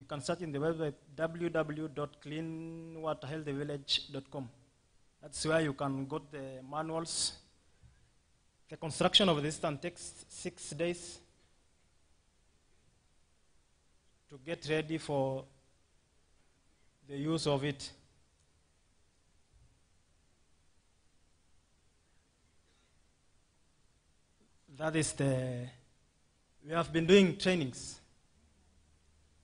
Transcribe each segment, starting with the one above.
can search in the website www.cleanwaterhealthyvillage.com. That's where you can get the manuals. The construction of the system takes 6 days to get ready for the use of it. That is we have been doing trainings.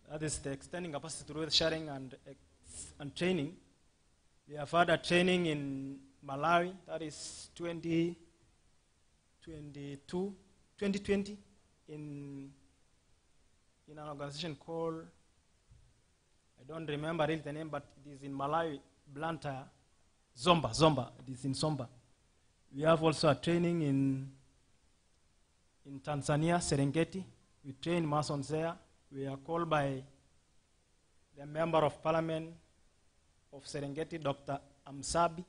That is the extending capacity through sharing and training. We have had a training in Malawi, that is 2020, in an organization called, I don't remember really the name, but it is in Malawi, Blantyre, Zomba, it is in Zomba. We have also a training in Tanzania, Serengeti. We train Masons there. We are called by the Member of Parliament of Serengeti, Dr. Amsabi.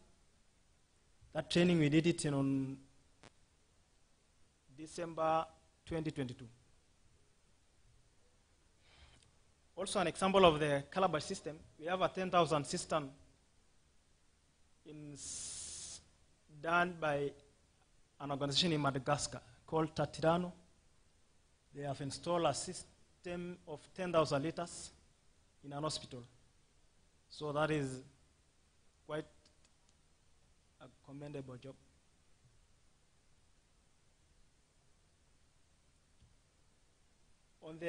That training, we did it on December 2022. Also an example of the calabash system, we have a 10,000 cistern done by an organization in Madagascar called Tatirano. They have installed a system of 10,000 liters in an hospital. So that is quite a commendable job. On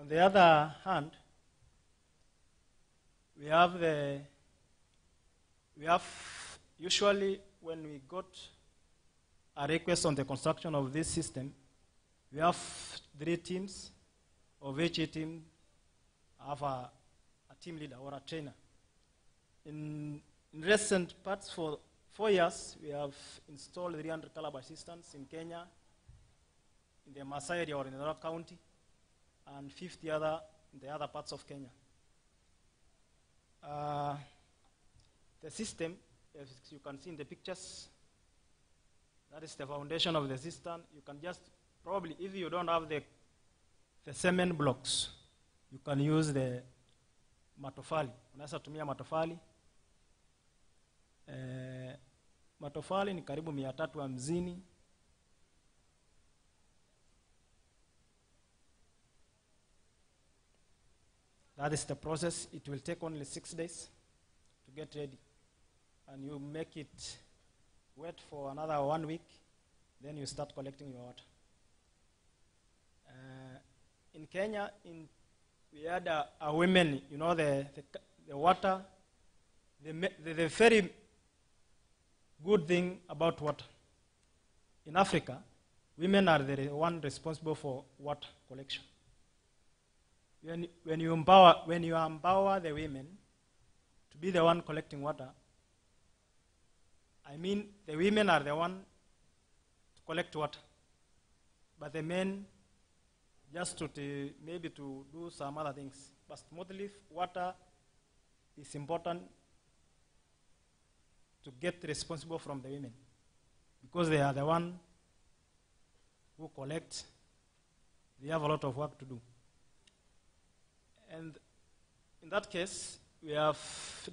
the other hand, we have usually when we got a request on the construction of this system, we have 3 teams. Of each team have a team leader or a trainer. In recent parts, for 4 years, we have installed 300 calabash systems in Kenya, in the Maasai area or in another county, and 50 other in the other parts of Kenya. The system, as you can see in the pictures, that is the foundation of the system. You can just, probably, if you don't have the cement blocks, you can use the matofali. Unaweza tumia matofali. Matofali ni karibu 350. That is the process. It will take only 6 days to get ready. And you make it wet for another 1 week, then you start collecting your water. In Kenya, we had a women, you know, the water, the very good thing about water. In Africa, women are the one responsible for water collection. When you empower the women to be the one collecting water, I mean the women are the one to collect water, but the men just maybe to do some other things. But mostly water is important to get responsible from the women, because they are the one who collect. They have a lot of work to do. And in that case, we have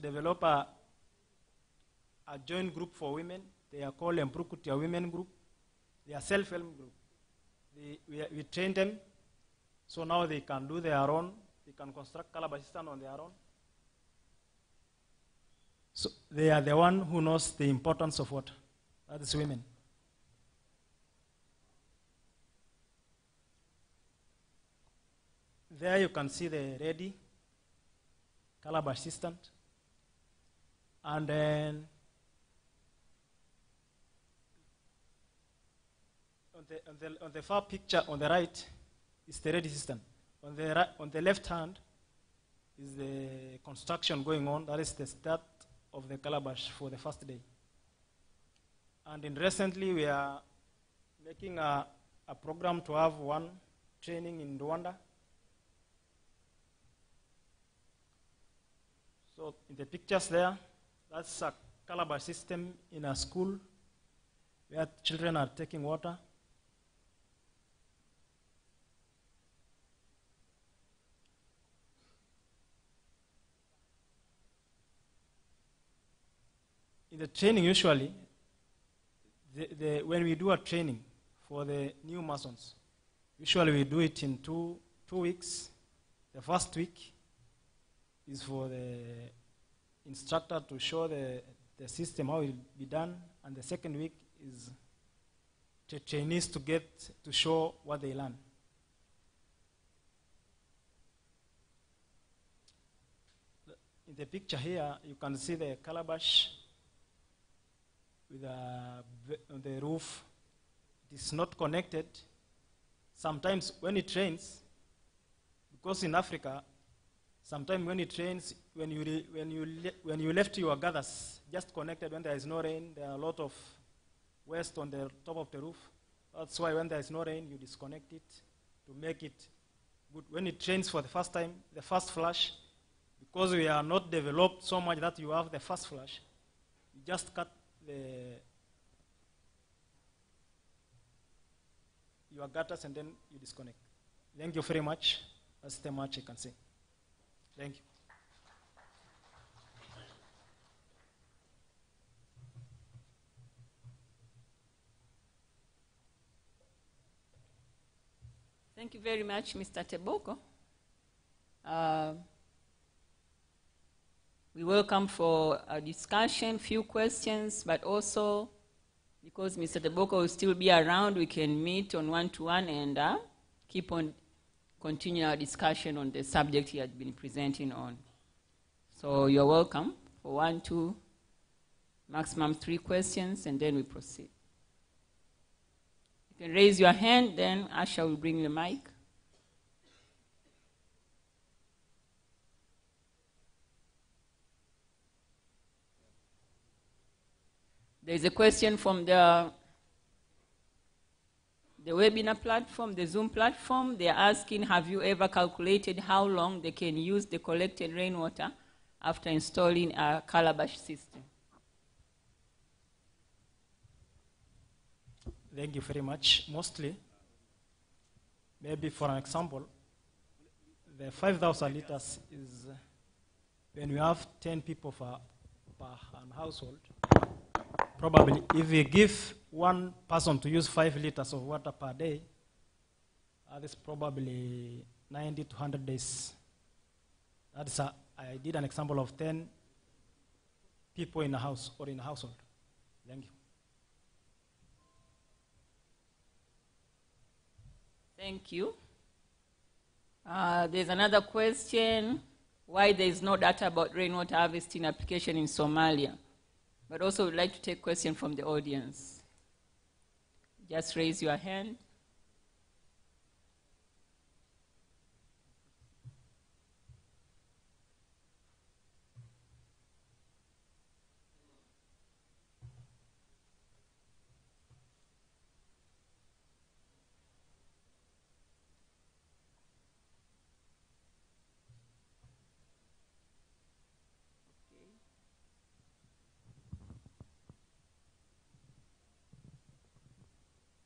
developed a joint group for women. They are called Emprukutia Women Group. They are self-help group. We train them, so now they can do their own. They can construct calabash system on their own. So they are the one who knows the importance of water. That is women. There you can see the ready calabash system. And then on the far picture on the right is the ready system. On the left hand is the construction going on. That is the start of the calabash for the first day. And recently we are making a program to have one training in Rwanda. So in the pictures there, that's a calabash system in a school where children are taking water. in the training, usually, when we do a training for the new Masons, usually we do it in two weeks. The first week is for the instructor to show the system, how it will be done, and the second week is the trainees to get to show what they learn. In the picture here, you can see the calabash with the roof. It is not connected. Sometimes when it rains, because in Africa, sometimes when it rains, when you left your gathers just connected when there is no rain, there are a lot of waste on the top of the roof. That's why when there is no rain, you disconnect it to make it good. When it rains for the first time, the first flash, because we are not developed so much that you have the first flash, you just cut your gutters and then you disconnect. Thank you very much. That's the much I can say. Thank you. Thank you very much, Mr. Teboko. We welcome for a discussion, few questions, but also because Mr. Teboko will still be around, we can meet on one-to-one and keep on continuing our discussion on the subject he has been presenting on. So you're welcome for 1, 2, maximum 3 questions, and then we proceed. You can raise your hand, then Asha will bring the mic. There's a question from the webinar platform, the Zoom platform. They're asking, have you ever calculated how long they can use the collected rainwater after installing a calabash system? Thank you very much. Mostly, maybe for an example, the 5,000 liters is when we have 10 people per household. Probably, if we give one person to use 5 liters of water per day, that is probably 90 to 100 days. That is I did an example of 10 people in a house or in a household. Thank you. Thank you. There's another question, why there is no data about rainwater harvesting application in Somalia? But also would like to take questions from the audience. Just raise your hand.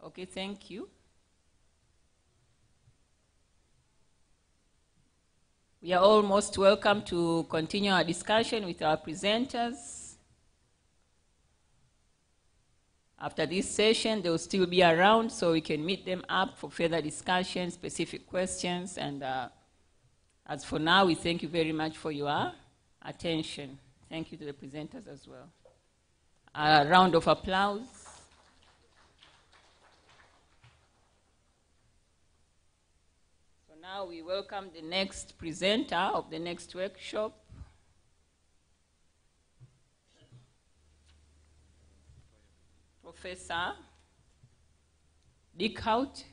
Okay, thank you. We are all most welcome to continue our discussion with our presenters. After this session, they will still be around, so we can meet them up for further discussion, specific questions. And as for now, we thank you very much for your attention. Thank you to the presenters as well. A round of applause. Now we welcome the next presenter of the next workshop. Professor Dickhout.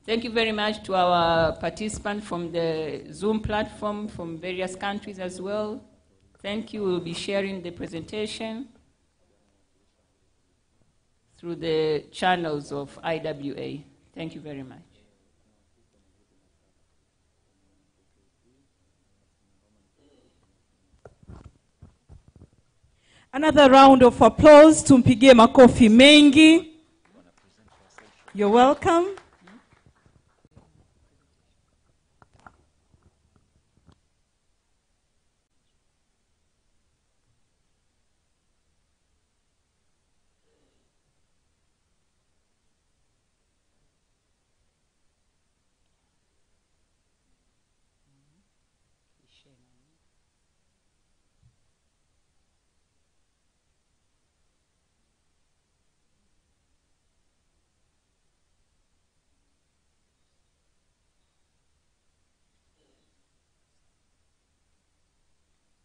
Thank you very much to our participants from the Zoom platform from various countries as well. Thank you. We'll be sharing the presentation through the channels of IWA. Thank you very much. Another round of applause. Tumpigie makofi mengi. You're welcome.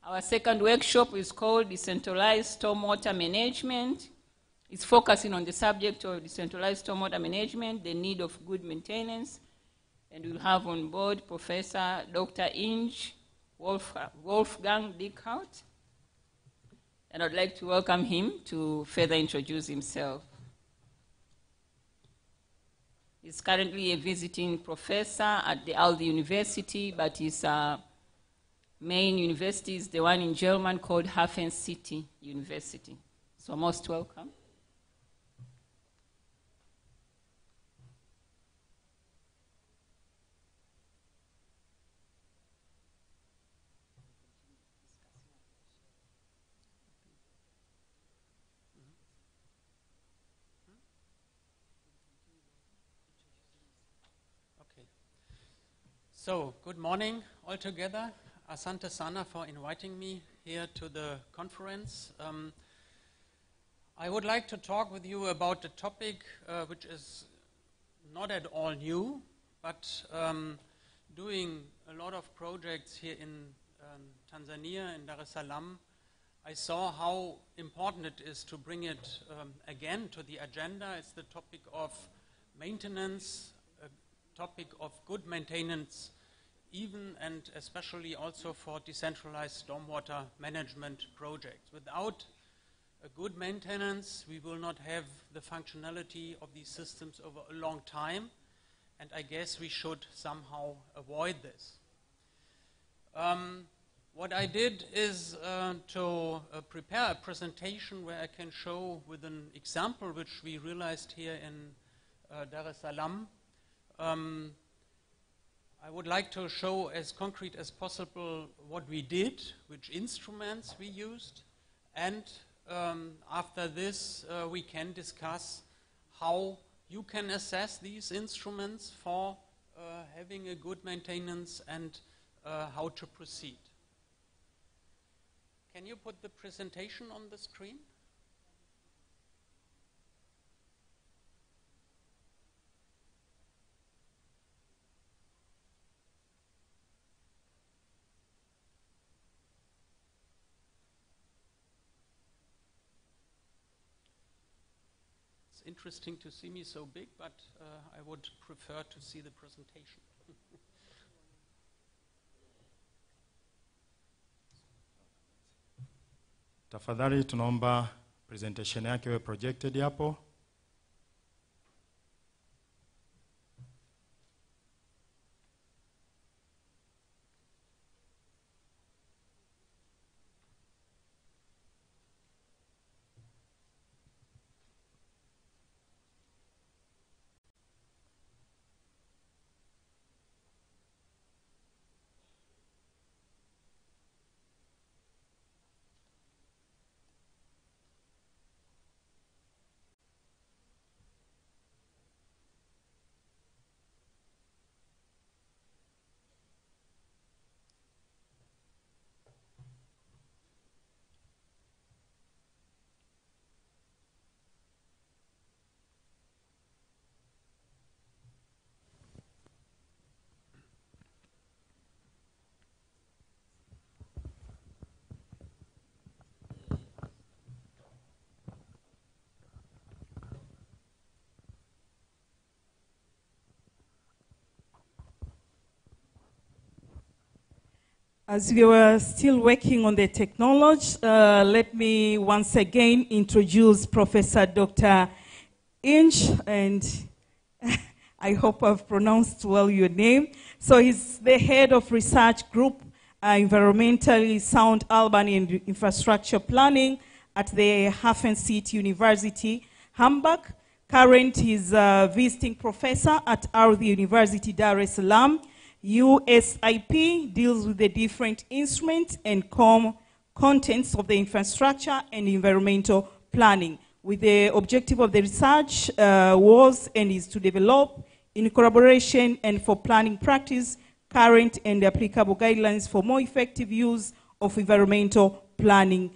Our second workshop is called Decentralized Stormwater Management. It's focusing on the subject of decentralized stormwater management, the need of good maintenance. And we'll have on board Professor Dr. Inge Wolfgang Dickhout. And I'd like to welcome him to further introduce himself. He's currently a visiting professor at the Aldi University, but his main university is the one in Germany called Hafen City University. So most welcome. So, good morning all together. Asante Sana for inviting me here to the conference. I would like to talk with you about a topic which is not at all new, but doing a lot of projects here in Tanzania, in Dar es Salaam, I saw how important it is to bring it again to the agenda. It's the topic of maintenance, a topic of good maintenance, even and especially also for decentralized stormwater management projects. Without a good maintenance, we will not have the functionality of these systems over a long time, and I guess we should somehow avoid this. What I did is to prepare a presentation where I can show with an example which we realized here in Dar es Salaam. I would like to show as concrete as possible what we did, which instruments we used, and after this we can discuss how you can assess these instruments for having a good maintenance and how to proceed. Can you put the presentation on the screen? Interesting to see me so big, but I would prefer to see the presentation. Tafadhali tunaomba presentation yake iwe projected hapo. As we were still working on the technology, let me once again introduce Professor Dr. Inge, and I hope I've pronounced well your name. So he's the head of research group, environmentally sound urban and infrastructure planning at the Hafen City University, Hamburg. Current, he's a visiting professor at Aldi University, Dar es Salaam. USIP deals with the different instruments and contents of the infrastructure and environmental planning. With the objective of the research was and is to develop, in collaboration and for planning practice, current and applicable guidelines for more effective use of environmental planning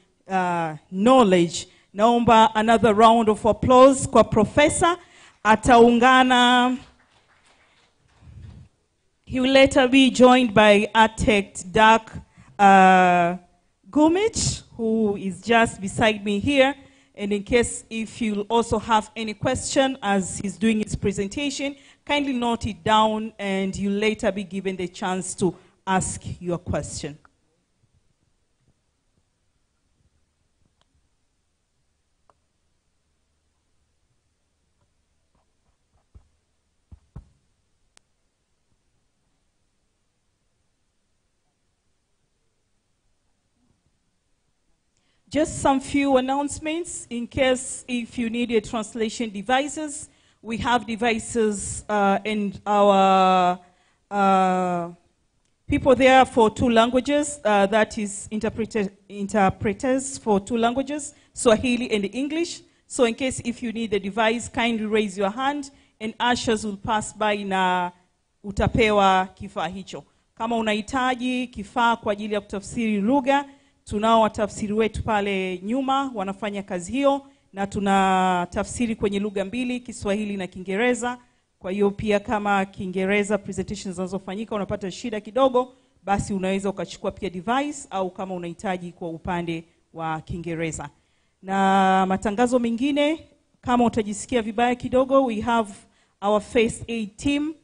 knowledge. Naomba another round of applause kwa professor. Ataungana. He will later be joined by architect Gumich, who is just beside me here. And in case if you also have any question as he's doing his presentation, kindly note it down and you'll later be given the chance to ask your question. Just some few announcements in case if you need a translation devices. We have devices and our people there for 2 languages, that is interpreters for 2 languages, Swahili and English. So in case if you need the device, kindly raise your hand and ushers will pass by na utapewa kifaa hicho. Kama unahitaji kifaa kwa ajili ya kutafsiri lugha, tunao watafsiri wetu pale nyuma wanafanya kazi hiyo, na tuna tafsiri kwenye lugha 2, Kiswahili na Kiingereza. Kwa hiyo pia kama Kiingereza presentations zinazofanyika unapata shida kidogo, basi unaweza ukachukua pia device, au kama unahitaji kwa upande wa Kiingereza. Na matangazo mengine, kama utajisikia vibaya kidogo, we have our first aid team.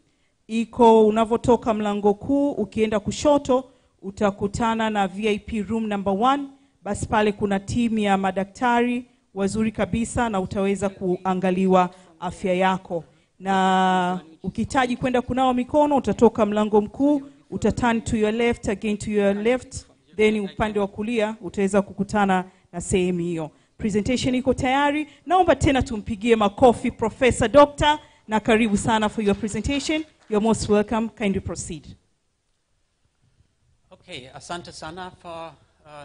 Iko unavotoka mlango kuu ukienda kushoto, utakutana na VIP room number 1. Basi pale kuna timu ya madaktari wazuri kabisa na utaweza kuangaliwa afya yako. Na ukihitaji kwenda kunawa mikono, utatoka mlango mkuu, utaturn to your left, again to your left, then upande wa kulia utaweza kukutana na sehemu hiyo. Presentation iko tayari. Naomba tena tumpigie makofi Professor Doctor, na karibu sana for your presentation. You're most welcome. Kindly proceed. Okay, asante sana for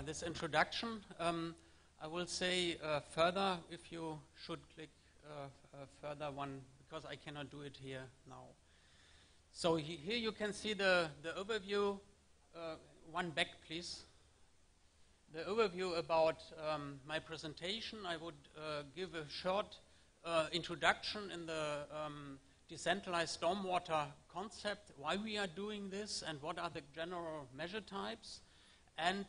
this introduction. I will say further, if you should click further one, because I cannot do it here now. So here you can see the overview. One back, please. The overview about my presentation. I would give a short introduction in the decentralized stormwater concept, why we are doing this and what are the general measure types. And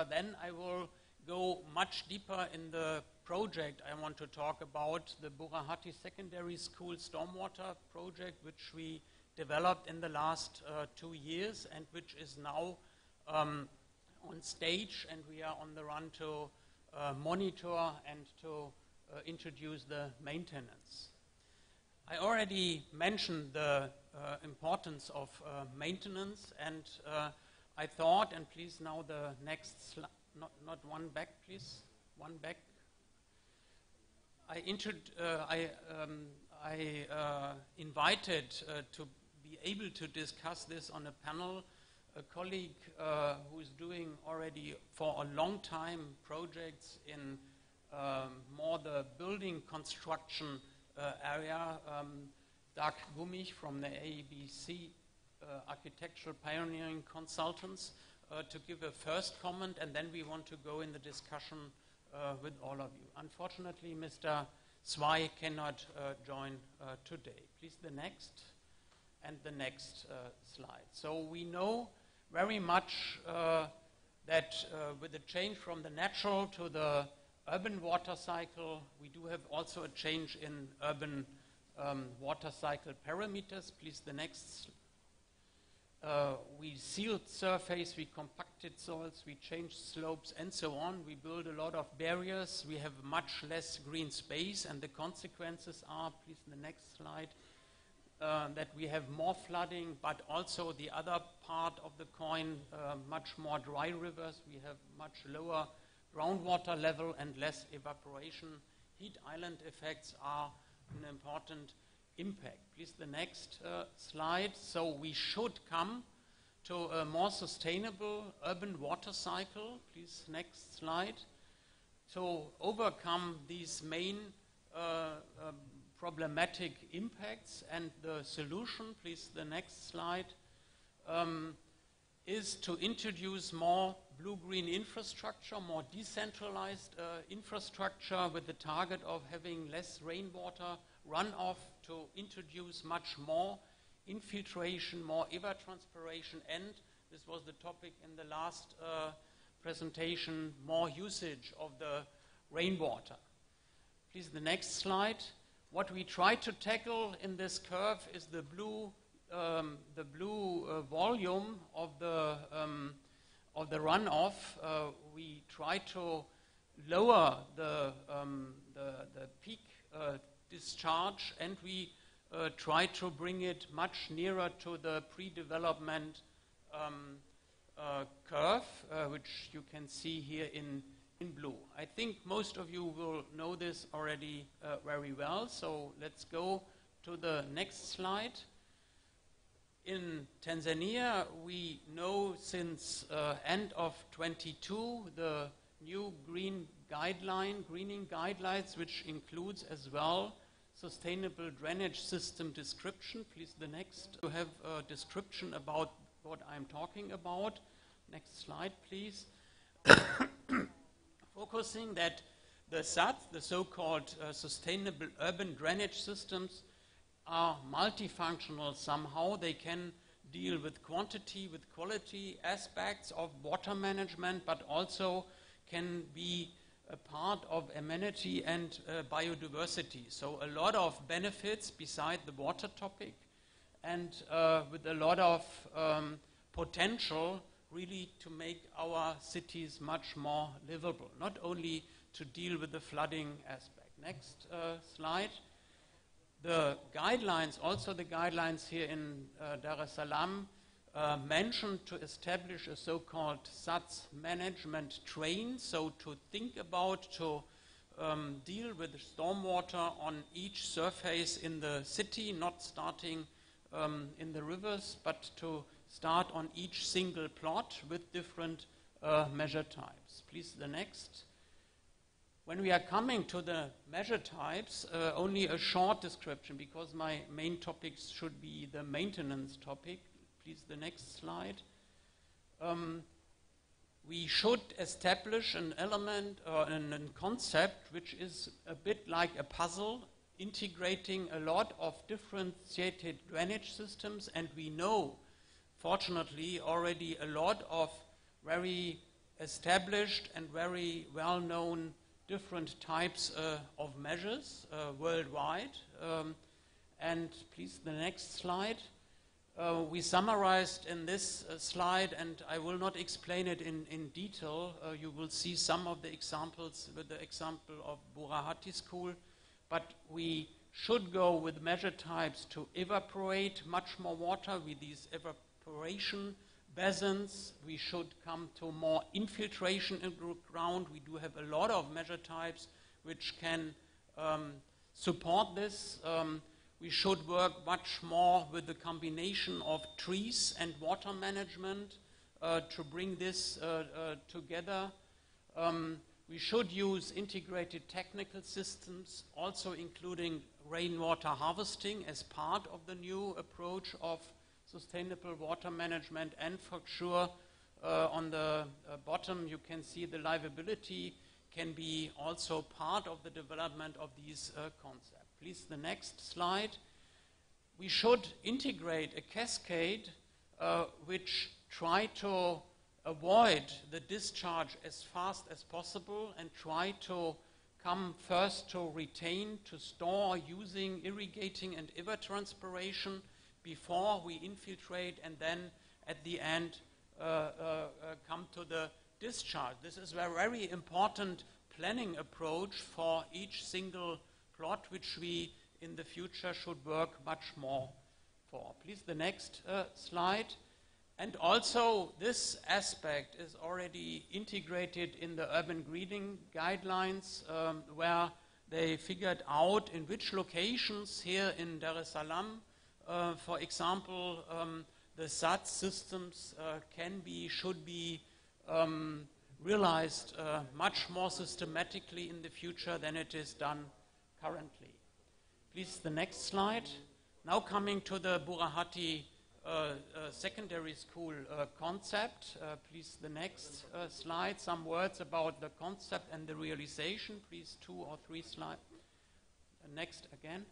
then I will go much deeper in the project I want to talk about, the Burahati Secondary School Stormwater Project, which we developed in the last 2 years and which is now on stage, and we are on the run to monitor and to introduce the maintenance. I already mentioned the importance of maintenance, and I thought, and please now the next slide, not one back, please, one back. I invited to be able to discuss this on a panel a colleague who is doing already for a long time projects in more the building construction area, Doug Gummich from the ABC Architectural Pioneering Consultants, to give a first comment, and then we want to go in the discussion with all of you. Unfortunately, Mr. Zwei cannot join today. Please the next and the next slide. So we know very much that with the change from the natural to the urban water cycle, we do have also a change in urban water cycle parameters. Please the next. We sealed surface, we compacted soils, we changed slopes and so on. We build a lot of barriers. We have much less green space, and the consequences are, please the next slide, that we have more flooding, but also the other part of the coin, much more dry rivers. We have much lower groundwater level and less evaporation. Heat island effects are an important impact. Please the next slide. So we should come to a more sustainable urban water cycle. Please next slide. To overcome these main problematic impacts, and the solution, please the next slide, is to introduce more blue-green infrastructure, more decentralized infrastructure with the target of having less rainwater runoff, to introduce much more infiltration, more evapotranspiration, and this was the topic in the last presentation, more usage of the rainwater. Please, the next slide. What we try to tackle in this curve is the blue volume of the runoff. We try to lower the peak discharge, and we try to bring it much nearer to the pre-development curve, which you can see here in blue. I think most of you will know this already very well, so let's go to the next slide. In Tanzania, we know since end of 22 the new greening guidelines, which includes as well sustainable drainage system description. Please, the next. You have a description about what I'm talking about. Next slide, please. Focusing that the SADs, the so-called sustainable urban drainage systems, are multifunctional somehow. They can deal with quantity, with quality aspects of water management, but also can be a part of amenity and biodiversity. So a lot of benefits beside the water topic, and with a lot of potential really to make our cities much more livable, not only to deal with the flooding aspect. Next slide. The guidelines, also the guidelines here in Dar es Salaam, mentioned to establish a so-called SADS management train, so to think about, to deal with stormwater on each surface in the city, not starting in the rivers, but to start on each single plot with different measure types. Please, the next. When we are coming to the measure types, only a short description, because my main topics should be the maintenance topic. Please, the next slide. We should establish an element or a concept which is a bit like a puzzle, integrating a lot of differentiated drainage systems, and we know, fortunately, already a lot of very established and very well-known different types of measures worldwide. And please, the next slide. We summarized in this slide, and I will not explain it in detail. You will see some of the examples with the example of Burahati School, but we should go with measure types to evaporate much more water with these evaporation basins. We should come to more infiltration in the ground. We do have a lot of measure types which can support this. We should work much more with the combination of trees and water management to bring this together. We should use integrated technical systems, also including rainwater harvesting as part of the new approach of sustainable water management. And for sure, on the bottom, you can see the livability can be also part of the development of these concepts. Please, the next slide. We should integrate a cascade which try to avoid the discharge as fast as possible and try to come first to retain, to store using irrigating and evapotranspiration before we infiltrate, and then at the end come to the discharge. This is a very important planning approach for each single plot, which we in the future should work much more for. Please, the next slide. And also this aspect is already integrated in the urban greening guidelines, where they figured out in which locations here in Dar es Salaam, for example, the SADS systems should be realized much more systematically in the future than it is done currently. Please, the next slide. Now coming to the Burahati secondary school concept. Please, the next slide. Some words about the concept and the realization. Please, 2 or 3 slides. Next again.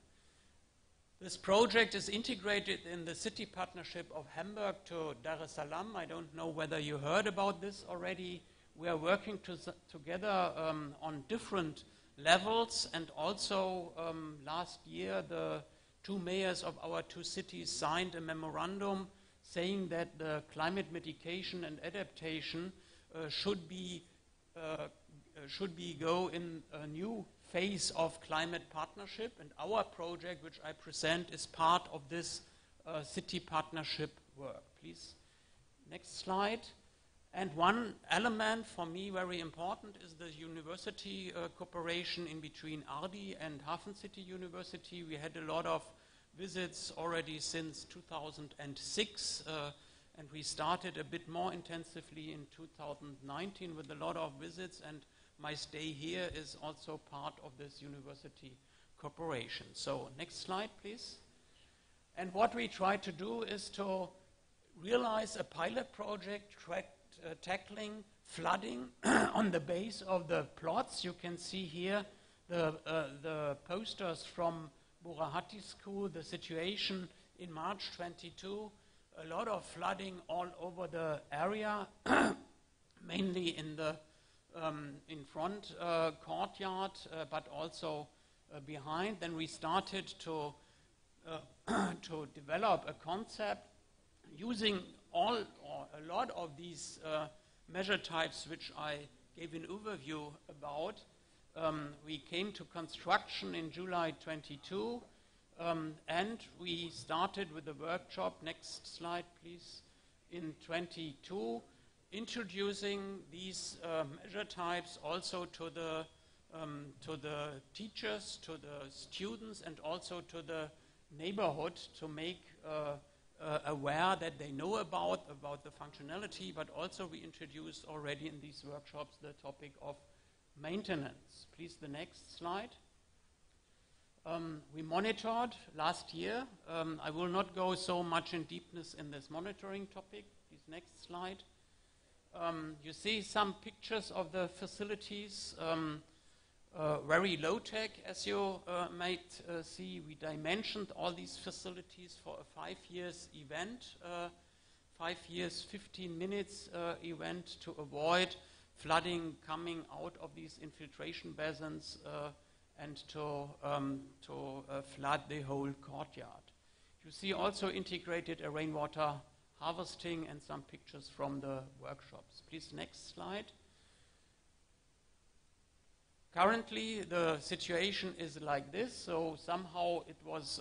This project is integrated in the city partnership of Hamburg to Dar es Salaam. I don't know whether you heard about this already. we are working together on different levels, and also last year the two mayors of our two cities signed a memorandum saying that the climate mitigation and adaptation should be go in a new phase of climate partnership, and our project, which I present, is part of this city partnership work. Please, next slide. And one element for me very important is the university cooperation in between Ardi and Hafen City University. We had a lot of visits already since 2006, and we started a bit more intensively in 2019 with a lot of visits, and my stay here is also part of this university cooperation. So next slide, please. And what we try to do is to realize a pilot project tackling flooding on the base of the plots. You can see here the posters from Burahati School, the situation in March 22, a lot of flooding all over the area, mainly in the in front courtyard, but also behind. Then we started to develop a concept using all or a lot of these measure types which I gave an overview about. We came to construction in July 22, and we started with the workshop, next slide please, in 22, introducing these measure types also to the teachers, to the students, and also to the neighborhood, to make aware that they know about the functionality, but also we introduced already in these workshops the topic of maintenance. Please, the next slide. We monitored last year. I will not go so much in deepness in this monitoring topic. Please, next slide. You see some pictures of the facilities, very low-tech, as you might see. We dimensioned all these facilities for a 5 years event, 5 years, 15 minutes event to avoid flooding coming out of these infiltration basins and to flood the whole courtyard. You see also integrated rainwater harvesting and some pictures from the workshops. Please, next slide. Currently, the situation is like this, so somehow it was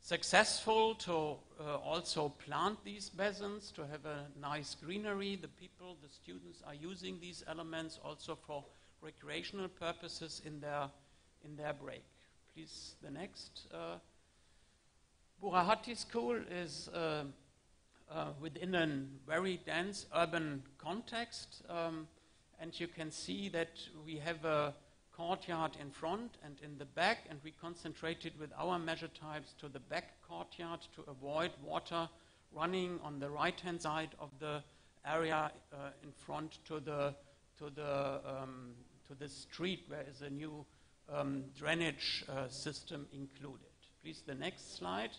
successful to also plant these basins, to have a nice greenery. The people, the students are using these elements also for recreational purposes in their break. Please, the next. Burahati School is within a very dense urban context, and you can see that we have a courtyard in front and in the back, and we concentrated with our measure types to the back courtyard to avoid water running on the right-hand side of the area in front to the street, where is a new drainage system included. Please, the next slide.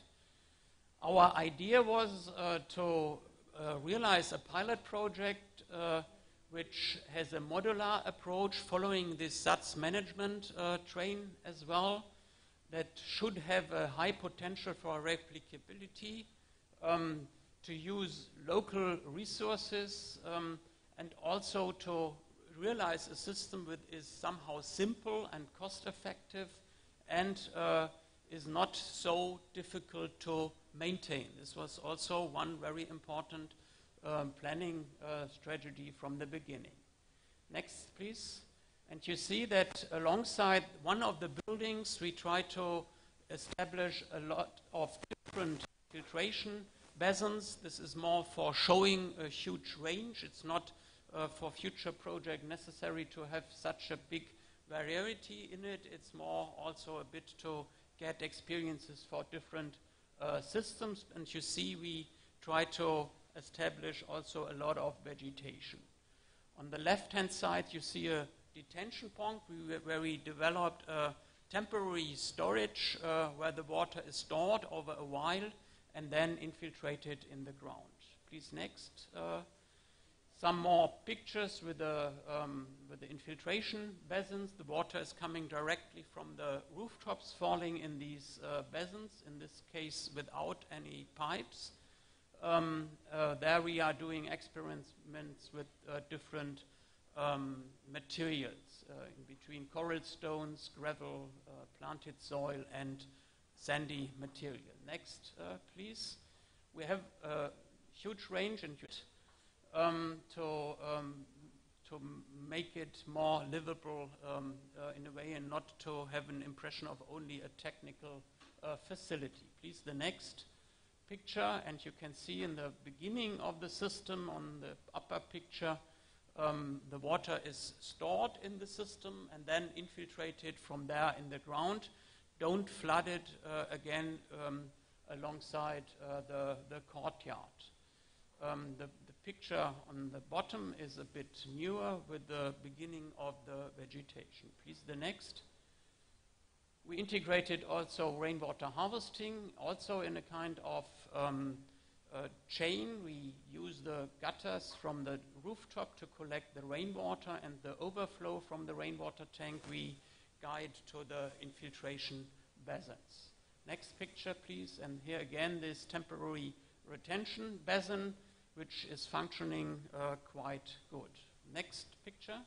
Our idea was to realize a pilot project which has a modular approach following this SATS management train as well, that should have a high potential for replicability, to use local resources, and also to realize a system that is somehow simple and cost effective and is not so difficult to maintain. This was also one very important planning strategy from the beginning. Next, please. And you see that alongside one of the buildings, we try to establish a lot of different filtration basins. This is more for showing a huge range. It's not for future project necessary to have such a big variety in it. It's more also a bit to get experiences for different systems. And you see we try to establish also a lot of vegetation. On the left-hand side, you see a detention pond where we developed a temporary storage where the water is stored over a while and then infiltrated in the ground. Please, next. Some more pictures with the infiltration basins. The water is coming directly from the rooftops, falling in these basins, in this case without any pipes. There we are doing experiments with different materials in between coral stones, gravel, planted soil, and sandy material. Next, please. We have a huge range and to make it more livable in a way and not to have an impression of only a technical facility. Please, the next picture, and you can see in the beginning of the system on the upper picture, the water is stored in the system and then infiltrated from there in the ground. Don't flood it again alongside the courtyard. The picture on the bottom is a bit newer with the beginning of the vegetation. Please, the next. We integrated also rainwater harvesting, also in a kind of chain. We use the gutters from the rooftop to collect the rainwater, and the overflow from the rainwater tank we guide to the infiltration basins. Next picture, please. And here again, this temporary retention basin, which is functioning quite good. Next picture.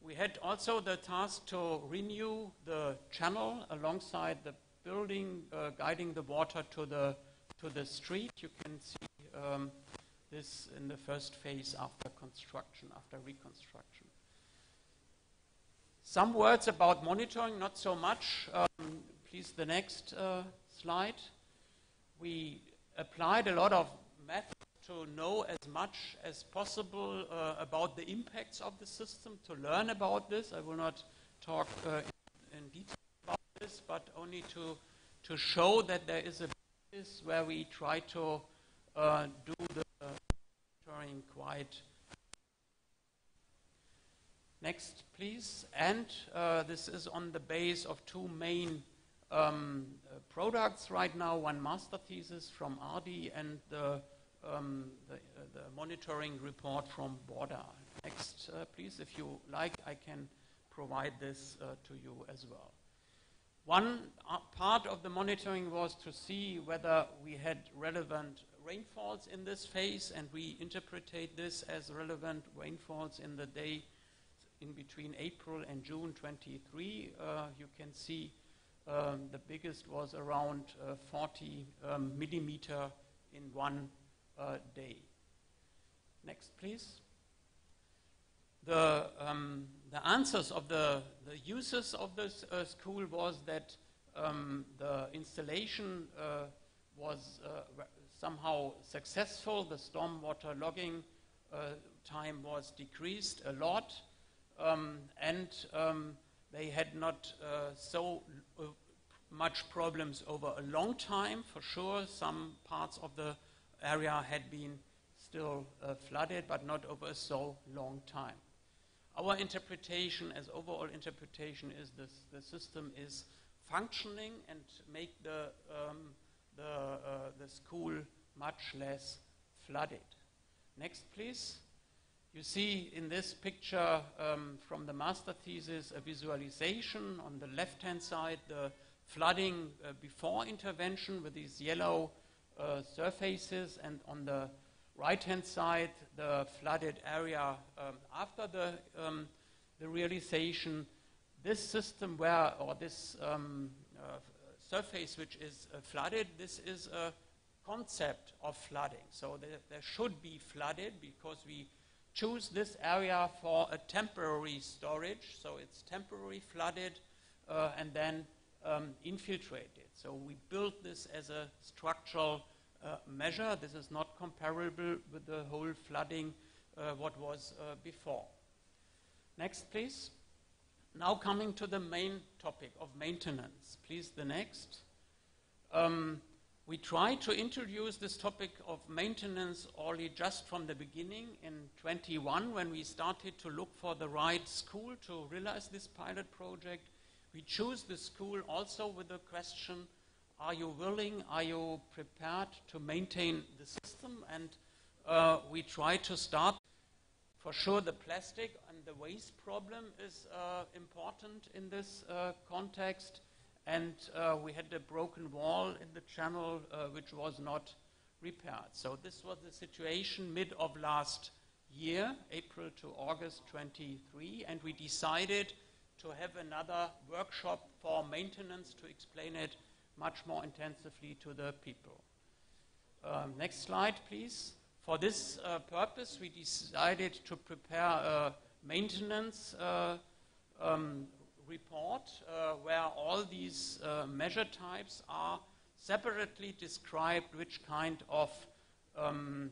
We had also the task to renew the channel alongside the building, guiding the water to the street. You can see this in the first phase after construction, after reconstruction. Some words about monitoring, not so much. Please, the next slide. We applied a lot of methods to know as much as possible about the impacts of the system, to learn about this. I will not talk in detail about this, but only to show that there is a basis where we try to do the monitoring quite. Next, please. And this is on the base of two main products right now, one master thesis from RD and the monitoring report from Borda. Next, please, if you like, I can provide this to you as well. One part of the monitoring was to see whether we had relevant rainfalls in this phase, and we interpreted this as relevant rainfalls in the day in between April and June 23. You can see the biggest was around 40 millimeter in one day. Next, please. The answers of the users of this school was that the installation was somehow successful. The stormwater logging time was decreased a lot, and they had not so much problems over a long time. For sure, some parts of the area had been still flooded, but not over so long time. Our interpretation, as overall interpretation, is the system is functioning and make the school much less flooded. Next, please. You see in this picture from the master thesis a visualization. On the left-hand side, the flooding before intervention with these yellow surfaces, and on the right-hand side, the flooded area after the realization. This system or this surface which is flooded, this is a concept of flooding. So there should be flooded because we choose this area for a temporary storage. So it's temporary flooded and then infiltrated. So we built this as a structural measure. This is not comparable with the whole flooding what was before. Next, please. Now coming to the main topic of maintenance. Please, the next. We tried to introduce this topic of maintenance only just from the beginning in 21 when we started to look for the right school to realize this pilot project. We chose the school also with the question, are you willing, are you prepared to maintain the system? And we try to start For sure, the plastic and the waste problem is important in this context. And we had a broken wall in the channel which was not repaired. So this was the situation mid of last year, April to August 23, and we decided to have another workshop for maintenance to explain it much more intensively to the people. Next slide, please. For this purpose, we decided to prepare a maintenance report where all these measure types are separately described, which kind of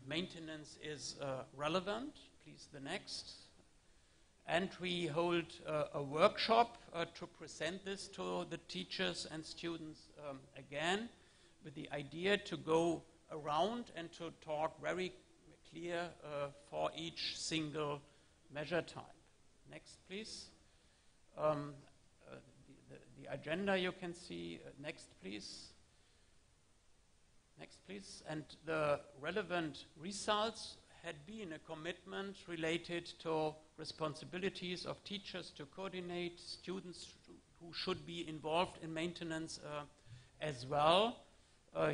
maintenance is relevant. Please, the next. And we hold a workshop to present this to the teachers and students again, with the idea to go around and to talk very clear for each single measure type. Next, please. The agenda you can see. Next, please. Next, please. And the relevant results had been a commitment related to responsibilities of teachers to coordinate students who should be involved in maintenance as well,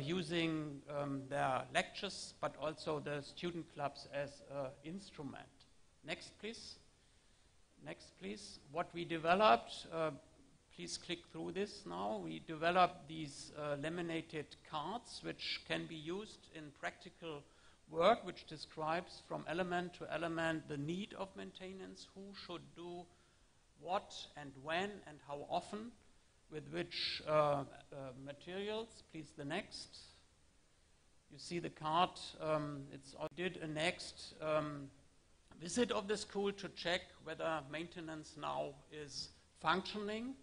using their lectures, but also the student clubs as an instrument. Next, please. Next, please. What we developed, please click through this now. We developed these laminated cards which can be used in practical work, which describes from element to element the need of maintenance, who should do what and when and how often, with which materials. Please, the next. You see the card. Did a next visit of the school to check whether maintenance now is functioning.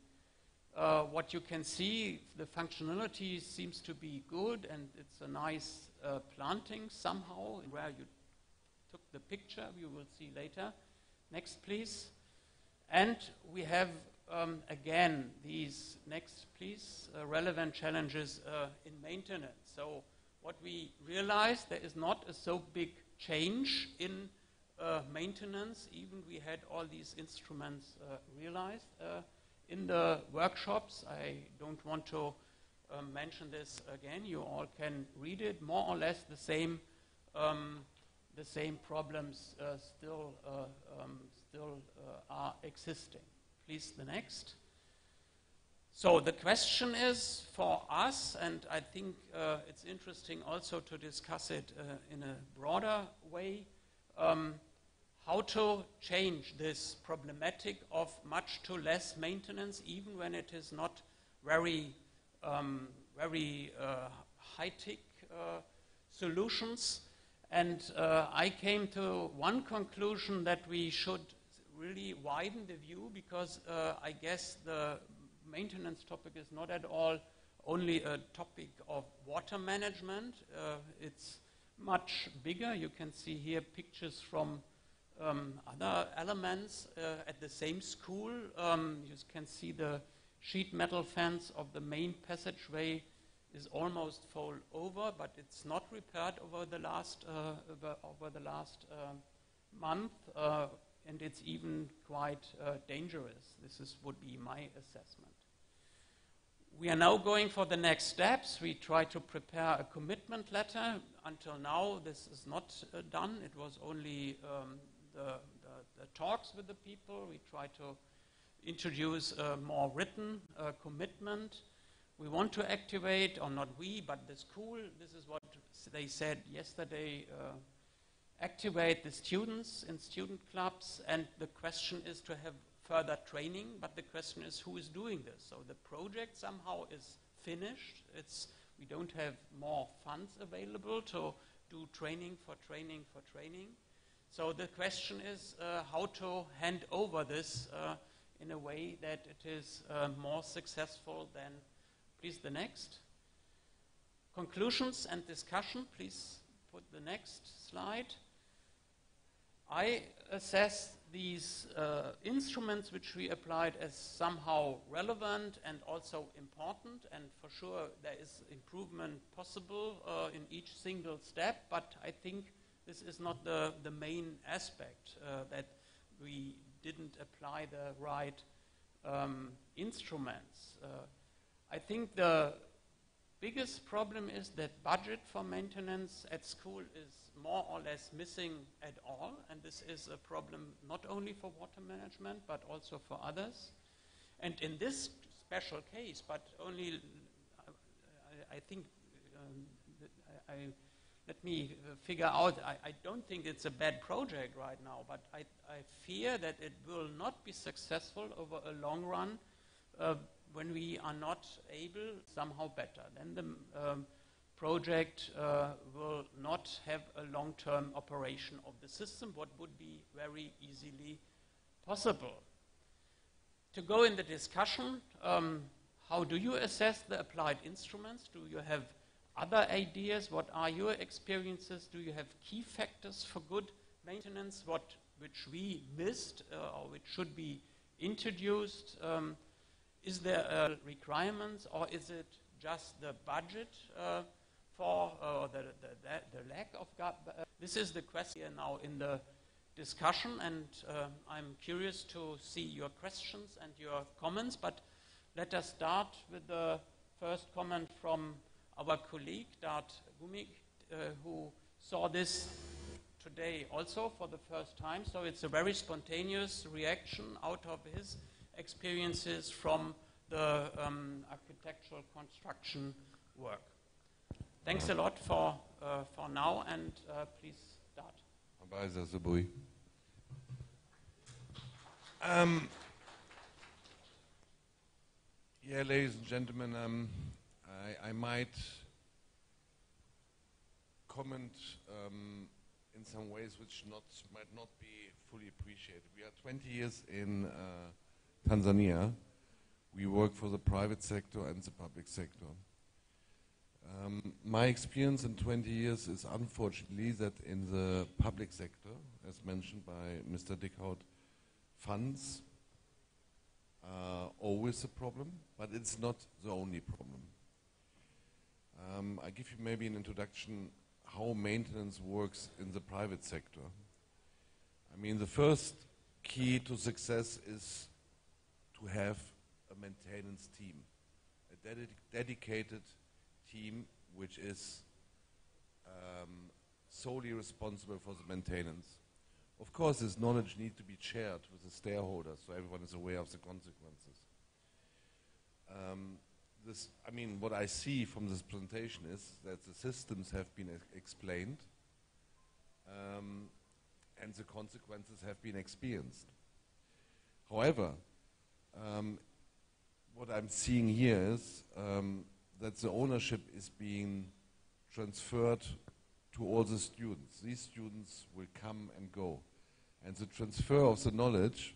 What you can see, the functionality seems to be good, and it's a nice planting somehow where you took the picture. You will see later. Next, please. And we have again these, next please, relevant challenges in maintenance. So what we realized, there is not a so big change in maintenance, even we had all these instruments realized in the workshops. I don't want to mention this again. You all can read it. More or less the same problems still are existing. Please, the next. So the question is for us, and I think it's interesting also to discuss it in a broader way, how to change this problematic of much to less maintenance, even when it is not very high-tech solutions. And I came to one conclusion, that we should really widen the view, because I guess the maintenance topic is not at all only a topic of water management. It's much bigger. You can see here pictures from other elements at the same school. You can see the sheet metal fence of the main passageway is almost fall over, but it's not repaired over the last month, and it's even quite dangerous. This would be my assessment. We are now going for the next steps. We try to prepare a commitment letter. Until now, this is not done. It was only the talks with the people. We try to introduce a more written commitment. We want to activate, or not we, but the school, this is what they said yesterday, activate the students in student clubs, and the question is to have further training, but the question is who is doing this. So the project somehow is finished. We don't have more funds available to do training for training for training. So the question is how to hand over this in a way that it is more successful than. Please, the next. Conclusions and discussion. Please put the next slide. I assess these instruments which we applied as somehow relevant and also important, and for sure there is improvement possible in each single step, but I think this is not the main aspect, that we didn't apply the right instruments. I think the biggest problem is that budget for maintenance at school is more or less missing at all, and this is a problem not only for water management but also for others. And in this special case, but only, I think, let me figure out, I don't think it's a bad project right now, but I fear that it will not be successful over a long run when we are not able somehow better. Then the project will not have a long-term operation of the system, what would be very easily possible. To go in the discussion, how do you assess the applied instruments? Do you have other ideas? What are your experiences? Do you have key factors for good maintenance, which we missed or which should be introduced? Is there requirements, or is it just the budget for the lack of this is the question now in the discussion, and I'm curious to see your questions and your comments, but let us start with the first comment from our colleague, Dart Gumik, who saw this today also for the first time, so it's a very spontaneous reaction out of his experiences from the architectural construction work. Thanks a lot for now, and please start. Yeah, ladies and gentlemen, I might comment in some ways which might not be fully appreciated. We are 20 years in Tanzania. We work for the private sector and the public sector. My experience in 20 years is unfortunately that in the public sector, as mentioned by Mr. Dickhout, funds are always a problem, but it's not the only problem. I give you maybe an introduction how maintenance works in the private sector. I mean, the first key to success is to have a maintenance team, a dedicated team which is solely responsible for the maintenance. Of course, this knowledge needs to be shared with the stakeholders so everyone is aware of the consequences. What I see from this presentation is that the systems have been explained and the consequences have been experienced. However, what I'm seeing here is that the ownership is being transferred to all the students. These students will come and go. And the transfer of the knowledge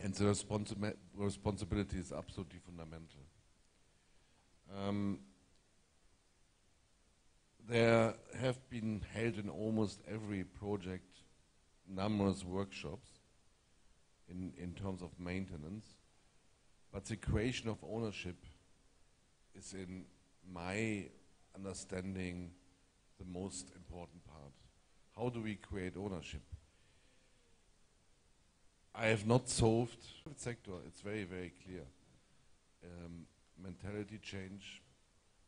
and the responsibility is absolutely fundamental. There have been held in almost every project numerous workshops in terms of maintenance, but the creation of ownership is, in my understanding, the most important part. How do we create ownership? I have not solved the sector. It's very, very clear. Mentality change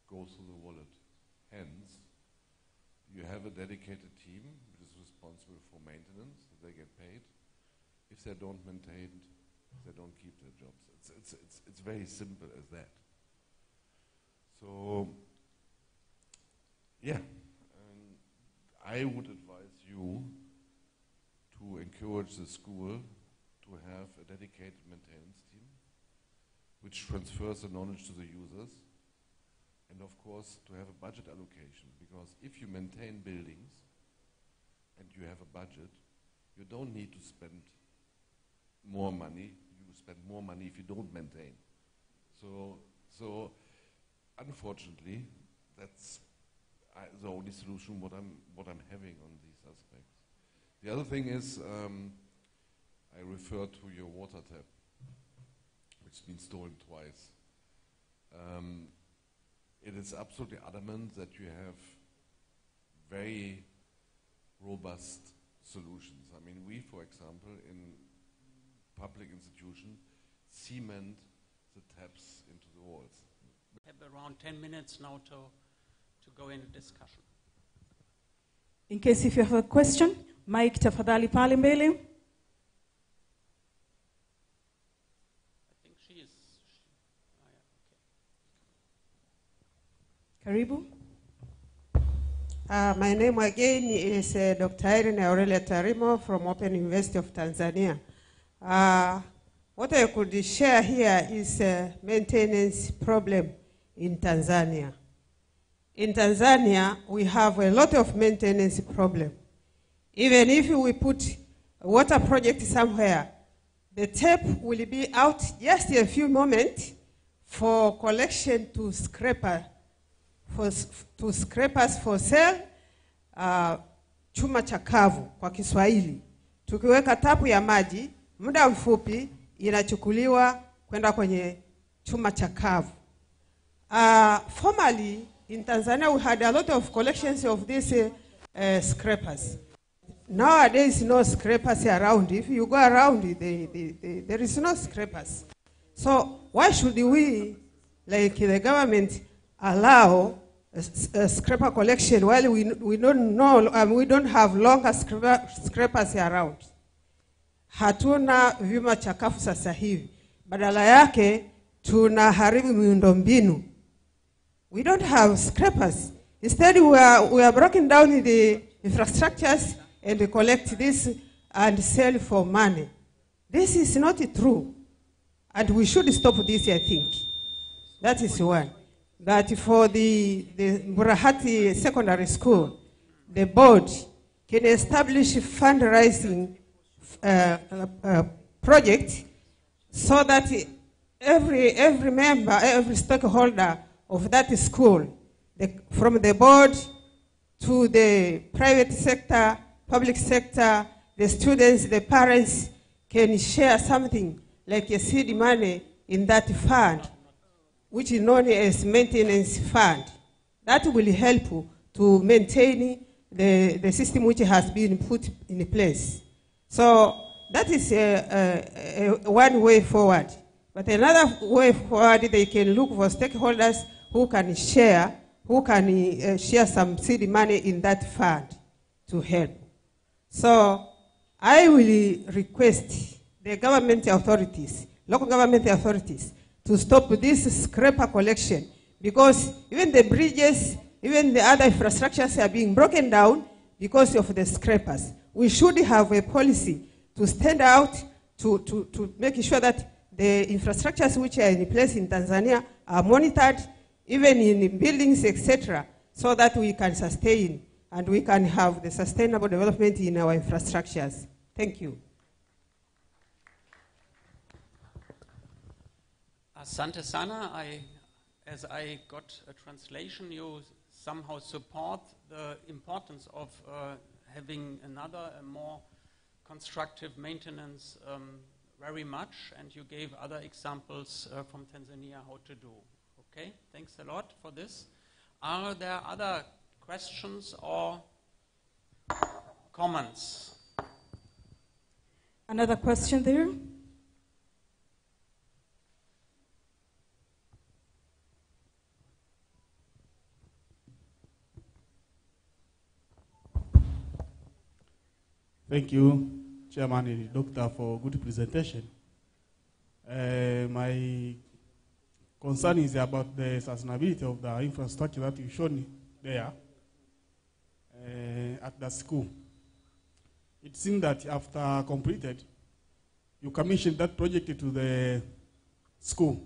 goes through the wallet. Hence, you have a dedicated team which is responsible for maintenance. They get paid. If they don't maintain, they don't keep their jobs. It's very simple as that. So, yeah, I would advise you to encourage the school to have a dedicated maintenance team which transfers the knowledge to the users, and of course to have a budget allocation, because if you maintain buildings and you have a budget, you don't need to spend more money. You spend more money if you don't maintain. So unfortunately, that's the only solution what I'm having on these aspects. The other thing is, I refer to your water tap, which has been stolen twice. It is absolutely adamant that you have very robust solutions. I mean, we, for example, in public institutions, cement the taps into the walls. We have around 10 minutes now to go into discussion. In case if you have a question, Mike tafadhali pale mbele. I think she is. Yeah, okay. Karibu. My name again is Dr. Irene Aurelia Tarimo from Open University of Tanzania. What I could share here is a maintenance problem in Tanzania. In Tanzania, we have a lot of maintenance problem. Even if we put a water project somewhere, the tap will be out just a few moments for collection to scraper, to scrapers for sale, chuma chakavu kwa Kiswahili. Tukiweka tapu ya maji, muda mfupi inachukuliwa kwenda kwenye chuma chakavu. Formerly, in Tanzania, we had a lot of collections of these scrapers. Nowadays, no scrapers around. If you go around, there is no scrapers. So why should we, like the government, allow a scraper collection while we don't know, we don't have longer scrapers around? Hatuna vyuma chakafu sasa hivi. Badala yake, tunaharibu miundombinu. We don't have scrapers. Instead, we are breaking down the infrastructures and collect this and sell for money. This is not true. And we should stop this, I think. That is one. That for the Mburahati Secondary School, the board can establish fundraising project so that every member, every stakeholder of that school, from the board to the private sector, public sector, the students, the parents can share something like a seed money in that fund, which is known as maintenance fund. That will help to maintain the system which has been put in place. So that is one way forward. But another way forward, they can look for stakeholders who can share some seed money in that fund to help. So I will request the government authorities, local government authorities, to stop this scraper collection, because even the bridges, even the other infrastructures are being broken down because of the scrapers. We should have a policy to stand out to make sure that the infrastructures which are in place in Tanzania are monitored, even in buildings, etc., so that we can sustain and we can have the sustainable development in our infrastructures. Thank you. Asante Sana, as I got a translation, you somehow support the importance of having another, more constructive maintenance very much, and you gave other examples from Tanzania how to do. Okay, thanks a lot for this. Are there other questions or comments? Another question there? Thank you, Chairman and Doctor, for good presentation. My concern is about the sustainability of the infrastructure that you've shown there at the school. It seems that after completed, you commissioned that project to the school.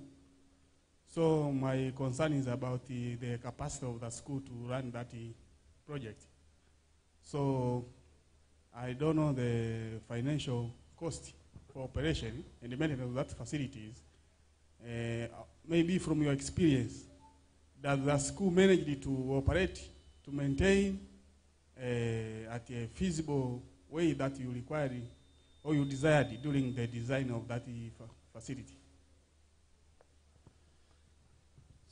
So my concern is about the capacity of the school to run that project. So I don't know the financial cost for operation and the maintenance of that facilities. Maybe from your experience, does the school manage to operate, to maintain at a feasible way that you required or you desired during the design of that facility?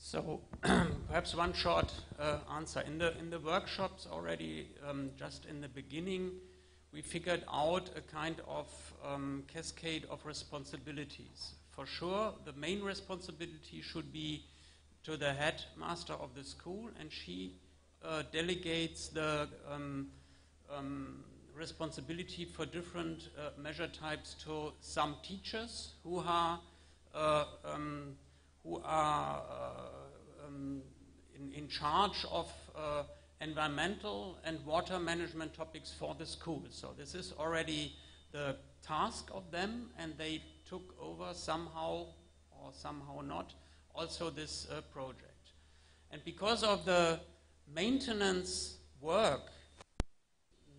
So perhaps one short answer. In the workshops already, just in the beginning, we figured out a kind of cascade of responsibilities. For sure, the main responsibility should be to the headmaster of the school, and she delegates the responsibility for different measure types to some teachers who are in charge of environmental and water management topics for the school. So this is already the task of them, and they took over somehow or somehow not also this project. And because of the maintenance work,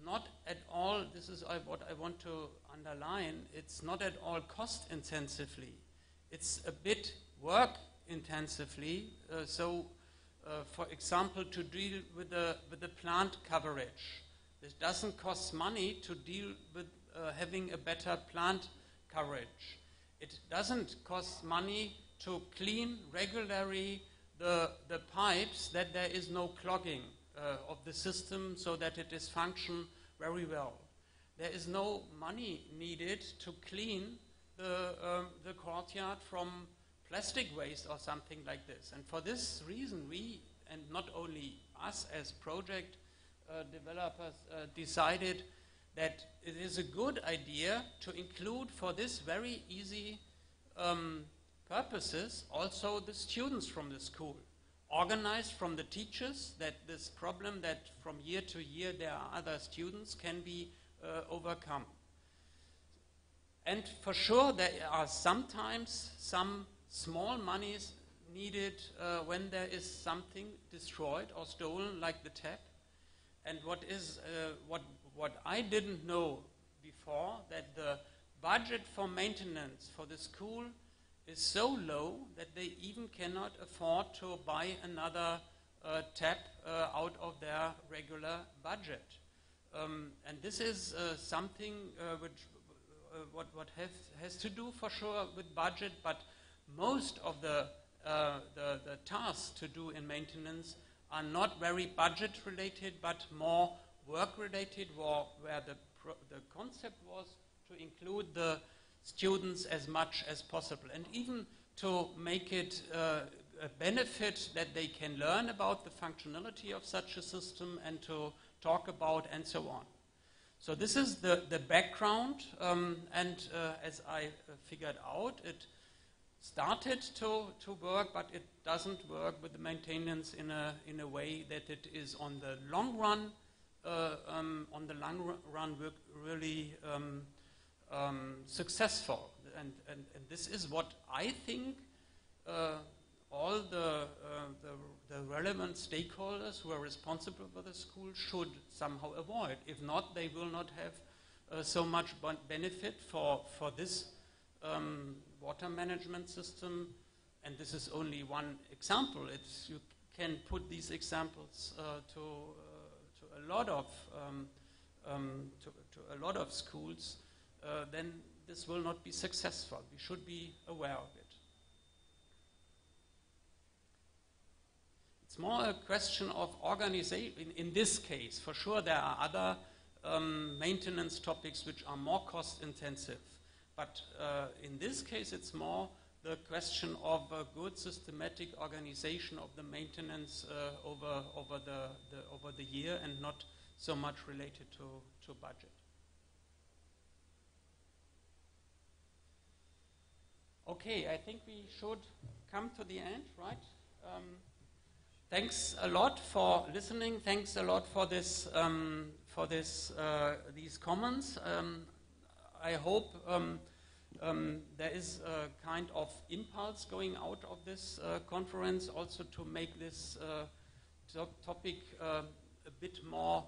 not at all, this is what I want to underline, it's not at all cost intensively. It's a bit work intensively. For example, to deal with the plant coverage. This doesn't cost money to deal with having a better plant coverage. It doesn't cost money to clean regularly the pipes, that there is no clogging of the system so that it is function very well. There is no money needed to clean the courtyard from plastic waste or something like this. And for this reason, we, and not only us as project developers, decided that it is a good idea to include for this very easy purposes also the students from the school, organized from the teachers, that this problem that from year to year there are other students can be overcome. And for sure there are sometimes some small monies needed when there is something destroyed or stolen, like the tap. And what I didn't know before, that the budget for maintenance for the school is so low that they even cannot afford to buy another tap out of their regular budget. And this is something what has to do for sure with budget, but most of the tasks to do in maintenance are not very budget related, but more work related, where the concept was to include the students as much as possible, and even to make it a benefit that they can learn about the functionality of such a system and to talk about and so on. So this is the background, and as I figured out, it started to work, but it doesn't work with the maintenance in a way that it is on the long run really successful. And this is what I think all the relevant stakeholders who are responsible for the school should somehow avoid. If not, they will not have so much benefit for this water management system. And this is only one example. You can put these examples to a lot of schools. Then this will not be successful. We should be aware of it. It's more a question of organization. In this case, for sure, there are other maintenance topics which are more cost intensive. But in this case, it's more the question of a good systematic organization of the maintenance over the year, and not so much related to budget. Okay, I think we should come to the end, right? Thanks a lot for listening. Thanks a lot for this these comments. I hope there is a kind of impulse going out of this conference, also to make this topic a bit more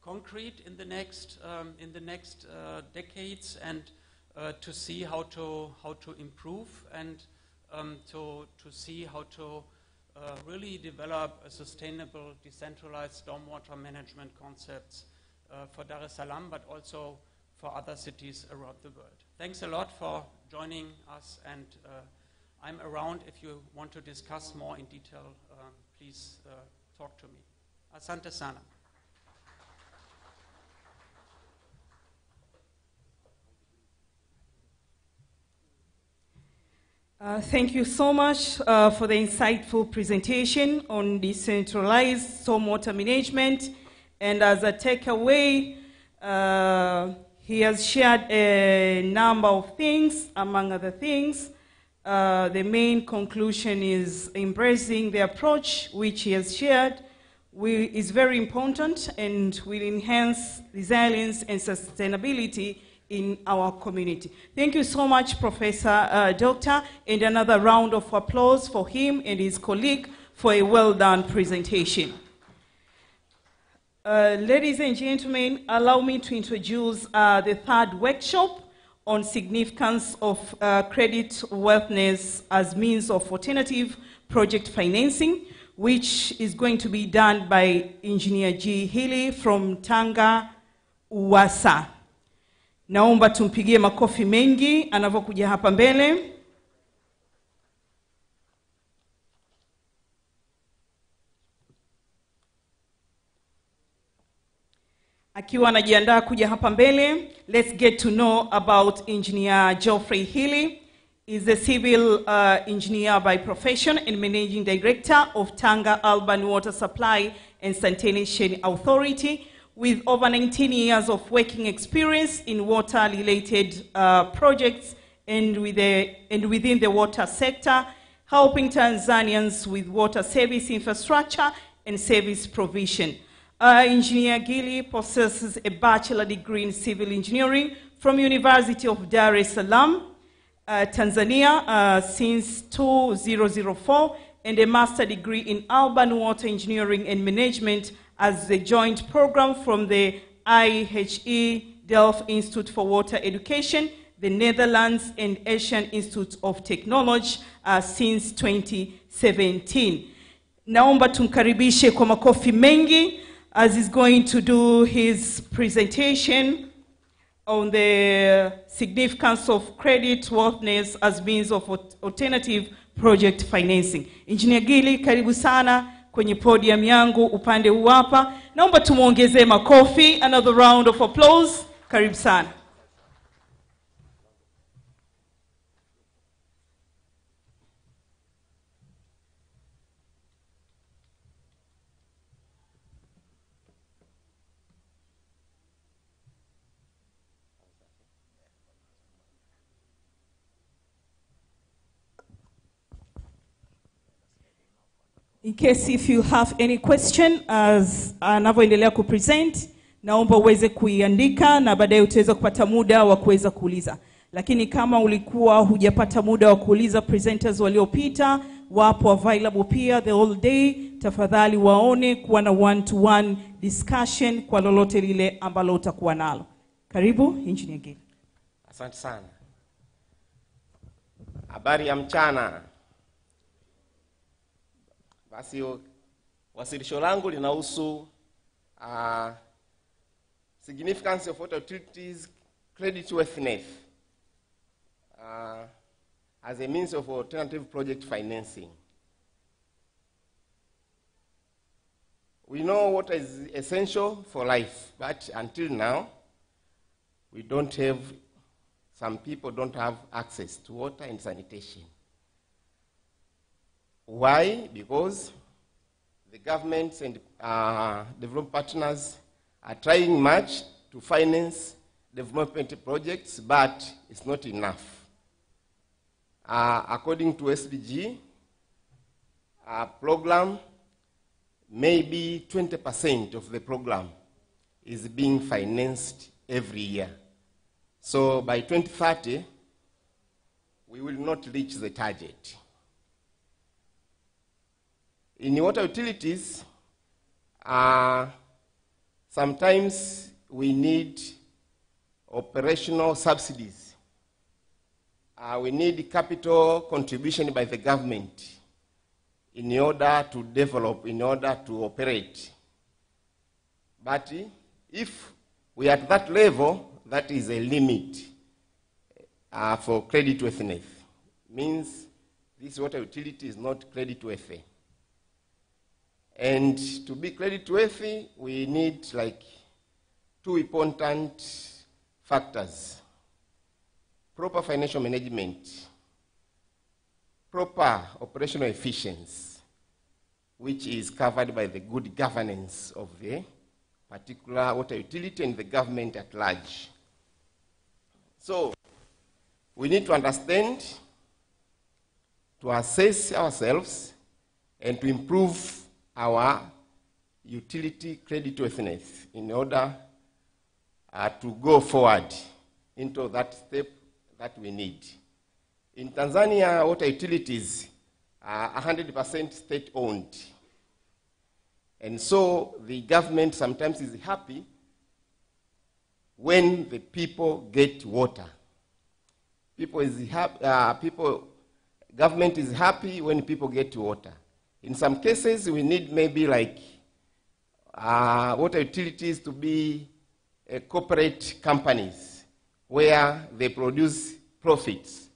concrete in the next decades, and to see how to improve, and to see how to really develop a sustainable, decentralized stormwater management concepts for Dar es Salaam, but also for other cities around the world. Thanks a lot for joining us, and I'm around if you want to discuss more in detail. Please talk to me. Asante sana. Thank you so much for the insightful presentation on decentralized stormwater management. And as a takeaway, he has shared a number of things. Among other things, the main conclusion is embracing the approach which he has shared is very important and will enhance resilience and sustainability in our community. Thank you so much, Professor Doctor, and another round of applause for him and his colleague for a well-done presentation. Ladies and gentlemen, allow me to introduce the third workshop on significance of creditworthiness as means of alternative project financing, which is going to be done by Engineer G. Healy from Tanga, UWASA. Naomba tumpigie makofi mengi anavyokuja hapa mbele. Akiwa anajiandaa kuja hapa mbele, let's get to know about Engineer Geoffrey Healy. He's a civil engineer by profession and managing director of Tanga Urban Water Supply and Sanitation Authority, with over 19 years of working experience in water-related projects and within the water sector, helping Tanzanians with water service infrastructure and service provision. Engineer Gili possesses a bachelor degree in civil engineering from University of Dar es Salaam, Tanzania, since 2004, and a master degree in urban water engineering and management as a joint program from the IHE Delft Institute for Water Education, the Netherlands, and Asian Institute of Technology since 2017. Naomba tumkaribishe kwa makofi mengi as he's going to do his presentation on the significance of creditworthiness as means of alternative project financing. Engineer Gili, karibu sana kwenye podium yangu upande huu hapa. Naomba tumuongezee makofi. Another round of applause. Karibu sana. In case if you have any question as anavyoendelea kupresent, naomba uweze kuiandika na baadaye utaweza kupata muda wa kuweza kuuliza. Lakini kama ulikuwa hujapata muda wa kuuliza, presenters waliopita wapo available pia the whole day. Tafadhali waone kuwa na one-to-one discussion kwa lolote lile ambalo utakuwa nalo. Karibu Engineer Gili. Asante sana. Habari ya mchana. Basi wasilisho langu linahusu significance of water utilities creditworthiness as a means of alternative project financing. We know water is essential for life, but until now, some people don't have access to water and sanitation. Why? Because the governments and development partners are trying much to finance development projects, but it's not enough. According to SDG program, maybe 20% of the program is being financed every year. So by 2030, we will not reach the target. In water utilities, sometimes we need operational subsidies. We need capital contribution by the government in order to develop, in order to operate. But if we are at that level, that is a limit for creditworthiness. Means this water utility is not creditworthy. And to be creditworthy, we need like two important factors: proper financial management, proper operational efficiency, which is covered by the good governance of the particular water utility and the government at large. So we need to understand, to assess ourselves, and to improve our utility creditworthiness in order to go forward into that step that we need. In Tanzania, water utilities are 100% state-owned. And so the government sometimes is happy when the people get water. Government is happy when people get water. In some cases, we need maybe like water utilities to be corporate companies where they produce profits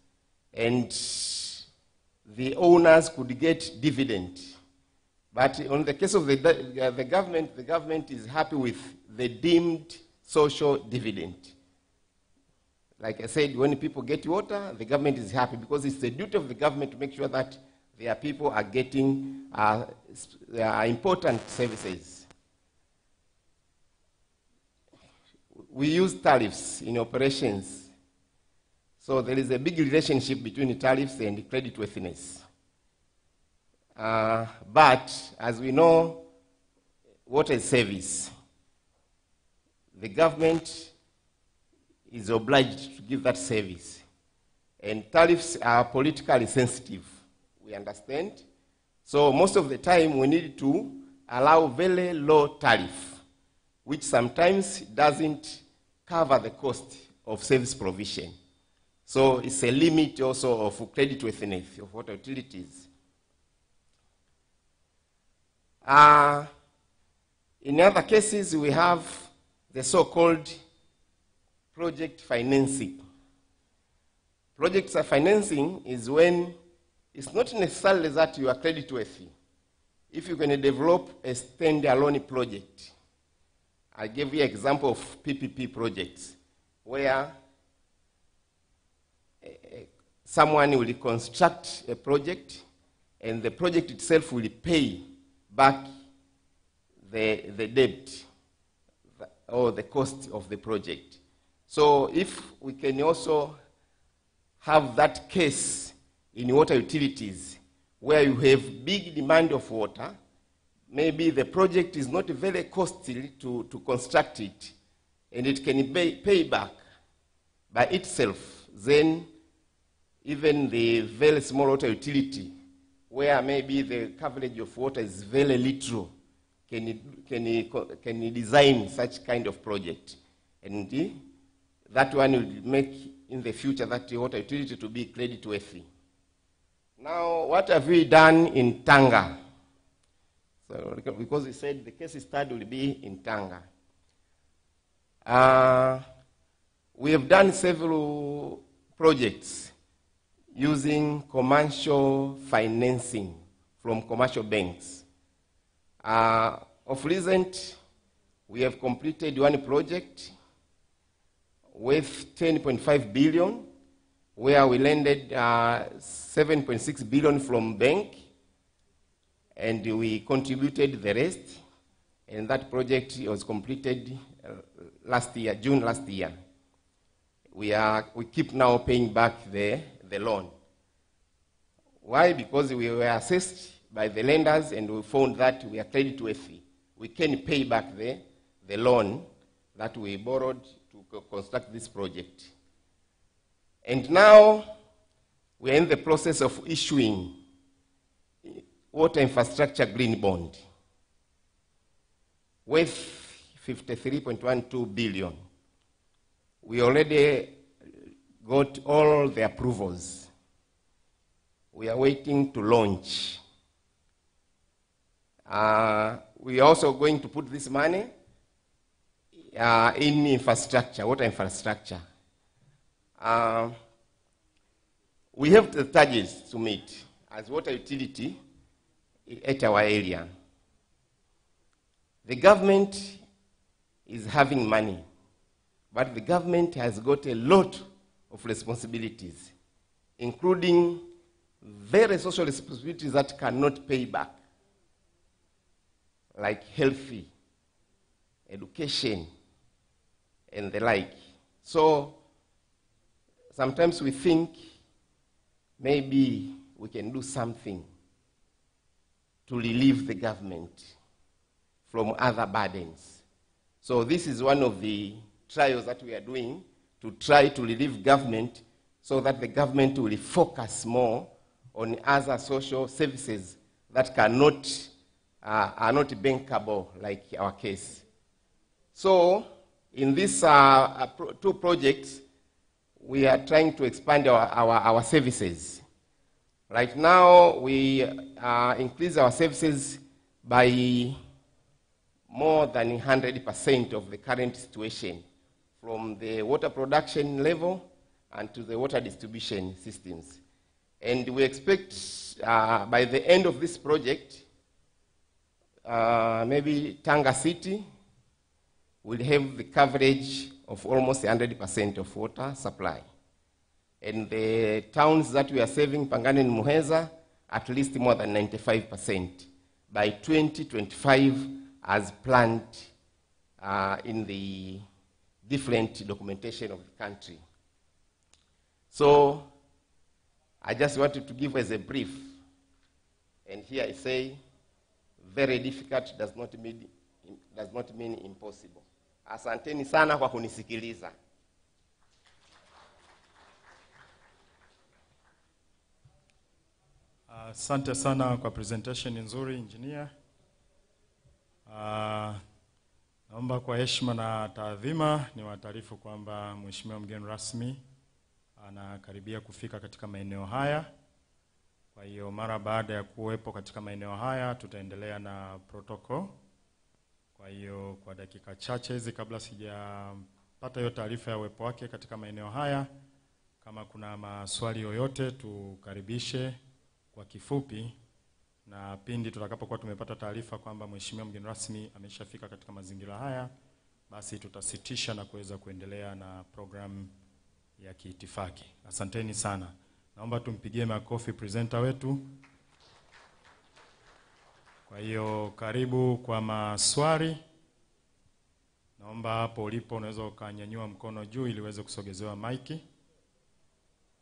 and the owners could get dividend. But in the case of the government is happy with the deemed social dividend. Like I said, when people get water, the government is happy because it's the duty of the government to make sure that their people are getting important services. We use tariffs in operations. So there is a big relationship between tariffs and creditworthiness. But as we know, water is service. The government is obliged to give that service. And tariffs are politically sensitive, we understand. So most of the time we need to allow very low tariff, which sometimes doesn't cover the cost of service provision. So it's a limit also of creditworthiness of water utilities. In other cases, we have the so-called project financing. Project financing is when it's not necessarily that you are creditworthy. If you can develop a stand-alone project, I gave you an example of PPP projects, where someone will construct a project, and the project itself will pay back the debt or the cost of the project. So if we can also have that case in water utilities, where you have big demand of water, maybe the project is not very costly to construct it, and it can pay back by itself, then even the very small water utility, where maybe the coverage of water is very little, can design such kind of project. And that one will make in the future that water utility to be creditworthy. Now, what have we done in Tanga? So, because we said the case study will be in Tanga. We have done several projects using commercial financing from commercial banks. Of recent, we have completed one project with 10.5 billion, where we lended 7.6 billion from bank, and we contributed the rest, and that project was completed last year, June last year. We keep now paying back the loan. Why? Because we were assessed by the lenders, and we found that we are creditworthy. We can pay back the loan that we borrowed to construct this project. And now we are in the process of issuing water infrastructure green bond with 53.12 billion. We already got all the approvals. We are waiting to launch. We are also going to put this money in infrastructure, water infrastructure. We have the targets to meet. as water utility at our area. The government is having money, but the government has got a lot of responsibilities, including various social responsibilities that cannot pay back, like healthy, education, and the like. So sometimes we think maybe we can do something to relieve the government from other burdens. So this is one of the trials that we are doing to try to relieve government so that the government will focus more on other social services that cannot, are not bankable, like our case. So in these two projects, we are trying to expand our services. Right now, we increase our services by more than 100% of the current situation, from the water production level and to the water distribution systems. And we expect by the end of this project, maybe Tanga City will have the coverage of almost 100% of water supply. And the towns that we are serving, Pangani and Muheza, at least more than 95% by 2025 as planned in the different documentation of the country. So I just wanted to give as a brief. And here I say, very difficult does not mean impossible. Asanteni sana kwa kunisikiliza. Asante sana kwa presentation nzuri, engineer. Naomba kwa heshima na taadhima ni wataarifu kwamba mheshimiwa mgeni rasmi anakaribia kufika katika maeneo haya. Kwa hiyo mara baada ya kuwepo katika maeneo haya tutaendelea na protocol. Kwa hiyo kwa dakika chache hizi kabla sijapata hiyo taarifa ya uwepo wake katika maeneo haya, kama kuna maswali yoyote tukaribishe kwa kifupi, na pindi tutakapokuwa tumepata taarifa kwamba mheshimiwa mgeni rasmi ameshafika katika mazingira haya, basi tutasitisha na kuweza kuendelea na program ya kiitifaki. Asanteni sana. Naomba tumpigie makofi presenter wetu. Kwa hiyo karibu kwa maswali. Naomba hapo ulipo unaweza ukanyanyua mkono juu ili uweze kusogezewa maiki,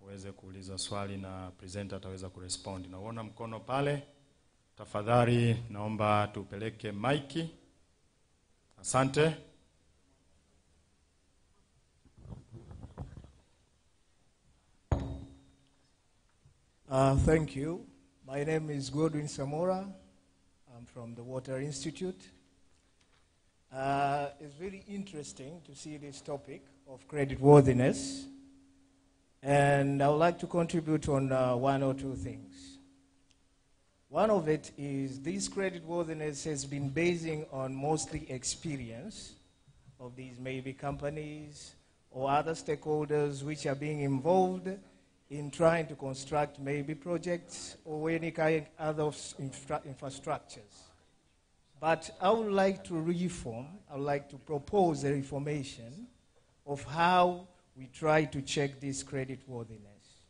uweze kuuliza swali na presenter ataweza kurespond. Naona mkono pale. Tafadhali naomba tupeleke maiki. Asante. Thank you. My name is Godwin Samora. I'm from the Water Institute. It's very interesting to see this topic of creditworthiness. And I would like to contribute on one or two things. One of it is this creditworthiness has been basing on mostly experience of these maybe companies or other stakeholders which are being involved in trying to construct maybe projects or any kind of other infrastructures. But I would like to I would like to propose a reformation of how we try to check this creditworthiness.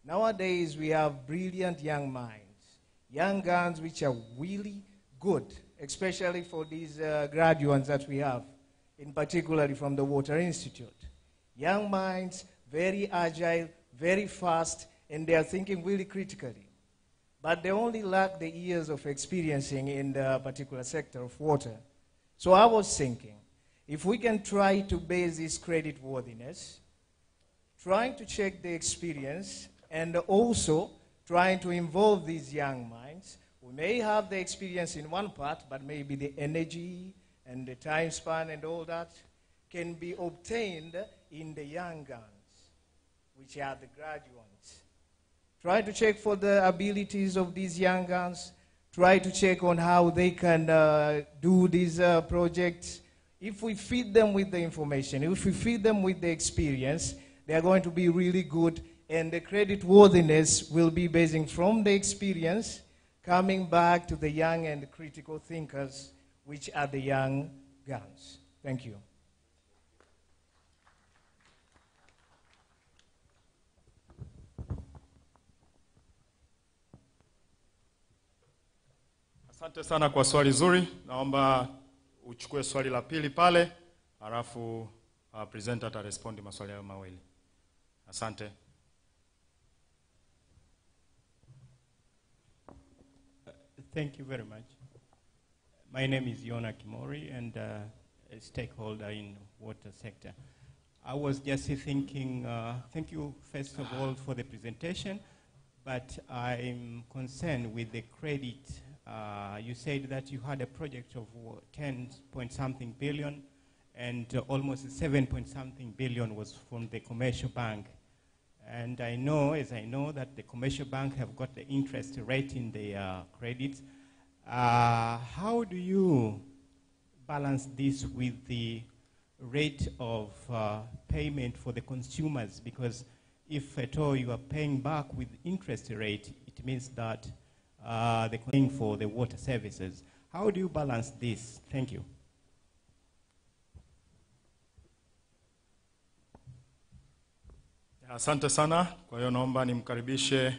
Nowadays, we have brilliant young minds, young guns which are really good, especially for these graduates that we have, in particularly from the Water Institute. Young minds, very agile, very fast, and they are thinking really critically. But they only lack the years of experiencing in the particular sector of water. So I was thinking, if we can try to base this creditworthiness, trying to check the experience, and also trying to involve these young minds, we may have the experience in one part, but maybe the energy and the time span and all that can be obtained in the young guns, which are the graduates. Try to check for the abilities of these young guns. Try to check on how they can do these projects. If we feed them with the information, if we feed them with the experience, they are going to be really good And the credit worthiness will be basing from the experience, coming back to the young and critical thinkers, which are the young guns. Thank you. Asante sana kwa swali zuri. Naomba uchukue swali la pili pale, halafu presenter atarespondi maswali hayo mawili. Asante. Thank you very much. My name is Yona Kimori, and a stakeholder in water sector. I was just thinking, thank you first of all for the presentation, but I'm concerned with the credit. You said that you had a project of 10-point-something billion, and almost 7-point-something billion was from the commercial bank. And I know, as I know, that the commercial bank have got the interest rate in their credits. How do you balance this with the rate of payment for the consumers? Because if at all you are paying back with interest rate, it means that they're paying for the water services. How do you balance this? Thank you. Asante sana. Kwa hiyo naomba nimkaribishe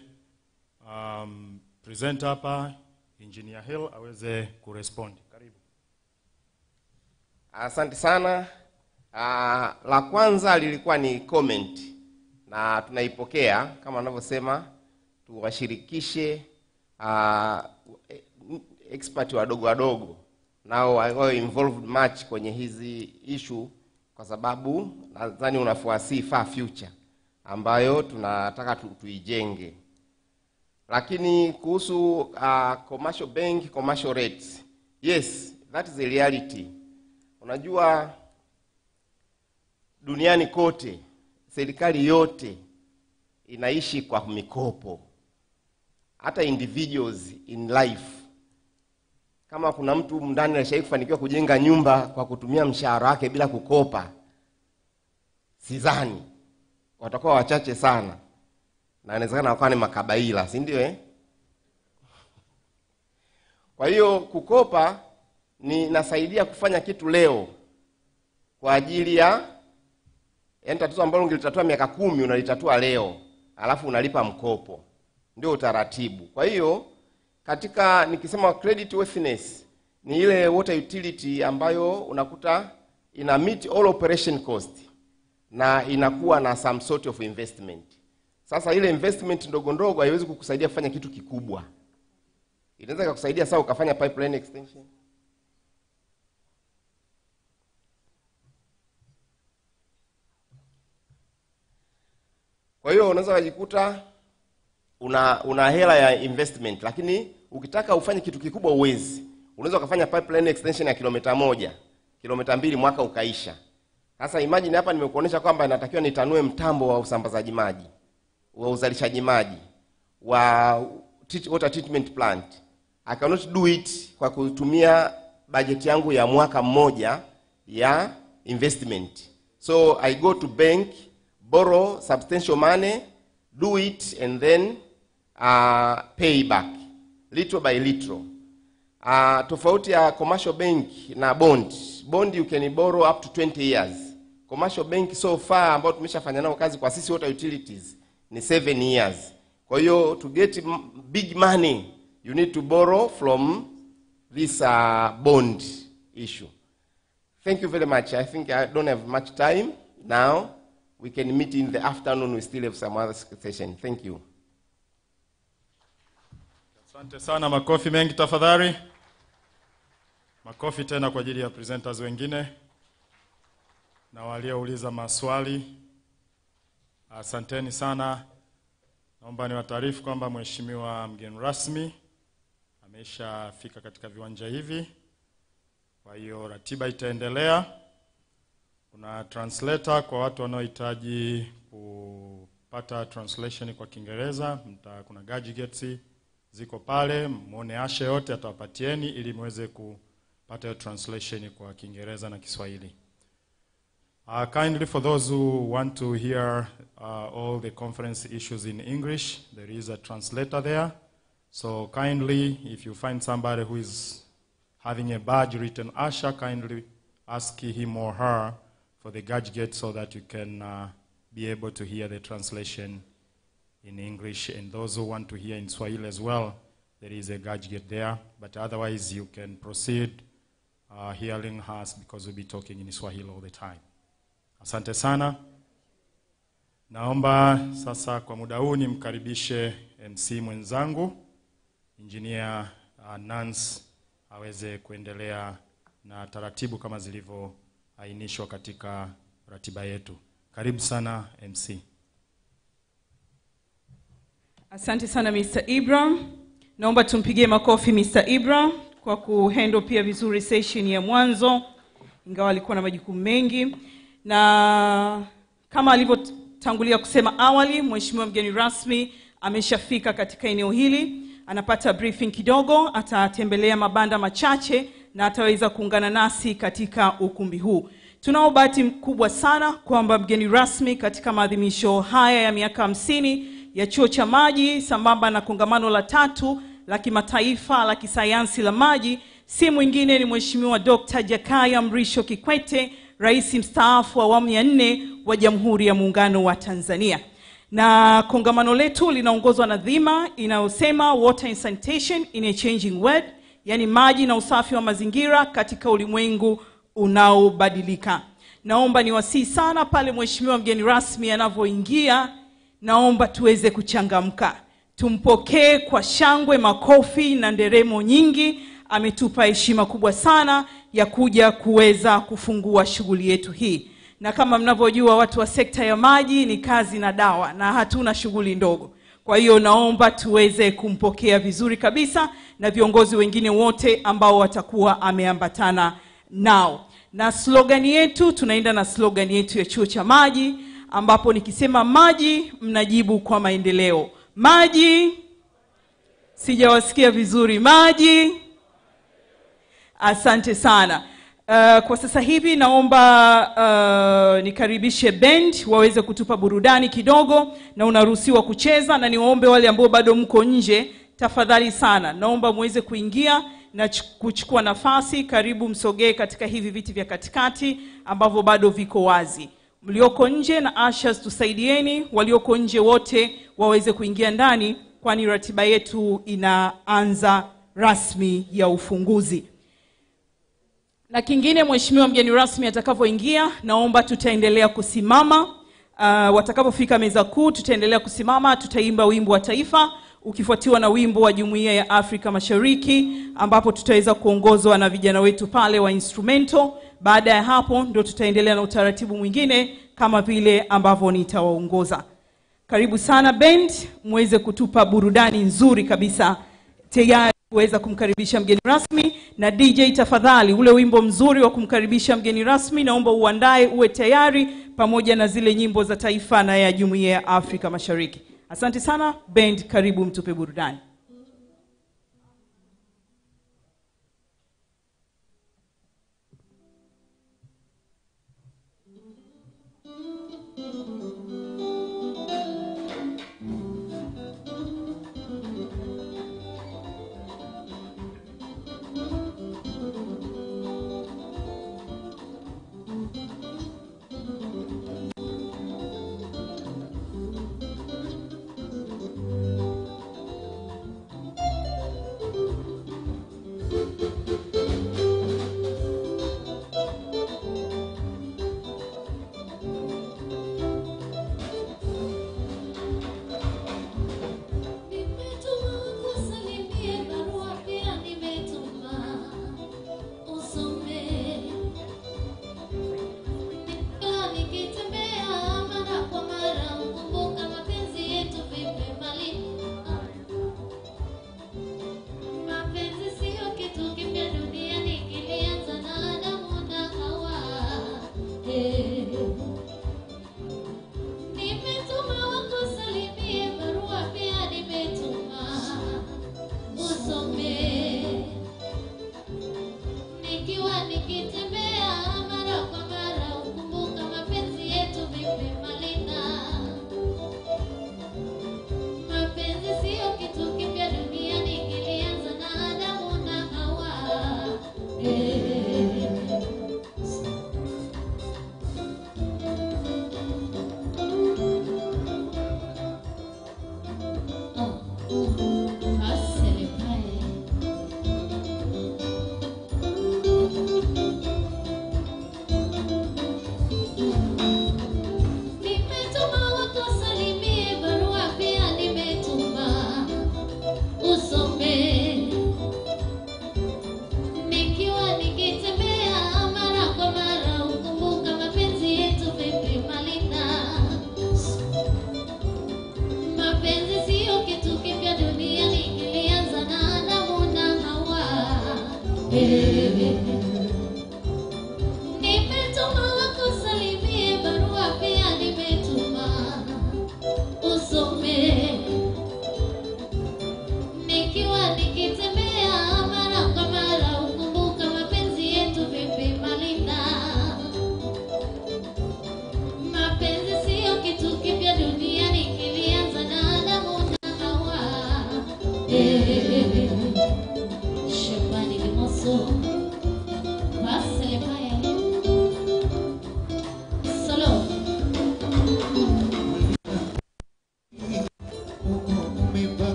presenter hapa, Engineer Hill, aweze kurespond. Karibu. Asante sana. La kwanza lilikuwa ni comment, na tunaipokea kama wanavyosema tuwashirikishe expert wadogo nao wao involved much kwenye hizi issue, kwa sababu nadhani unafuasi far future ambayo tunataka tuijenge. Lakini kuhusu commercial bank, commercial rates, yes, that is the reality. Unajua duniani kote serikali yote inaishi kwa mikopo. Hata individuals in life, kama kuna mtu ndani anashai kufanikiwa kujenga nyumba kwa kutumia mshahara wake bila kukopa, sidhani, watakuwa wachache sana, na inawezekana wakawa ni makabaila, si ndio? Kwa hiyo kukopa ni nasaidia kufanya kitu leo kwa ajili ya tatizo ambalo ungelitatua miaka 10 unalitatua leo, alafu unalipa mkopo. Ndio utaratibu. Kwa hiyo katika nikisema credit worthiness ni ile water utility ambayo unakuta ina meet all operation cost na inakuwa na some sort of investment. Sasa ile investment ndogo ndogo haiwezi kukusaidia kufanya kitu kikubwa. Inaweza kukusaidia sawa ukafanya pipeline extension. Kwa hiyo unaweza kujikuta una hela ya investment, lakini ukitaka ufanye kitu kikubwa uwezi. Unaweza kufanya pipeline extension ya kilomita 1, kilomita 2 mwaka ukaisha. Sasa imagine hapa nimekuonesha kwamba natakiwa nitanue mtambo wa usambazaji maji, wa uzalishaji maji, wa water treatment plant. I cannot do it kwa kutumia budget yangu ya mwaka mmoja ya investment. So I go to bank, borrow substantial money, do it, and then pay back little by little. Tofauti ya commercial bank na bond you can borrow up to 20 years. Commercial bank so far ambao tumeshafanya nao kazi kwa sisi water utilities ni 7 years. Kwa hiyo to get big money you need to borrow from this bond issue. Thank you very much. I think I don't have much time now. We can meet in the afternoon. We still have some other session. Thank you. Asante sana, makofi mengi tafadhali. Makofi tena kwa ajili ya presenters wengine na waliouliza maswali. Asanteni sana. Naomba niwataarifu kwamba mheshimiwa mgeni rasmi ameshafika katika viwanja hivi. Kwa hiyo ratiba itaendelea. Kuna translator kwa watu wanaohitaji kupata translation kwa Kiingereza. Kuna gadgets ziko pale, muone ashe yote atawapatieni ili muweze kupata translation kwa Kiingereza na Kiswahili. Kindly, for those who want to hear all the conference issues in English, there is a translator there. So kindly, if you find somebody who is having a badge written Usher, kindly ask him or her for the gadget so that you can be able to hear the translation in English. And those who want to hear in Swahili as well, there is a gadget there. But otherwise, you can proceed hearing us because we'll be talking in Swahili all the time. Asante sana. Naomba sasa kwa muda huu nimkaribishe MC mwenzangu, Engineer Nance, aweze kuendelea na taratibu kama zilivyoainishwa katika ratiba yetu. Karibu sana MC. Asante sana Mr. Ibram. Naomba tumpigie makofi Mr. Ibram kwa kuhandle pia vizuri session ya mwanzo, ingawa alikuwa na majukumu mengi. Na kama alivyotangulia kusema awali, mheshimiwa mgeni rasmi ameshafika katika eneo hili. Anapata briefing kidogo, atatembelea mabanda machache na ataweza kuungana nasi katika ukumbi huu. Tunao bahati kubwa sana kwamba mgeni rasmi katika maadhimisho haya ya miaka 50 ya chuo cha MAJI sambamba na kongamano la 3 la kimataifa la kisayansi la MAJI si mwingine ni mheshimiwa Dr. Jakaya Mrisho Kikwete, rais mstaafu wa awamu ya 4 wa Jamhuri ya Muungano wa Tanzania. Na kongamano letu linaongozwa na dhima inayosema Water and Sanitation in a Changing World, yani maji na usafi wa mazingira katika ulimwengu unaobadilika. Naomba niwasihi sana pale mheshimiwa mgeni rasmi anavyoingia, naomba tuweze kuchangamka. Tumpokee kwa shangwe, makofi na nderemo nyingi. Ametupa heshima kubwa sana ya kuja kuweza kufungua shughuli yetu hii. Na kama mnavyojua watu wa sekta ya maji ni kazi na dawa na hatuna shughuli ndogo. Kwa hiyo naomba tuweze kumpokea vizuri kabisa na viongozi wengine wote ambao watakuwa ameambatana nao. Na slogan yetu, tunaenda na slogan yetu ya chuo cha MAJI, ambapo nikisema maji mnajibu kwa maendeleo. Maji, sijawasikia vizuri. Maji. Asante sana. Kwa sasa hivi naomba nikaribishe band waweze kutupa burudani kidogo, na unaruhusiwa kucheza, na niwaombe wale ambao bado mko nje tafadhali sana naomba muweze kuingia na kuchukua nafasi. Karibu msogee katika hivi viti vya katikati ambavyo bado viko wazi. Mlioko nje na ushers tusaidieni walioko nje wote waweze kuingia ndani, kwani ratiba yetu inaanza rasmi ya ufunguzi. Na kingine, mheshimiwa mgeni rasmi atakavyoingia, naomba tutaendelea kusimama. Watakapofika meza kuu tutaendelea kusimama, tutaimba wimbo wa taifa ukifuatiwa na wimbo wa Jumuiya ya Afrika Mashariki, ambapo tutaweza kuongozwa na vijana wetu pale wa instrumento. Baada ya hapo ndio tutaendelea na utaratibu mwingine kama vile ambavyo nitawaongoza. Karibu sana band, muweze kutupa burudani nzuri kabisa tayari kuweza kumkaribisha mgeni rasmi. Na DJ tafadhali, ule wimbo mzuri wa kumkaribisha mgeni rasmi naomba uandae uwe tayari, pamoja na zile nyimbo za taifa na ya Jumuiya ya Afrika Mashariki. Asante sana band, karibu mtupe burudani.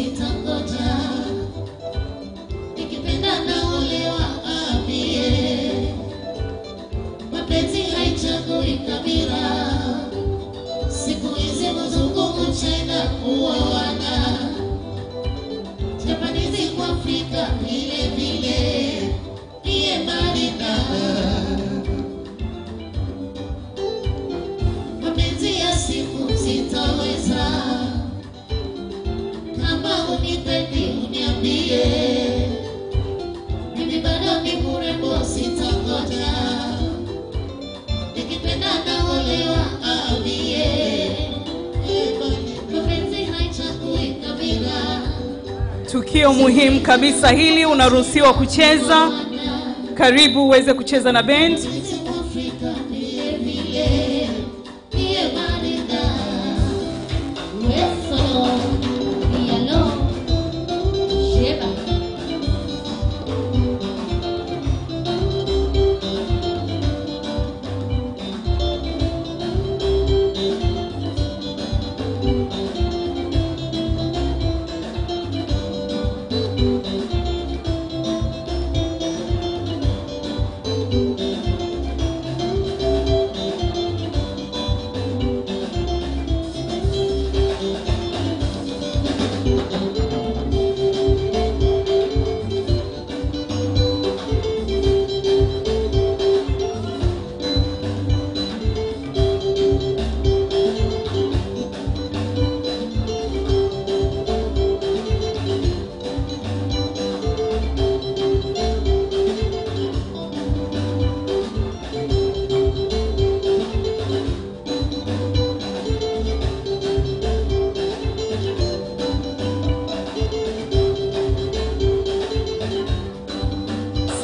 sitangoja, nikipenda naolewa ambie, mapenzi haichagui kabila, siku hizi mzungu China kuoana, Japanizi kwa Afrika vile vile, niye mbali na mapenzi ya siku sitaweza, kama unipendi uniambie, mimi bado ni mrembo sitangoja, nikipenda naolewa ambie, mapenzi haichagui kabila. Tukio muhimu kabisa hili, unaruhusiwa kucheza. Karibu uweze kucheza na band.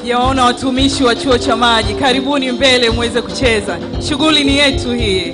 Sijaona watumishi wa chuo cha maji. Karibuni mbele muweze kucheza. Shughuli ni yetu hii.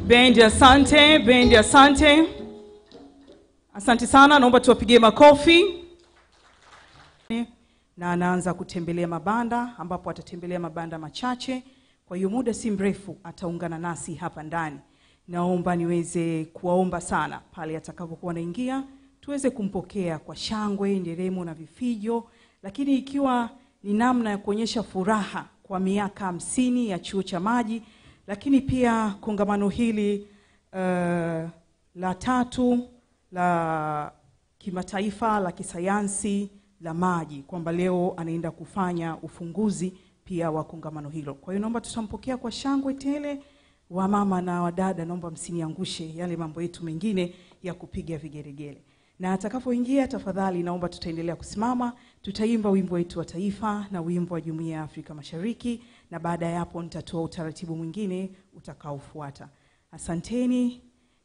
Bendi asante, bendi asante. Asante sana, naomba tuwapigie makofi. Na anaanza kutembelea mabanda, ambapo atatembelea mabanda machache. Kwa hiyo muda si mrefu ataungana nasi hapa ndani. Naomba niweze kuwaomba sana pale atakapokuwa anaingia tuweze kumpokea kwa shangwe, nderemo na vifijo, lakini ikiwa ni namna ya kuonyesha furaha kwa miaka 50 ya chuo cha Maji, lakini pia kongamano hili la 3 la kimataifa la kisayansi la Maji, kwamba leo anaenda kufanya ufunguzi pia wa kongamano hilo. Kwa hiyo naomba tutampokea kwa shangwe tele. Wa mama na wadada, naomba msiniangushe yale mambo yetu mengine ya kupiga vigeregele. Na atakapoingia tafadhali naomba tutaendelea kusimama, tutaimba wimbo wetu wa taifa na wimbo wa Jumuiya ya Afrika Mashariki, na baada ya hapo nitatoa utaratibu mwingine utakaofuata. Asanteni,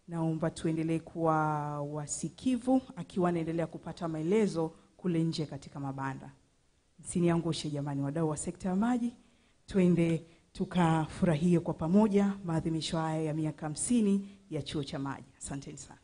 naomba tuendelee kuwa wasikivu akiwa anaendelea kupata maelezo kule nje katika mabanda. Msiniangushe jamani, wadau wa sekta ya maji, tuende tukafurahie kwa pamoja maadhimisho haya ya miaka 50 ya chuo cha Maji. Asanteni sana.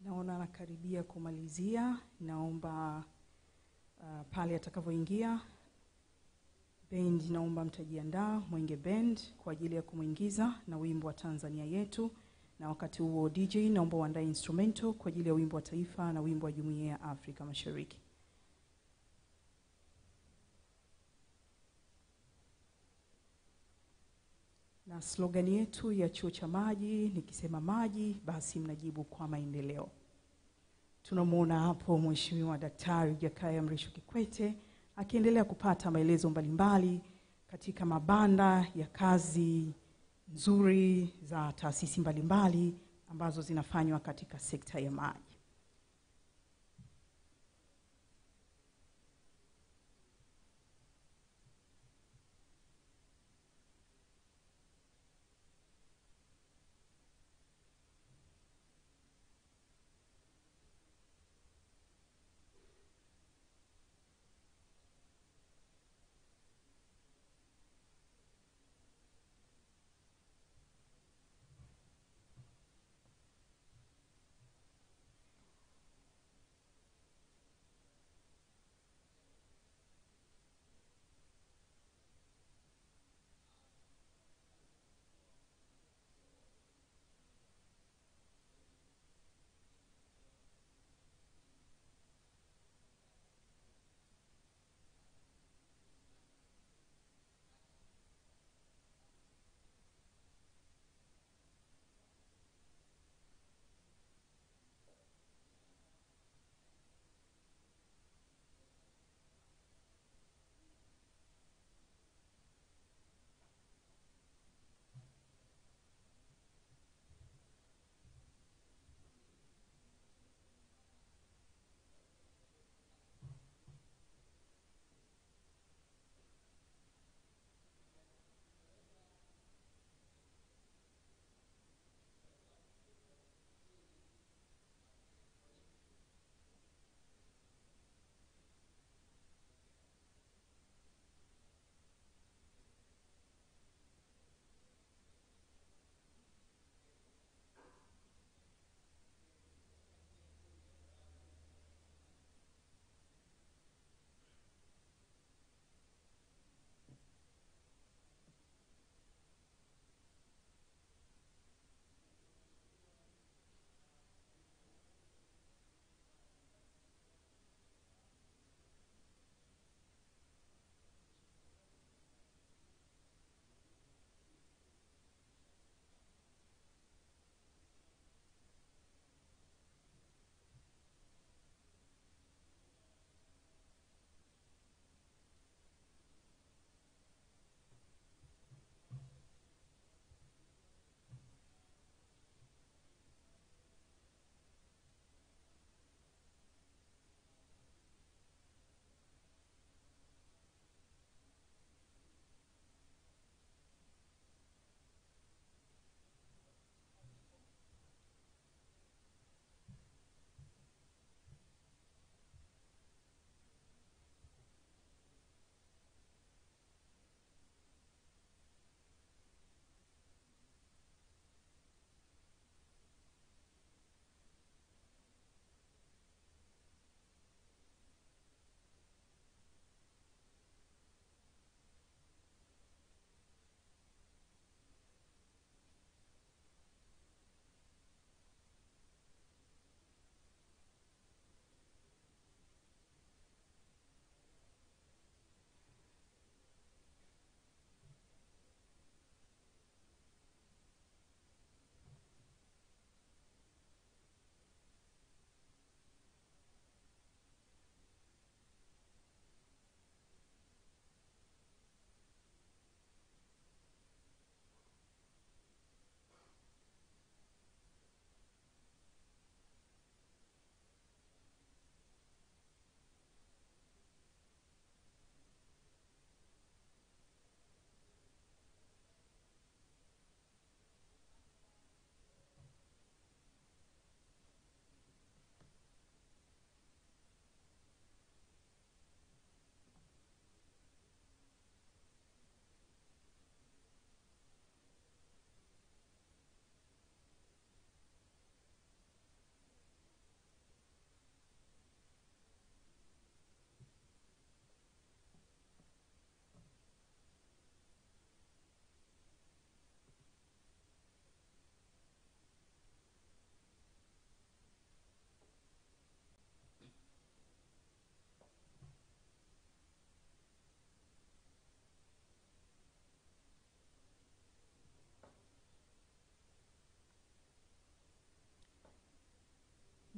Naona nakaribia kumalizia. Naomba pale atakavyoingia band, naomba mtajiandaa Mwenge Band kwa ajili ya kumuingiza na wimbo wa Tanzania yetu, na wakati huo DJ naomba uandae instrumento kwa ajili ya wimbo wa taifa na wimbo wa Jumuiya ya Afrika Mashariki. Na slogan yetu ya chuo cha Maji, nikisema maji basi mnajibu kwa maendeleo. Tunamuona hapo Mheshimiwa Daktari Jakaya Mrisho Kikwete akiendelea kupata maelezo mbalimbali katika mabanda ya kazi nzuri za taasisi mbalimbali ambazo zinafanywa katika sekta ya maji.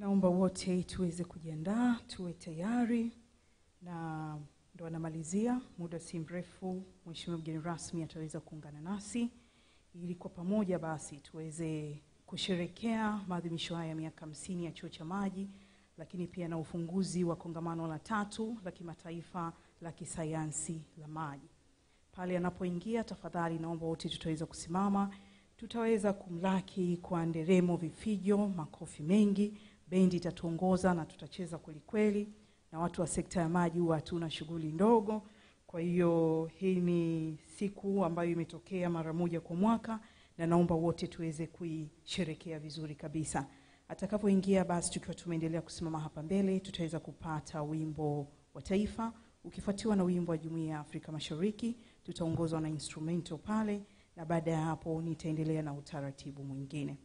Naomba wote tuweze kujiandaa, tuwe tayari, na ndo anamalizia. Muda si mrefu Mheshimiwa mgeni rasmi ataweza kuungana nasi ili kwa pamoja basi tuweze kusherehekea maadhimisho haya ya miaka 50 ya Chuo cha Maji, lakini pia na ufunguzi wa kongamano la 3 la kimataifa la kisayansi la maji. Pale anapoingia, tafadhali naomba wote tutaweza kusimama, tutaweza kumlaki kwa nderemo, vifijo, makofi mengi. Bendi itatuongoza na tutacheza kweli kweli, na watu wa sekta ya maji huwa hatuna shughuli ndogo. Kwa hiyo hii ni siku ambayo imetokea mara moja kwa mwaka, na naomba wote tuweze kuisherehekea vizuri kabisa. Atakapoingia basi tukiwa tumeendelea kusimama hapa mbele, tutaweza kupata wimbo wa taifa ukifuatiwa na wimbo wa Jumuiya ya Afrika Mashariki. Tutaongozwa na instrumental pale, na baada ya hapo nitaendelea na utaratibu mwingine.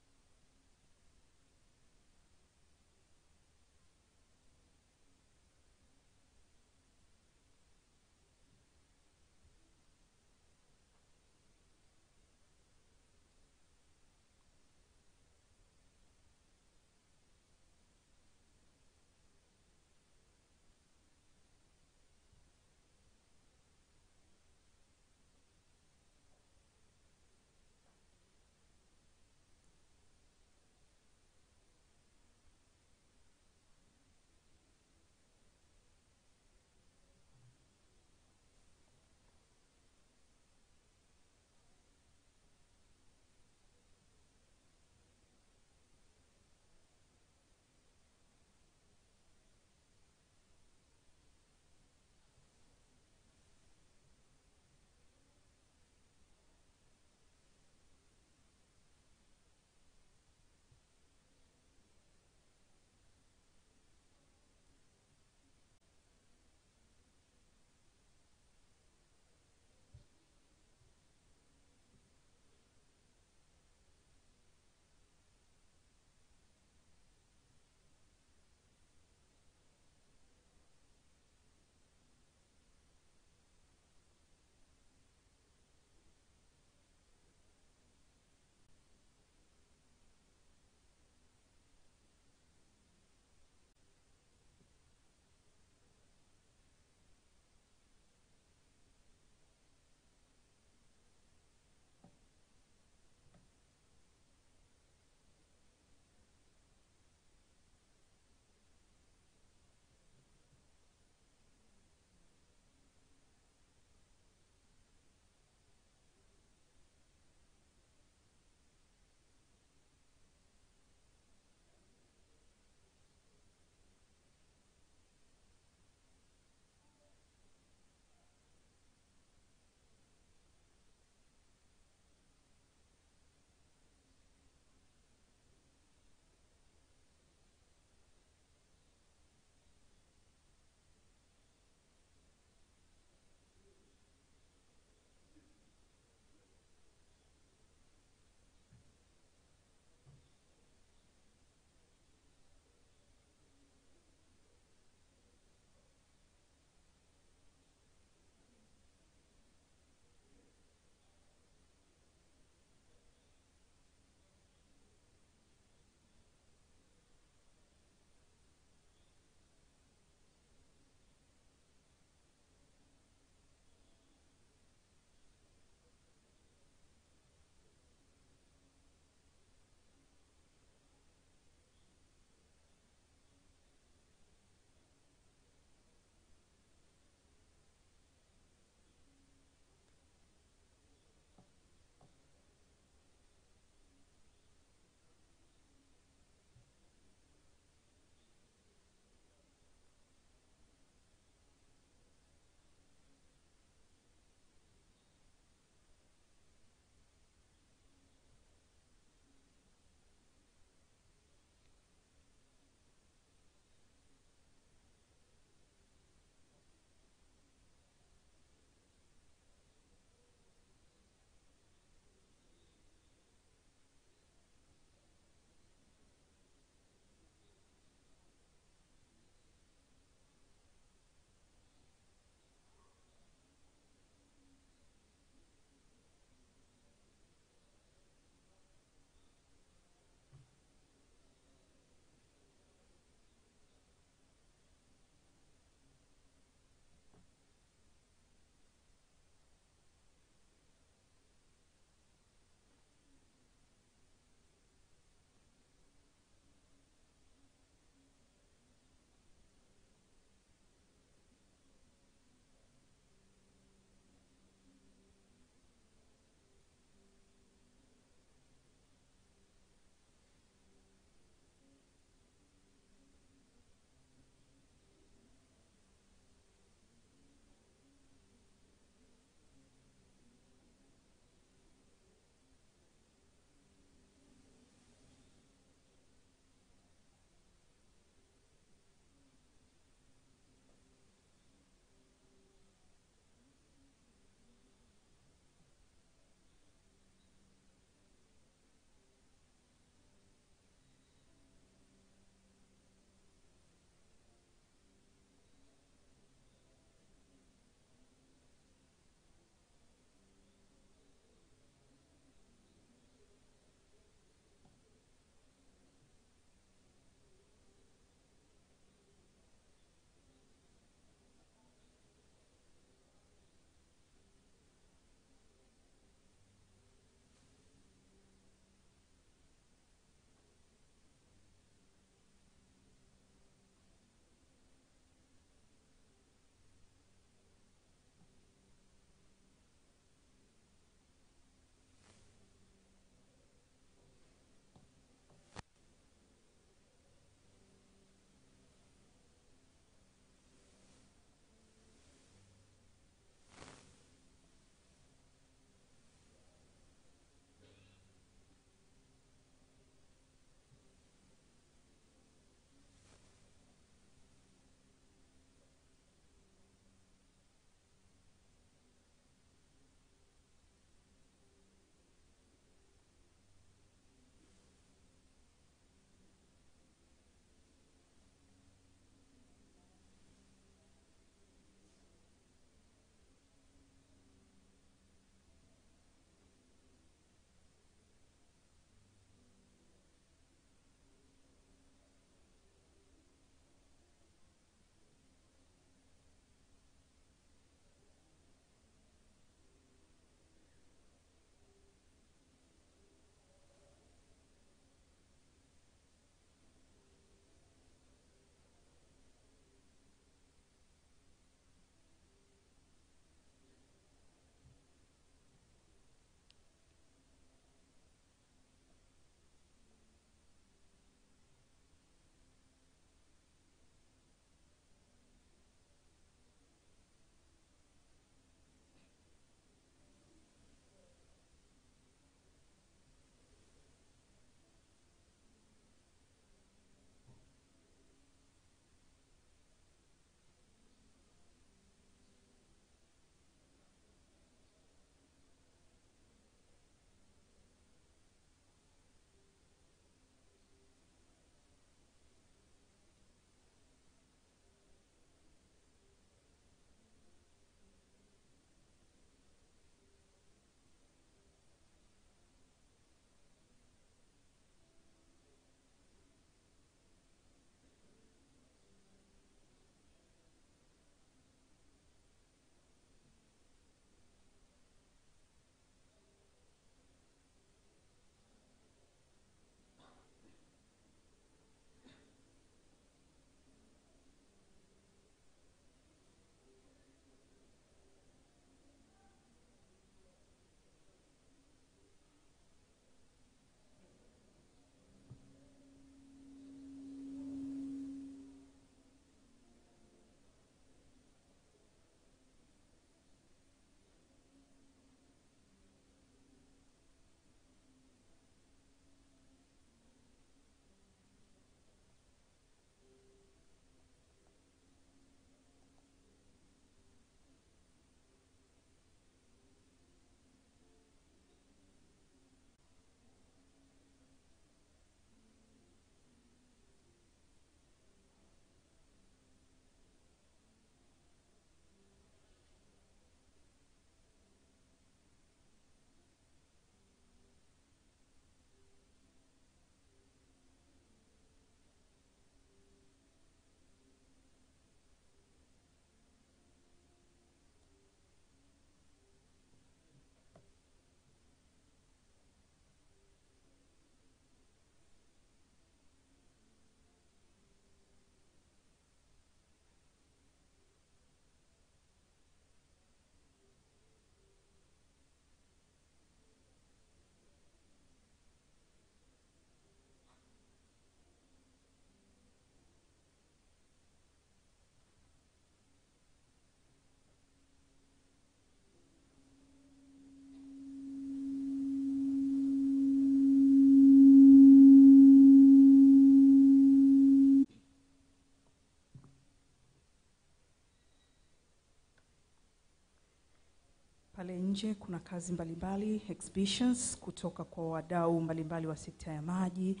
nje kuna kazi mbalimbali, exhibitions kutoka kwa wadau mbalimbali wa sekta ya maji,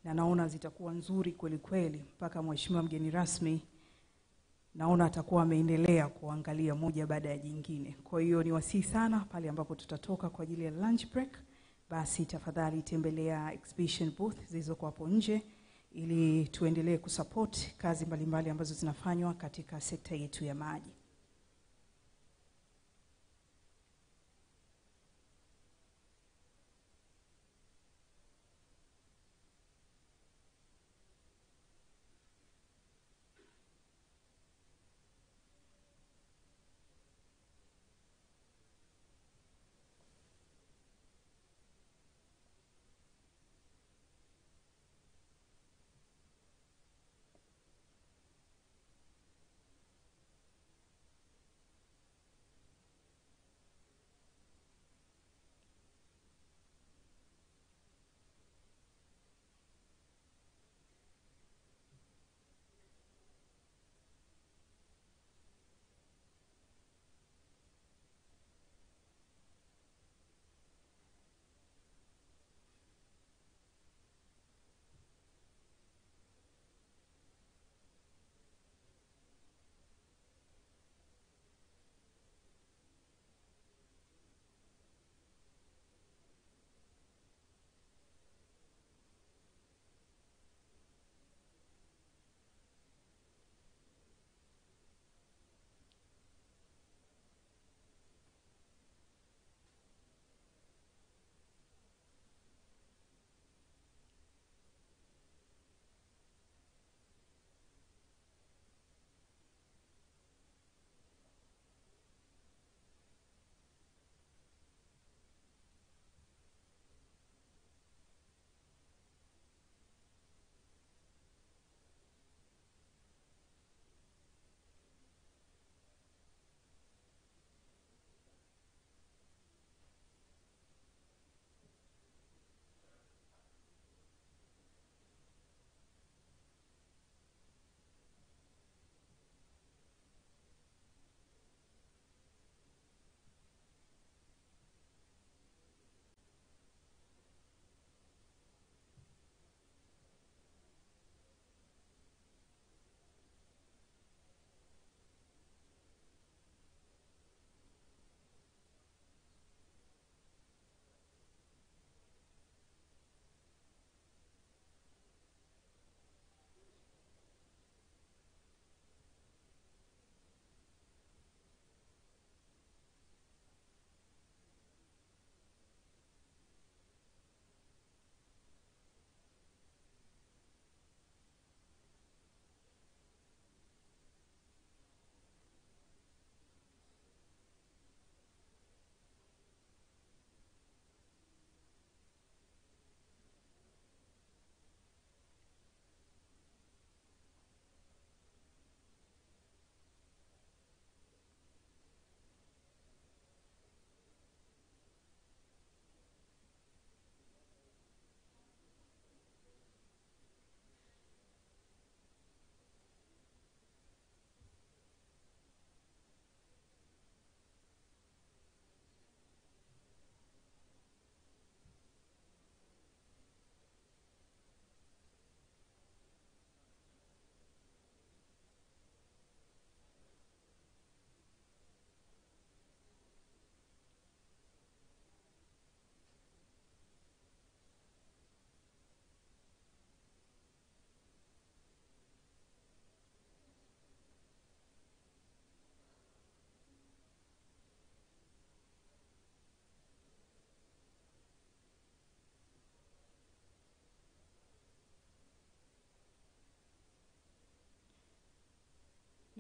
na naona zitakuwa nzuri kweli kweli mpaka mheshimiwa mgeni rasmi naona atakuwa ameendelea kuangalia moja baada ya jingine. Kwa hiyo ni wasihi sana pale ambapo tutatoka kwa ajili ya lunch break, basi tafadhali tembelea exhibition booth zilizoko hapo nje ili tuendelee kusupport kazi mbalimbali ambazo zinafanywa katika sekta yetu ya maji.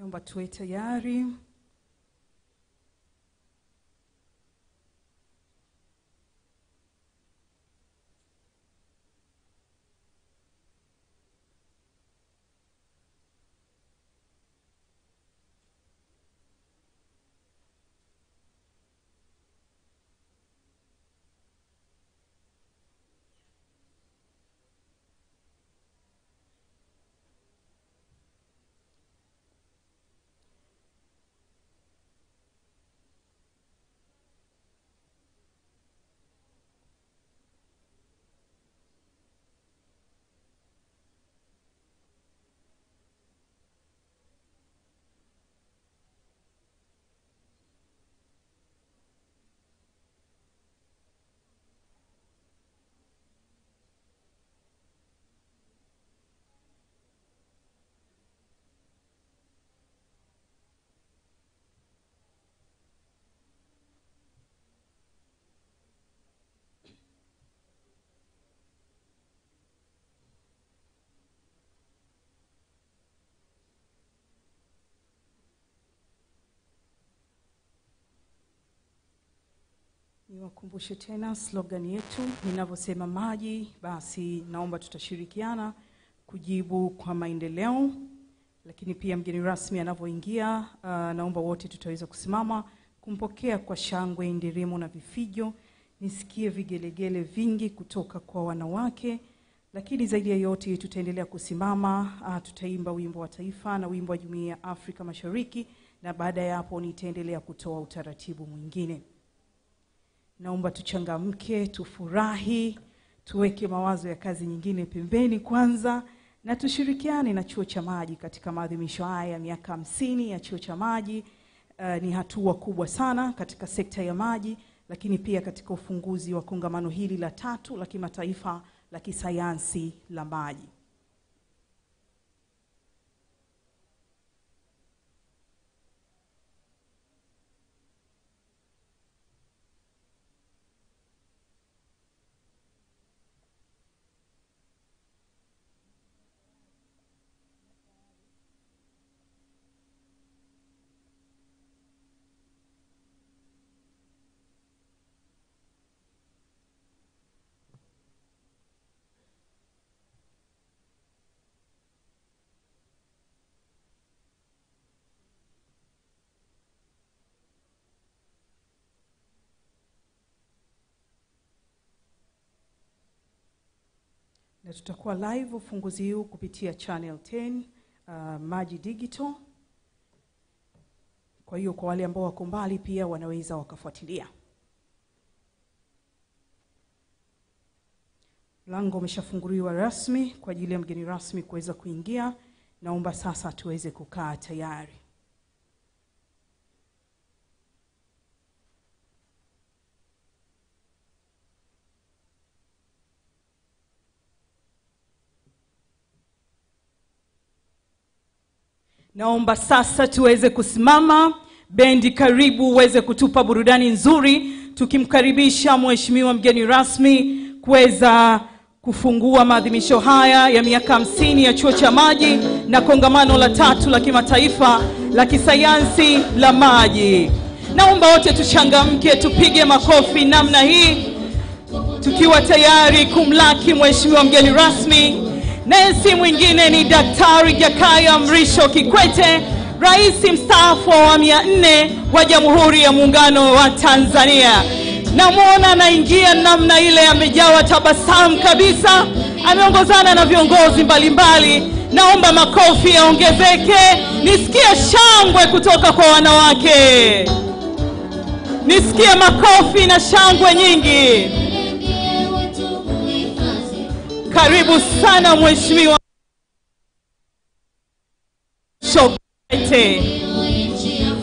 Naomba tuwe tayari. Niwakumbushe tena slogan yetu, ninavyosema maji, basi naomba tutashirikiana kujibu kwa maendeleo. Lakini pia mgeni rasmi anavyoingia, naomba wote tutaweza kusimama kumpokea kwa shangwe, nderemo na vifijo. Nisikie vigelegele vingi kutoka kwa wanawake. Lakini zaidi ya yote tutaendelea kusimama, tutaimba wimbo wa taifa na wimbo wa Jumuiya ya Afrika Mashariki, na baada ya hapo nitaendelea kutoa utaratibu mwingine. Naomba tuchangamke, tufurahi, tuweke mawazo ya kazi nyingine pembeni kwanza, na tushirikiane na Chuo cha Maji katika maadhimisho haya ya miaka 50 ya Chuo cha Maji. Ni hatua kubwa sana katika sekta ya maji, lakini pia katika ufunguzi wa kongamano hili la 3 la kimataifa la kisayansi la maji. Na tutakuwa live ufunguzi huu kupitia channel 10 MAJI Digital. Kwa hiyo kwa wale ambao wako mbali pia wanaweza wakafuatilia. Mlango umeshafunguliwa rasmi kwa ajili ya mgeni rasmi kuweza kuingia. Naomba sasa tuweze kukaa tayari. Naomba sasa tuweze kusimama. Bendi karibu uweze kutupa burudani nzuri, tukimkaribisha mheshimiwa mgeni rasmi kuweza kufungua maadhimisho haya ya miaka 50 ya Chuo cha Maji na kongamano la 3 la kimataifa la kisayansi la maji. Naomba wote tuchangamke, tupige makofi namna hii tukiwa tayari kumlaki mheshimiwa mgeni rasmi. Naye si mwingine ni Daktari Jakaya Mrisho Kikwete, Rais mstaafu wa awamu ya 4 wa Jamhuri ya Muungano wa Tanzania. Namuona anaingia namna ile amejawa tabasamu kabisa, ameongozana na viongozi mbalimbali. Naomba makofi yaongezeke, nisikie shangwe kutoka kwa wanawake. Nisikie makofi na shangwe nyingi. Karibu sana mheshimiwa Kikwete.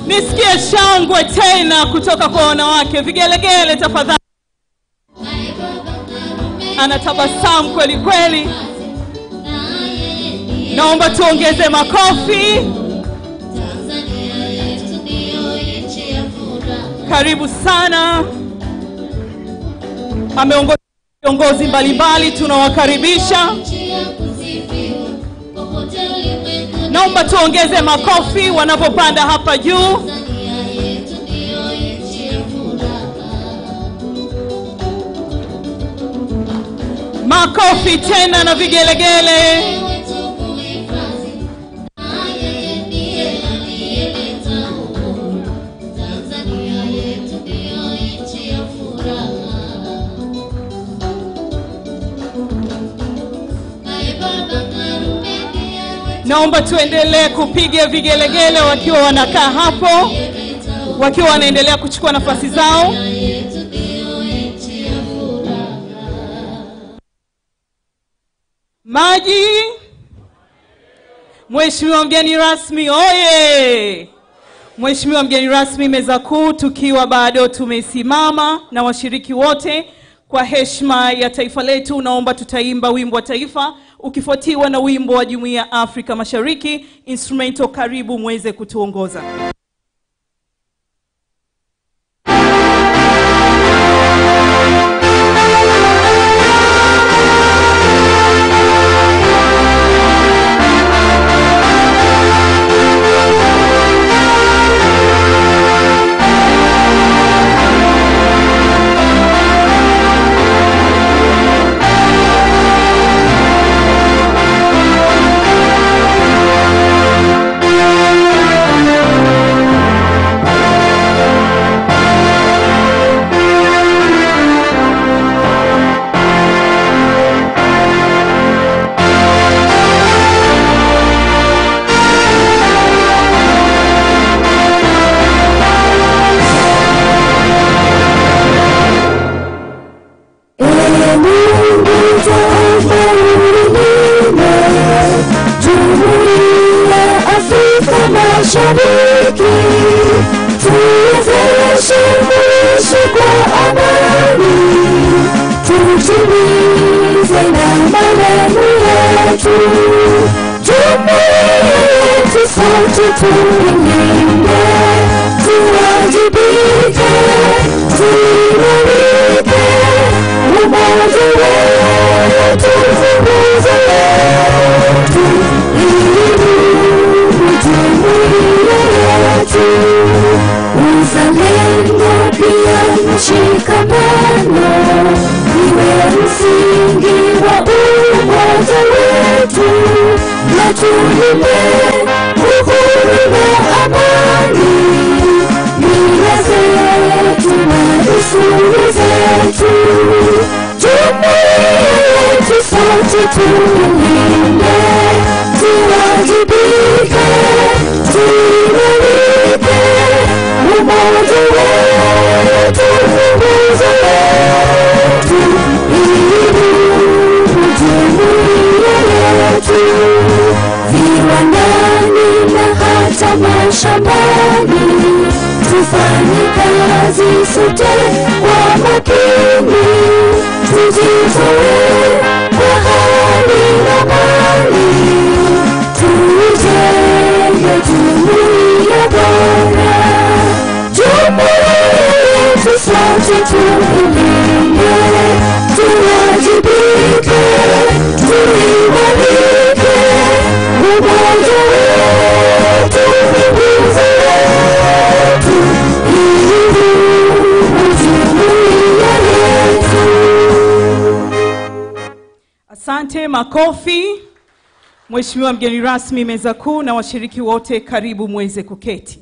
Nisikie shangwe tena kutoka kwa wanawake. Vigelegele tafadhali. Anatabasamu kweli kweli. Naomba tuongeze makofi. Karibu sana. Ameongoza viongozi mbalimbali, tunawakaribisha. Naomba tuongeze makofi wanapopanda hapa juu. Makofi tena na vigelegele. Naomba tuendelee kupiga vigelegele wakiwa wanakaa hapo, wakiwa wanaendelea kuchukua nafasi zao. Maji. Mheshimiwa mgeni rasmi oye! Mheshimiwa mgeni rasmi, meza kuu, tukiwa bado tumesimama na washiriki wote kwa heshima ya taifa letu, naomba tutaimba wimbo wa taifa ukifuatiwa na wimbo wa Jumuiya ya Afrika Mashariki. Instrumento, karibu muweze kutuongoza. Mashariki, tuwezeshe kuishi kwa amani, tutimize na malengo yetu. Jumuiya yetu sote tuilinde, tuwajibike, tuimarike, umoja wetu nguzo yetu, jumuiya yetu. Uzalendo pia mshikamano iwe msingi wa umoja wetu, na tulinde uhuru na amani, mila zetu na desturi zetu. Jumuiya yetu sote tuilinde, tuwajibike, tuimarike, umoja wetu nguzo yetu, jumuiya yetu. Viwandani na hata mashambani, tufanye kazi sote kwa makini, tujitoe kwa hali na mali, tujenge jumuiya bora. Jumuiya yetu sote tuilinde, tuwajibike, tuimarike, umoja wetu nguzo yetu, jumuiya yetu. Asante, makofi. Mheshimiwa mgeni rasmi meza kuu na washiriki wote, karibu muweze kuketi.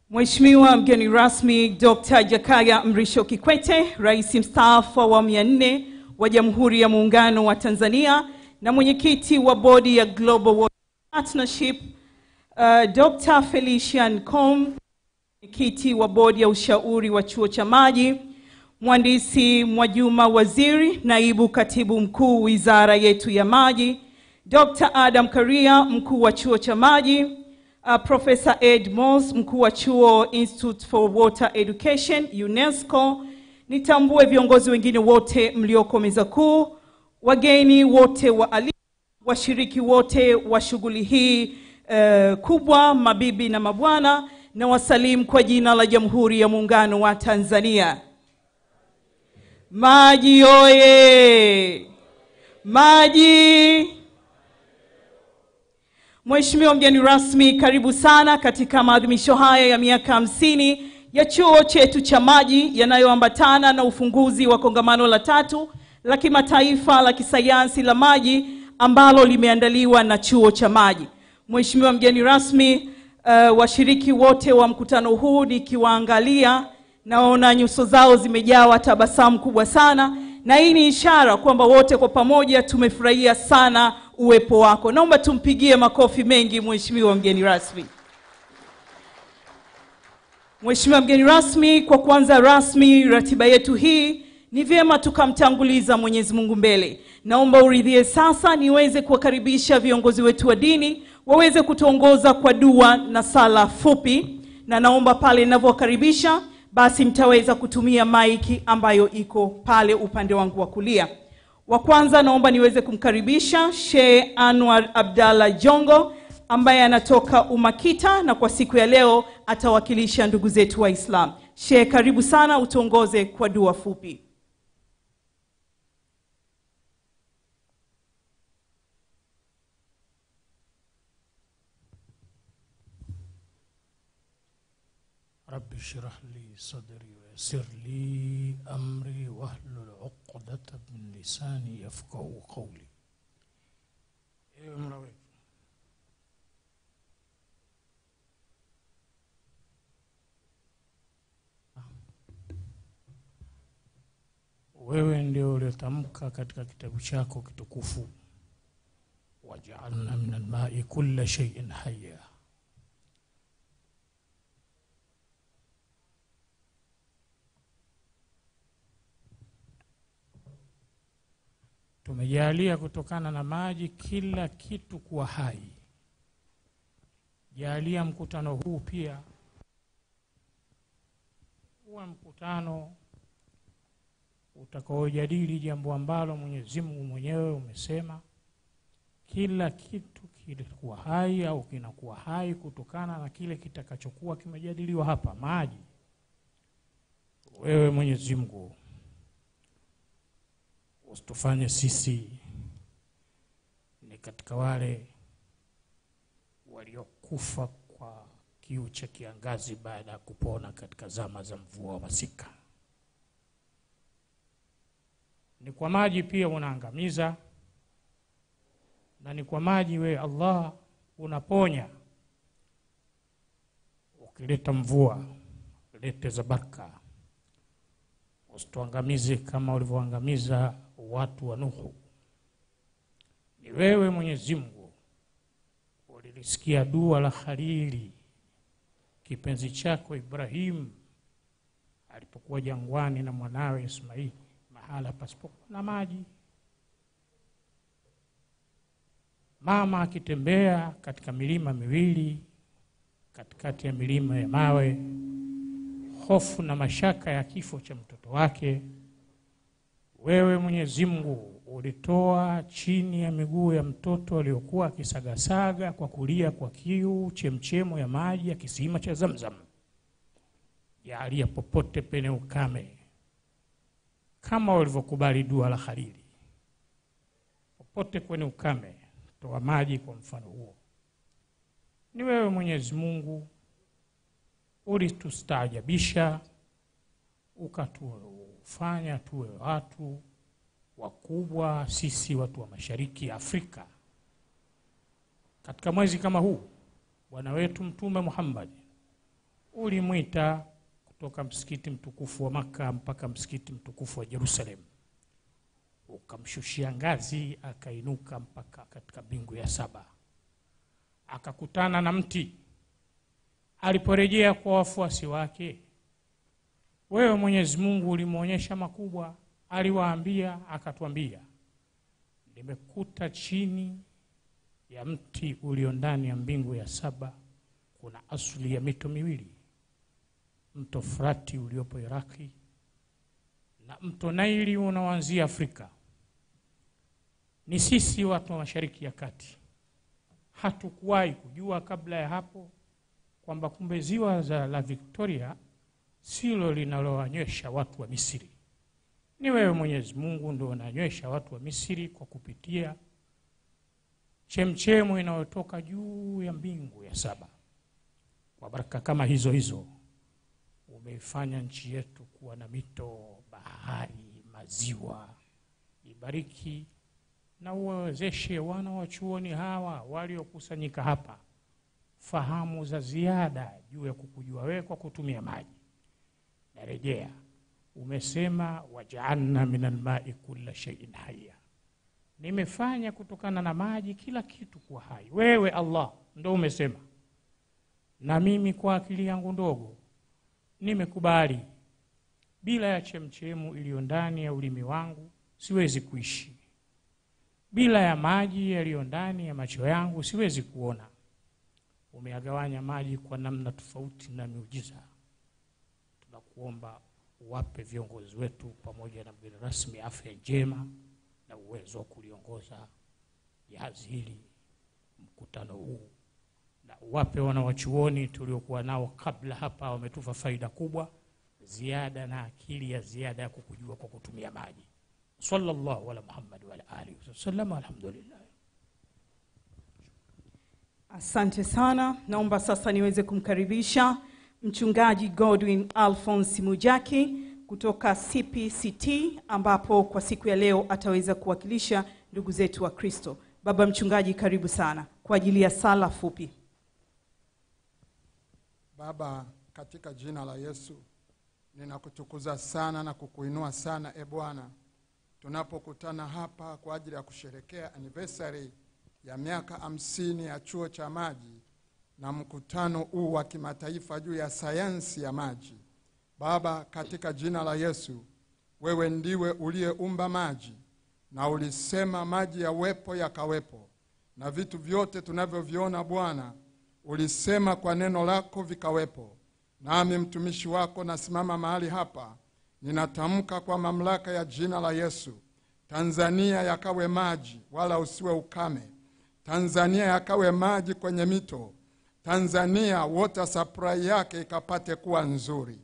Mheshimiwa mgeni rasmi Dr. Jakaya Mrisho Kikwete, Rais mstaafu wa awamu ya 4 wa Jamhuri ya Muungano wa Tanzania na mwenyekiti wa bodi ya Global Water Partnership, Dr. Felician Com, mwenyekiti wa bodi ya ushauri wa chuo cha maji, Mhandisi Mwajuma Waziri, naibu katibu mkuu wizara yetu ya maji, Dr. Adam Karia, mkuu wa chuo cha maji, Professor Ed Moss, mkuu wa chuo Institute for Water Education, UNESCO. Nitambue viongozi wengine wote mlioko meza kuu, wageni wote washiriki wote wa shughuli hii kubwa, mabibi na mabwana, na wasalimu kwa jina la Jamhuri ya Muungano wa Tanzania. Maji oye! Maji! Mheshimiwa mgeni rasmi, karibu sana katika maadhimisho haya ya miaka 50 ya chuo chetu cha maji yanayoambatana na ufunguzi wa kongamano la 3 la kimataifa la kisayansi la maji ambalo limeandaliwa na chuo cha maji. Mheshimiwa mgeni rasmi, washiriki wote wa mkutano huu nikiwaangalia naona nyuso zao zimejawa tabasamu kubwa sana, na hii ni ishara kwamba wote kwa pamoja tumefurahia sana uwepo wako. Naomba tumpigie makofi mengi mheshimiwa mgeni rasmi. Mheshimiwa mgeni rasmi, kwa kuanza rasmi ratiba yetu hii, ni vyema tukamtanguliza Mwenyezi Mungu mbele. Naomba uridhie sasa niweze kuwakaribisha viongozi wetu wa dini waweze kutuongoza kwa dua na sala fupi, na naomba pale ninavyowakaribisha basi mtaweza kutumia maiki ambayo iko pale upande wangu wa kulia. Wa kwanza naomba niweze kumkaribisha Sheikh Anwar Abdalla Jongo ambaye anatoka Umakita, na kwa siku ya leo atawakilisha ndugu zetu wa Islam. Sheikh, karibu sana, utuongoze kwa dua fupi. رب اشرح لي صدري ويسر لي أمري واحلل عقدة من لساني يفقهوا قولي. Wewe ndio uliotamka katika kitabu chako kitukufu, waj'alna min al-ma'i kulla shay'in hayya. Tumejalia kutokana na maji kila kitu kuwa hai. Jalia mkutano huu pia uwe mkutano utakaojadili jambo ambalo Mwenyezi Mungu mwenyewe umesema kila kitu kilikuwa hai au kinakuwa hai kutokana na kile kitakachokuwa kimejadiliwa hapa, maji. Wewe Mwenyezi Mungu usitufanye sisi ni katika wale waliokufa kwa kiu cha kiangazi baada ya kupona katika zama za mvua wa masika. Ni kwa maji pia unaangamiza, na ni kwa maji we Allah unaponya. Ukileta mvua, lete za baraka. Usituangamize kama ulivyoangamiza watu wa Nuhu. Ni wewe Mwenyezi Mungu ulilisikia dua la Khalili, kipenzi chako Ibrahim, alipokuwa jangwani na mwanawe Ismaili, mahala pasipokuwa na maji. Mama akitembea katika milima miwili, katikati ya milima ya mawe, hofu na mashaka ya kifo cha mtoto wake, wewe Mwenyezi Mungu ulitoa chini ya miguu ya mtoto aliyokuwa akisagasaga kwa kulia kwa kiu chemchemo ya maji ya kisima cha Zamzam. Jalia popote pene ukame, kama ulivyokubali dua la Khalili. Popote kwenye ukame, toa maji kwa mfano huo. Ni wewe Mwenyezi Mungu ulitustaajabisha, ukatufanya tuwe watu wakubwa sisi watu wa Mashariki ya Afrika. Katika mwezi kama huu, Bwana wetu Mtume Muhammad ulimwita kutoka msikiti mtukufu wa Makka mpaka msikiti mtukufu wa Jerusalem. Ukamshushia ngazi akainuka mpaka katika mbingu ya 7. Akakutana na mti. Aliporejea kwa wafuasi wake, wewe Mwenyezi Mungu ulimuonyesha makubwa. Aliwaambia, akatuambia, nimekuta chini ya mti ulio ndani ya mbingu ya 7 kuna asili ya mito miwili, mto Frati uliopo Iraki na mto Naili unaoanzia Afrika. Ni sisi watu wa Mashariki ya Kati hatukuwahi kujua kabla ya hapo kwamba kumbe ziwa la Victoria silo linalowanywesha watu wa Misri. Ni wewe Mwenyezi Mungu ndio unanywesha watu wa Misri kwa kupitia chemchemo inayotoka juu ya mbingu ya 7. Kwa baraka kama hizo hizo umeifanya nchi yetu kuwa na mito, bahari, maziwa. Ibariki na uwezeshe wana wa chuoni hawa waliokusanyika hapa fahamu za ziada juu ya kukujua wewe kwa kutumia maji. Narejea, umesema waja'alna minal ma'i kulla shay'in hayya. Nimefanya kutokana na maji kila kitu kuwa hai. Wewe Allah ndio umesema. Na mimi kwa akili yangu ndogo nimekubali, bila ya chemchemu iliyo ndani ya ulimi wangu siwezi kuishi. Bila ya maji yaliyo ndani ya macho yangu siwezi kuona. Umeagawanya maji kwa namna tofauti na miujiza. Tunakuomba uwape viongozi wetu pamoja na mgeni rasmi afya njema na uwezo wa kuliongoza jahazi hili, mkutano huu, na uwape wanawachuoni tuliokuwa nao kabla hapa wametufa faida kubwa, ziada na akili ya ziada ya kukujua kwa kutumia maji. Sallallahu ala Muhammad wa ala alihi wasallam. Alhamdulillah. Asante sana. Naomba sasa niweze kumkaribisha Mchungaji Godwin Alphonse Mujaki kutoka CPCT, ambapo kwa siku ya leo ataweza kuwakilisha ndugu zetu wa Kristo. Baba Mchungaji, karibu sana kwa ajili ya sala fupi. Baba, katika jina la Yesu ninakutukuza sana na kukuinua sana Bwana, tunapokutana hapa kwa ajili ya kusherehekea anniversary ya miaka 50 ya chuo cha maji na mkutano huu wa kimataifa juu ya sayansi ya maji. Baba, katika jina la Yesu, wewe ndiwe uliyeumba maji, na ulisema maji yawepo yakawepo, na vitu vyote tunavyoviona Bwana ulisema kwa neno lako vikawepo. Nami mtumishi wako nasimama mahali hapa, ninatamka kwa mamlaka ya jina la Yesu, Tanzania yakawe maji wala usiwe ukame. Tanzania yakawe maji kwenye mito. Tanzania water supply yake ikapate kuwa nzuri.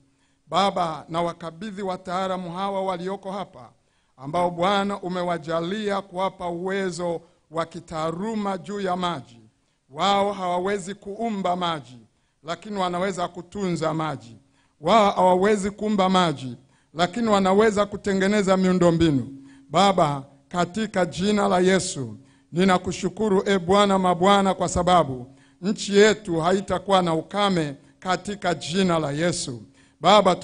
Baba, na wakabidhi wataalamu hawa walioko hapa, ambao Bwana umewajalia kuwapa uwezo wa kitaaluma juu ya maji. Wao hawawezi kuumba maji, lakini wanaweza kutunza maji. Wao hawawezi kuumba maji, lakini wanaweza kutengeneza miundombinu. Baba, katika jina la Yesu, ninakushukuru Bwana mabwana, kwa sababu nchi yetu haitakuwa na ukame katika jina la Yesu. Baba,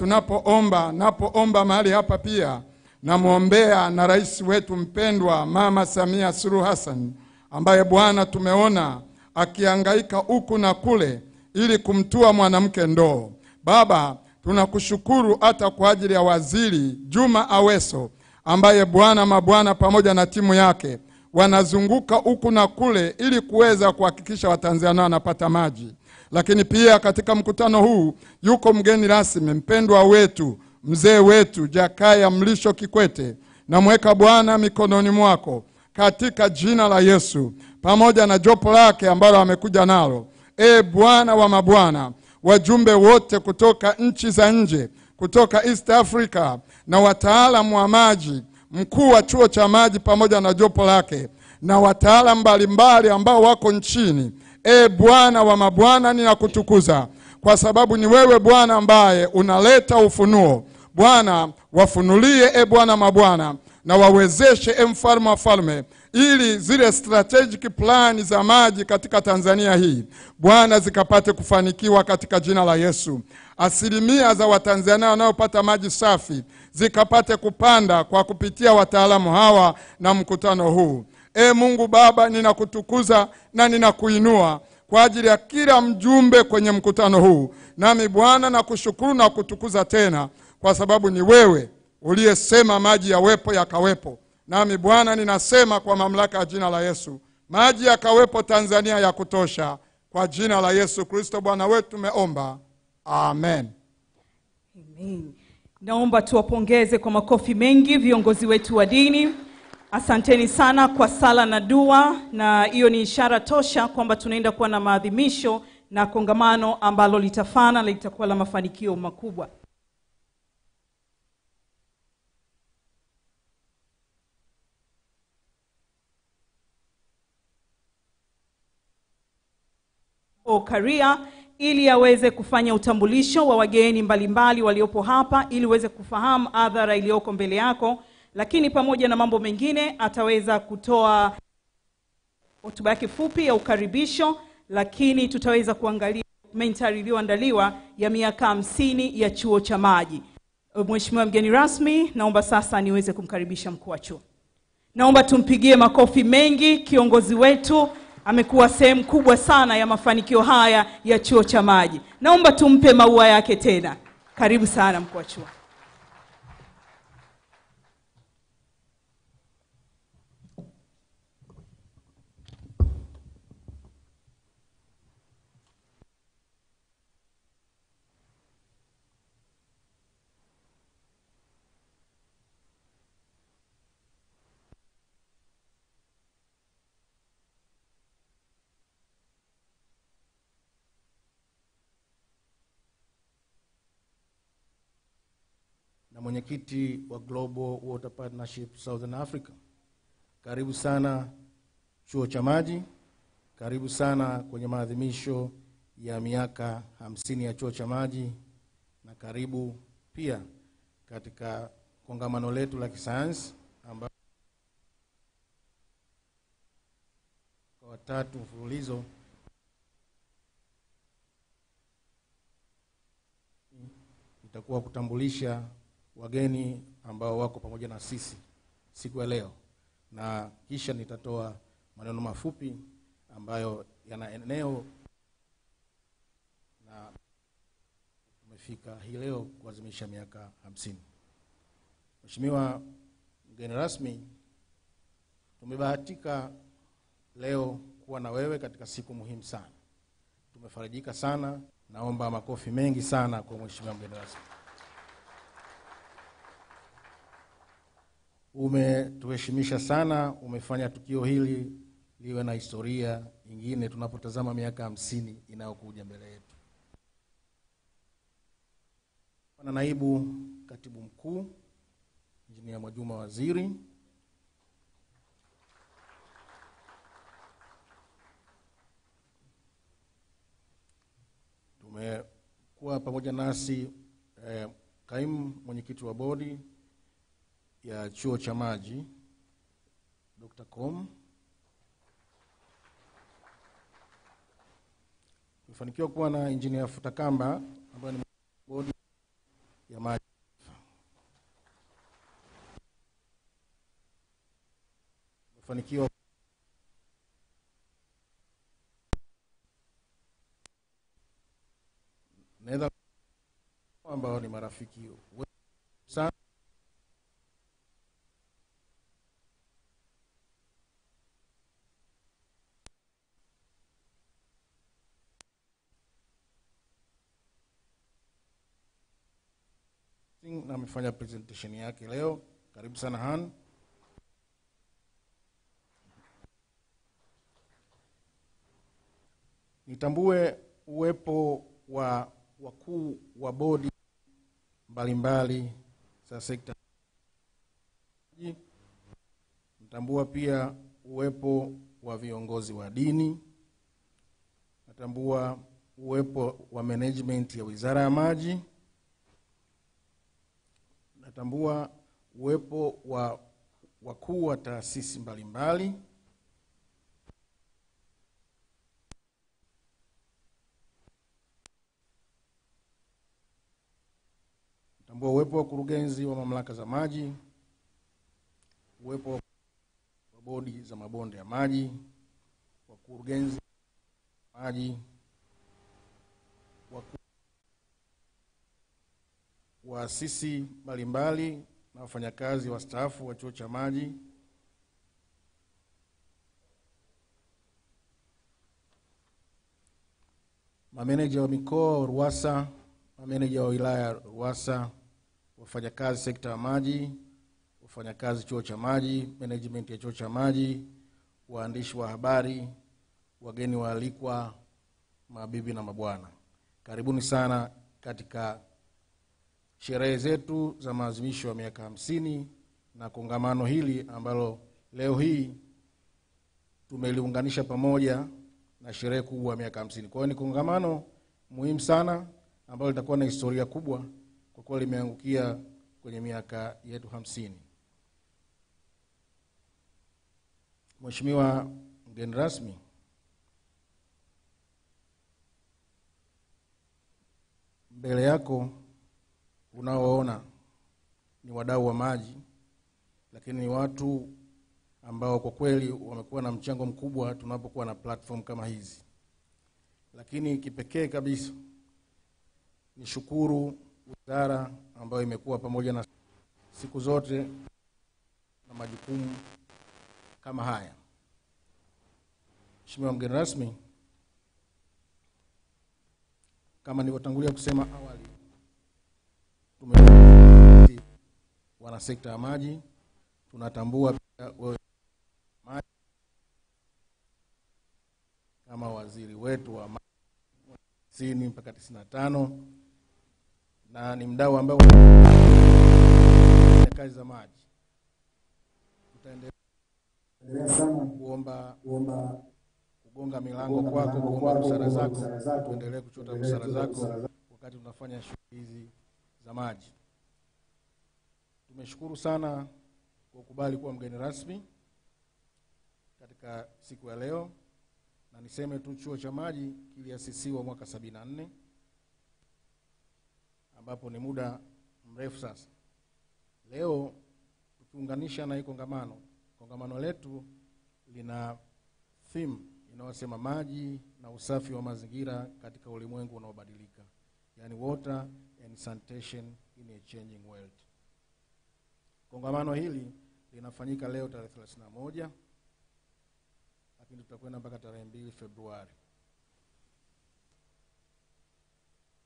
napoomba mahali hapa pia, namuombea na rais wetu mpendwa Mama Samia Suluhu Hassan, ambaye Bwana tumeona akihangaika huku na kule ili kumtua mwanamke ndoo. Baba, tunakushukuru hata kwa ajili ya waziri Juma Aweso, ambaye Bwana mabwana pamoja na timu yake wanazunguka huku na kule ili kuweza kuhakikisha Watanzania wanapata maji. Lakini pia katika mkutano huu yuko mgeni rasmi mpendwa wetu, mzee wetu Jakaya Mlisho Kikwete. Namweka Bwana mikononi mwako katika jina la Yesu, pamoja na jopo lake ambalo amekuja nalo. Bwana wa mabwana, wajumbe wote kutoka nchi za nje, kutoka East Africa, na wataalamu wa maji, mkuu wa chuo cha maji pamoja na jopo lake, na wataalamu mbalimbali ambao wako nchini. Bwana wa mabwana, ninakutukuza kwa sababu ni wewe Bwana ambaye unaleta ufunuo. Bwana, wafunulie Bwana mabwana, na wawezeshe mfalme wa falme, ili zile strategic plan za maji katika Tanzania hii Bwana zikapate kufanikiwa katika jina la Yesu. Asilimia za Watanzania wanaopata maji safi zikapate kupanda kwa kupitia wataalamu hawa na mkutano huu. Mungu Baba, ninakutukuza na ninakuinua kwa ajili ya kila mjumbe kwenye mkutano huu. Nami Bwana nakushukuru na kutukuza tena, kwa sababu ni wewe uliyesema maji yawepo yakawepo. Nami Bwana ninasema kwa mamlaka ya jina la Yesu, maji yakawepo Tanzania ya kutosha, kwa jina la Yesu Kristo Bwana wetu tumeomba. Amen. Amen. Naomba tuwapongeze kwa makofi mengi viongozi wetu wa dini. Asanteni sana kwa sala na dua, na hiyo ni ishara tosha kwamba tunaenda kuwa na maadhimisho na kongamano ambalo litafana, litakuwa la mafanikio makubwa. Okaria ili aweze kufanya utambulisho wa wageni mbalimbali waliopo hapa, ili uweze kufahamu adhara iliyoko mbele yako. Lakini pamoja na mambo mengine ataweza kutoa hotuba yake fupi ya ukaribisho, lakini tutaweza kuangalia documentary iliyoandaliwa ya miaka 50 ya chuo cha maji. Mheshimiwa mgeni rasmi, naomba sasa niweze kumkaribisha mkuu wa chuo. Naomba tumpigie makofi mengi. Kiongozi wetu amekuwa sehemu kubwa sana ya mafanikio haya ya chuo cha maji. Naomba tumpe maua yake tena. Karibu sana mkuu wa chuo. na mwenyekiti wa Global Water Partnership Southern Africa. Karibu sana chuo cha maji, karibu sana kwenye maadhimisho ya miaka 50 ya chuo cha maji, na karibu pia katika kongamano letu la kisayansi ambao kwa watatu mfululizo itakuwa kutambulisha wageni ambao wako pamoja na sisi siku ya leo, na kisha nitatoa maneno mafupi ambayo yana eneo na tumefika hii leo kuadhimisha miaka 50. Mheshimiwa mgeni rasmi, Tumebahatika leo kuwa na wewe katika siku muhimu sana. Tumefarijika sana. Naomba makofi mengi sana kwa mheshimiwa mgeni rasmi. Umetuheshimisha sana, umefanya tukio hili liwe na historia nyingine tunapotazama miaka 50 inayokuja mbele yetu. Na naibu katibu mkuu Injinia Mwajuma Waziri, tumekuwa pamoja nasi kaimu mwenyekiti wa bodi ya chuo cha MAJI Dr. Com. Tumefanikiwa kuwa na Engineer Futakamba ambaye ni bodi ya MAJI. Tumefanikiwa naweza ambao ni marafiki sana. Na amefanya presentation yake leo. Karibu sana Han. Nitambue uwepo wa wakuu wa bodi mbalimbali za sekta. Nitambua pia uwepo wa viongozi wa dini. Natambua uwepo wa management ya Wizara ya Maji. Natambua uwepo wa wakuu wa taasisi mbalimbali. Natambua uwepo wa kurugenzi wa mamlaka za maji, uwepo wa bodi za mabonde ya maji, wakurugenzi wa maji, waasisi mbalimbali na wafanyakazi wastaafu wa chuo cha maji, mameneja wa mikoa wa RUWASA, mameneja wa wilaya RUWASA, wafanyakazi sekta ya maji, wafanyakazi chuo cha maji, management ya chuo cha maji, waandishi wa habari, wageni waalikwa, mabibi na mabwana. Karibuni sana katika sherehe zetu za maadhimisho ya miaka 50 na kongamano hili ambalo leo hii tumeliunganisha pamoja na sherehe kubwa ya miaka 50. Kwa hiyo ni kongamano muhimu sana ambalo litakuwa na historia kubwa kwa kuwa limeangukia kwenye miaka yetu 50. Mheshimiwa mgeni rasmi, mbele yako unaoona ni wadau wa maji, lakini ni watu ambao kwa kweli wamekuwa na mchango mkubwa tunapokuwa na platform kama hizi. Lakini kipekee kabisa ni shukuru wizara ambayo imekuwa pamoja na siku zote na majukumu kama haya. Mheshimiwa mgeni rasmi, kama nilivyotangulia kusema awali, wana sekta ya maji, tunatambua pia wewe maji kama waziri wetu wa maji 90 mpaka 95, na ni mdau ambao kazi za maji. Tutaendelea sana kugonga milango kwako, kuomba busara zako, tuendelee kuchota busara zako wakati tunafanya shughuli hizi za maji. Tumeshukuru sana kwa kukubali kuwa mgeni rasmi katika siku ya leo, na niseme tu chuo cha maji kiliasisiwa mwaka 74, ambapo ni muda mrefu sasa. Leo tukiunganisha na hii kongamano letu lina theme inayosema maji na usafi wa mazingira katika ulimwengu unaobadilika, yani water and sanitation in a changing world. Kongamano hili linafanyika leo tarehe 31 lakini tutakwenda mpaka tarehe 2 Februari.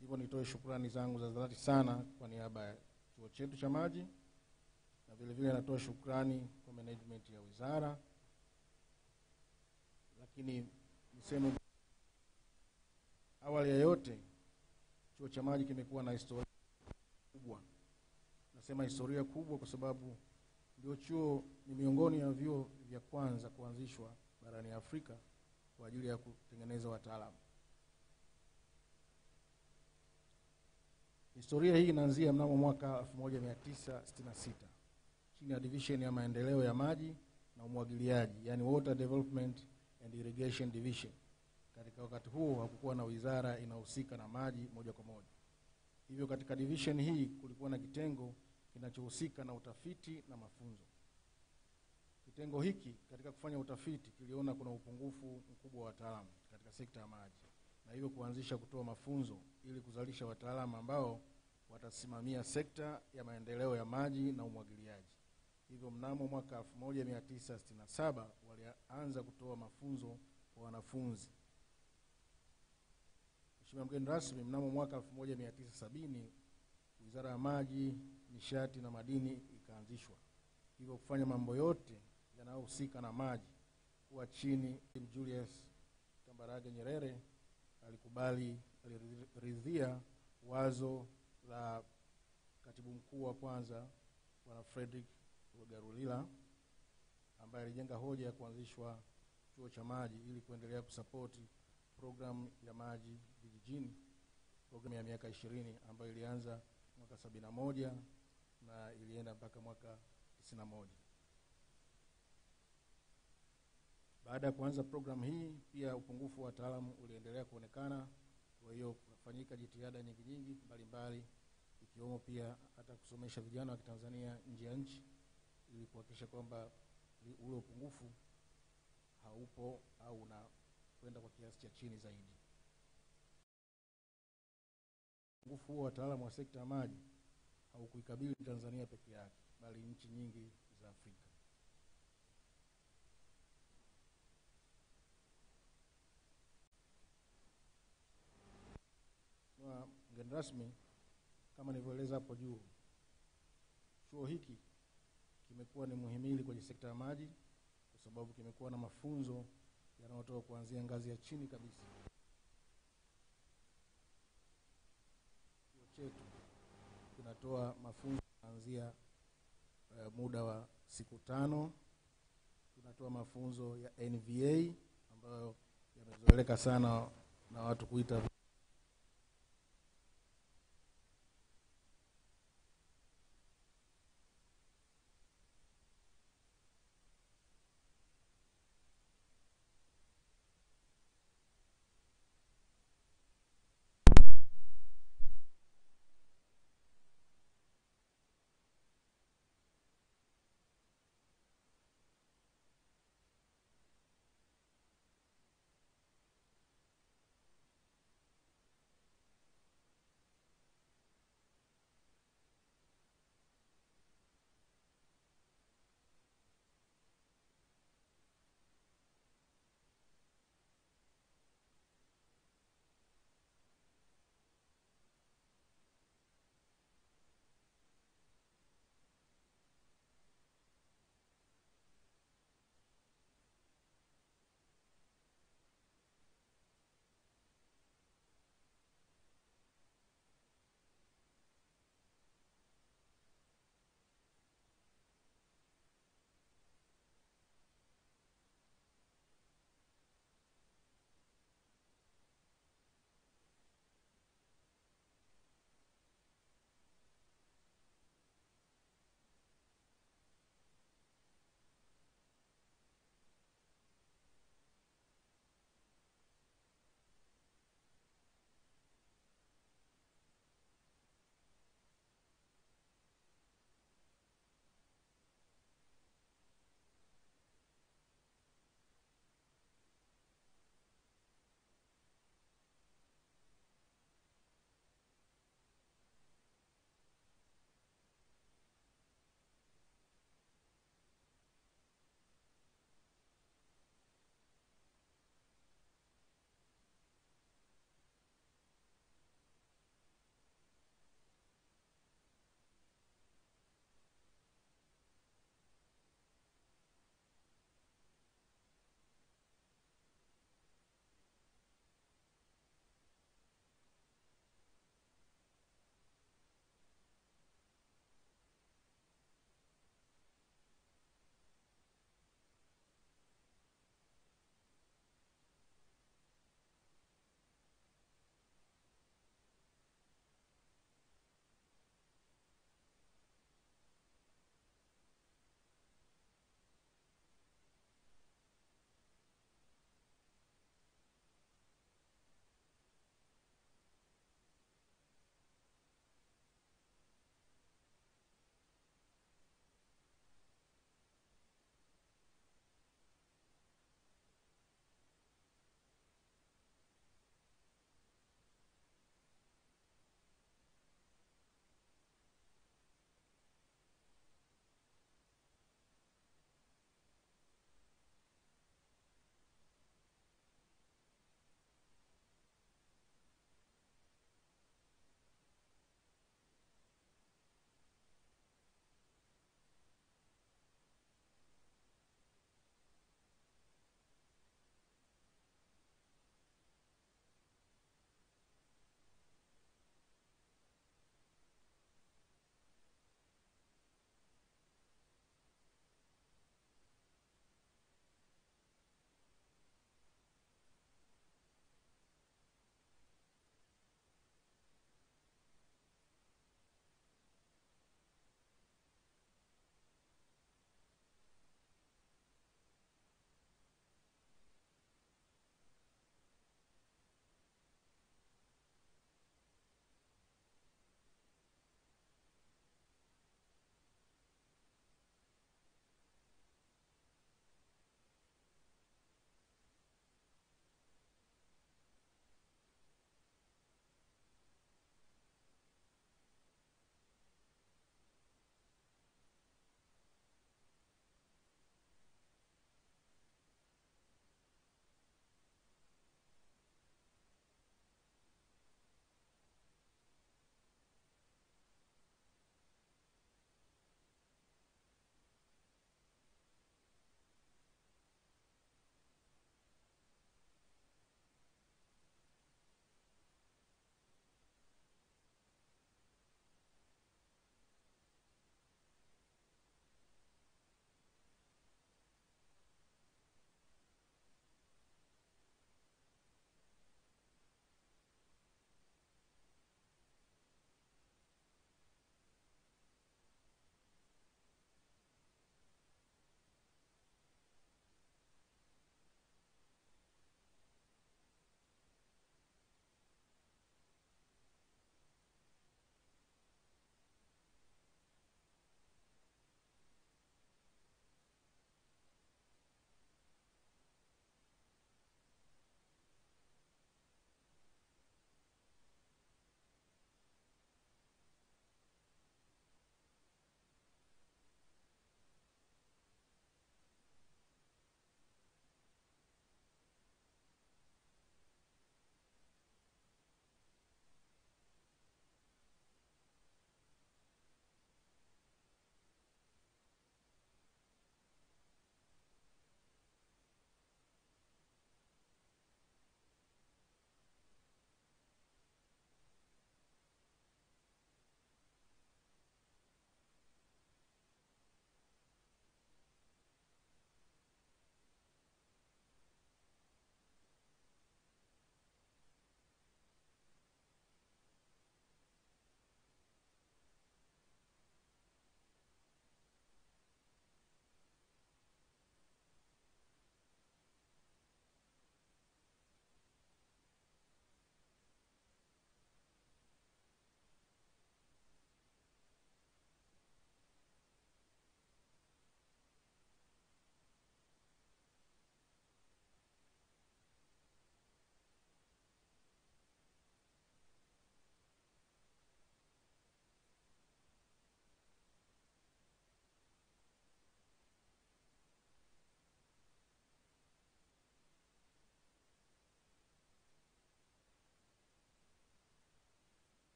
Hivyo nitoe shukrani zangu za dhati sana kwa niaba ya chuo chetu cha MAJI, na vile vile natoa shukrani kwa management ya wizara. Lakini niseme awali ya yote, chuo cha MAJI kimekuwa na historia kubwa. Nasema historia kubwa kwa sababu ndio chuo ni miongoni ya vyuo vya kwanza kuanzishwa barani Afrika kwa ajili ya kutengeneza wataalamu. Historia hii inaanzia mnamo mwaka 1966 chini ya division ya maendeleo ya maji na umwagiliaji, yani Water Development and Irrigation Division. Katika wakati huo hakukuwa na wizara inahusika na maji moja kwa moja. Hivyo katika division hii kulikuwa na kitengo kinachohusika na utafiti na mafunzo. Kitengo hiki katika kufanya utafiti kiliona kuna upungufu mkubwa wa wataalamu katika sekta ya maji, na hivyo kuanzisha kutoa mafunzo ili kuzalisha wataalamu ambao watasimamia sekta ya maendeleo ya maji na umwagiliaji. Hivyo mnamo mwaka 1967 walianza kutoa mafunzo kwa wanafunzi. Mheshimiwa mgeni rasmi, mnamo mwaka 1970 Wizara ya Maji, Nishati na Madini ikaanzishwa. Hivyo kufanya mambo yote yanayohusika na maji kuwa chini. Julius Kambarage Nyerere aliridhia wazo la katibu mkuu wa kwanza Bwana Frederick Garulila, ambaye alijenga hoja ya kuanzishwa chuo cha maji ili kuendelea kusapoti program ya maji vijijini, program ya miaka 20 ambayo ilianza mwaka 71 na ilienda mpaka mwaka 91. Baada ya kuanza program hii, pia upungufu wa wataalamu uliendelea kuonekana. Kwa hiyo kufanyika jitihada nyingi mbalimbali, ikiwemo pia hata kusomesha vijana wa Kitanzania nje ya nchi ili kuhakikisha kwamba ule upungufu haupo au unakwenda kwa kiasi cha chini zaidi. Upungufu wa wataalamu wa sekta ya maji haukuikabili Tanzania peke yake, bali nchi nyingi za Afrika. Mgeni rasmi, kama nilivyoeleza hapo juu, chuo hiki kimekuwa ni muhimili kwenye sekta ya maji kwa sababu kimekuwa na mafunzo yanayotoka kuanzia ngazi ya chini kabisa. Chuo chetu kinatoa mafunzo kuanzia muda wa siku 5. Tunatoa mafunzo ya NVA ambayo yamezoeleka sana na watu kuita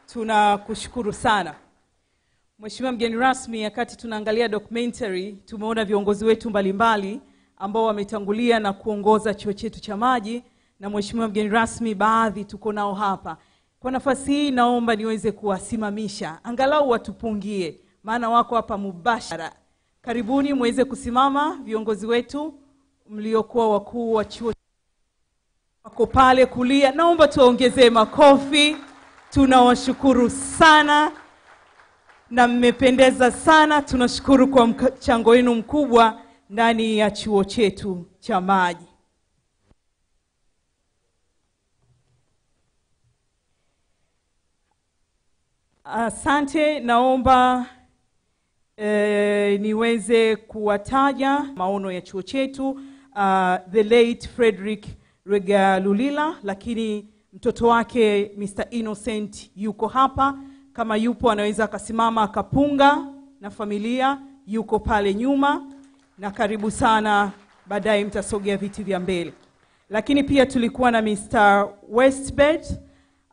tunakushukuru sana. Mheshimiwa mgeni rasmi, wakati tunaangalia documentary, tumeona viongozi wetu mbalimbali ambao wametangulia na kuongoza chuo chetu cha MAJI, na Mheshimiwa mgeni rasmi, baadhi tuko nao hapa. Kwa nafasi hii naomba niweze kuwasimamisha, angalau watupungie, maana wako hapa mubashara. Karibuni muweze kusimama viongozi wetu mliokuwa wakuu wa chuo. Wako pale kulia, naomba tuongezee makofi. Tunawashukuru sana na mmependeza sana. Tunashukuru kwa mchango wenu mkubwa ndani ya chuo chetu cha MAJI. Asante. Naomba niweze kuwataja maono ya chuo chetu. The late Frederick Regalulila, lakini mtoto wake Mr. Innocent yuko hapa. Kama yupo anaweza akasimama akapunga, na familia yuko pale nyuma, na karibu sana, baadaye mtasogea viti vya mbele. Lakini pia tulikuwa na Mr. Westbed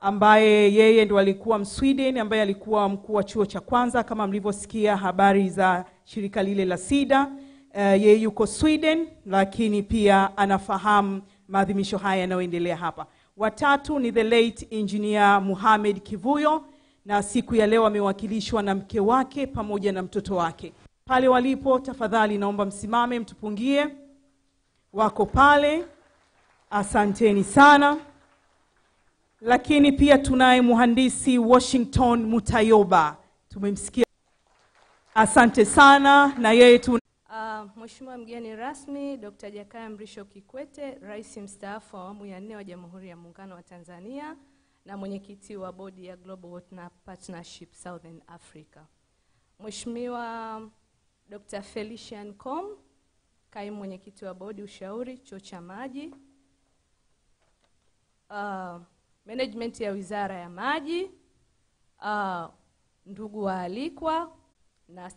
ambaye yeye ndo alikuwa Msweden, ambaye alikuwa mkuu wa chuo cha kwanza kama mlivyosikia habari za shirika lile la SIDA. Yeye yuko Sweden, lakini pia anafahamu maadhimisho haya yanayoendelea hapa. Watatu ni the late engineer Mohamed Kivuyo, na siku ya leo amewakilishwa na mke wake pamoja na mtoto wake. Pale walipo, tafadhali naomba msimame mtupungie. Wako pale. Asanteni sana. Lakini pia tunaye mhandisi Washington Mutayoba. Tumemsikia. Asante sana, na yeye Mheshimiwa mgeni rasmi Dr. Jakaya Mrisho Kikwete, Rais mstaafu wa awamu ya 4 wa Jamhuri ya Muungano wa Tanzania na mwenyekiti wa bodi ya Global Water Partnership Southern Africa. Mheshimiwa Dr. Felician Com, kaimu mwenyekiti wa bodi ushauri chuo cha MAJI. Management ya Wizara ya MAJI, ndugu waalikwa na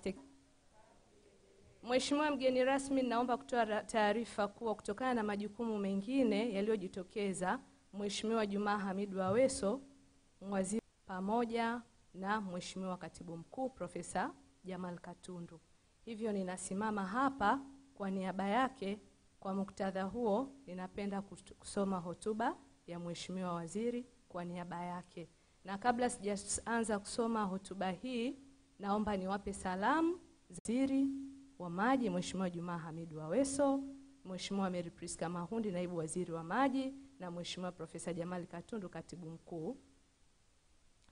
Mheshimiwa mgeni rasmi, naomba kutoa taarifa kuwa kutokana na majukumu mengine yaliyojitokeza, Mheshimiwa Juma Hamidu Aweso, waziri, pamoja na Mheshimiwa Katibu Mkuu Profesa Jamal Katundu. Hivyo ninasimama hapa kwa niaba yake. Kwa muktadha huo, ninapenda kusoma hotuba ya Mheshimiwa Waziri kwa niaba yake. Na kabla sijaanza kusoma hotuba hii, naomba niwape salamu Waziri wa MAJI Mheshimiwa Juma Hamidu Aweso, Mheshimiwa Mary Priska Mahundi naibu waziri wa MAJI, na Mheshimiwa Profesa Jamal Katundu katibu mkuu.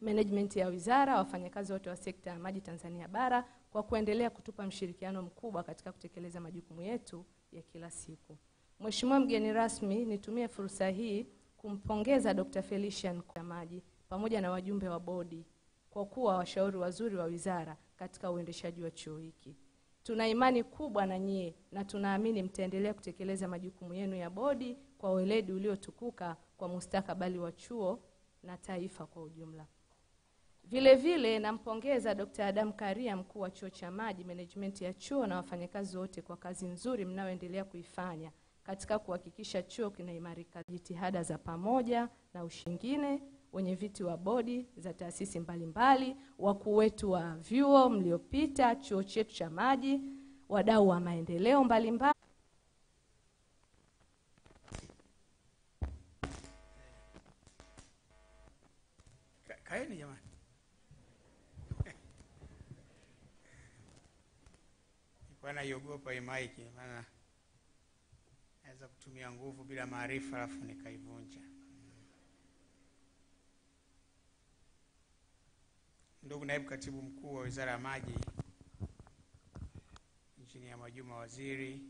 Management ya wizara, wafanyakazi wote wa sekta ya maji Tanzania bara kwa kuendelea kutupa mshirikiano mkubwa katika kutekeleza majukumu yetu ya kila siku. Mheshimiwa mgeni rasmi, nitumie fursa hii kumpongeza Dr. Felician kwa MAJI pamoja na wajumbe wa bodi kwa kuwa washauri wazuri wa wizara katika uendeshaji wa chuo hiki. Tuna imani kubwa na nyie na tunaamini mtaendelea kutekeleza majukumu yenu ya bodi kwa weledi uliotukuka kwa mustakabali wa chuo na taifa kwa ujumla. Vile vile nampongeza Dr. Adam Karia, mkuu wa chuo cha MAJI, management ya chuo na wafanyakazi wote kwa kazi nzuri mnaoendelea kuifanya katika kuhakikisha chuo kinaimarika. Jitihada za pamoja na ushingine, wenye viti wa bodi za taasisi mbalimbali, wakuu wetu wa vyuo mliopita chuo chetu cha MAJI, wadau wa maendeleo mbalimbali. Kaeni jamani. Nilikuwa naiogopa hii mic, maana naweza kutumia nguvu bila maarifa alafu nikaivunja. Ndugu naibu katibu mkuu wa Wizara ya Maji, Injinia Mwajuma Waziri,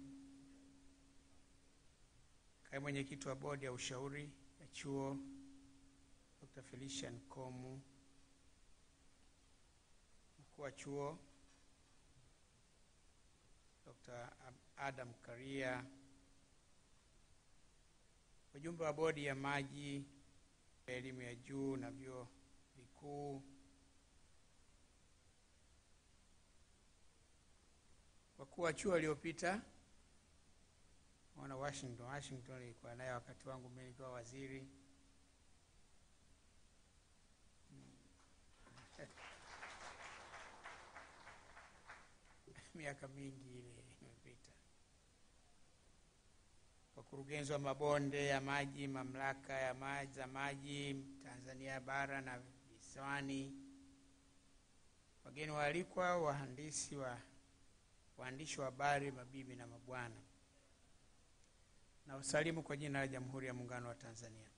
kaimu mwenyekiti wa bodi ya ushauri ya chuo Dr. Felician Komu, mkuu wa chuo Dr. Adam Karia, wajumbe wa bodi ya maji, elimu ya juu na vyuo vikuu, wakuu wa chuo waliopita, Washington ilikuwa naye wakati wangu mimi nikiwa waziri. miaka mingi ile imepita. Wakurugenzi wa mabonde ya maji, mamlaka ya maji za maji Tanzania bara na visiwani, wageni waalikwa, waandishi wa habari, mabibi na mabwana, na wasalimu kwa jina la Jamhuri ya Muungano wa Tanzania.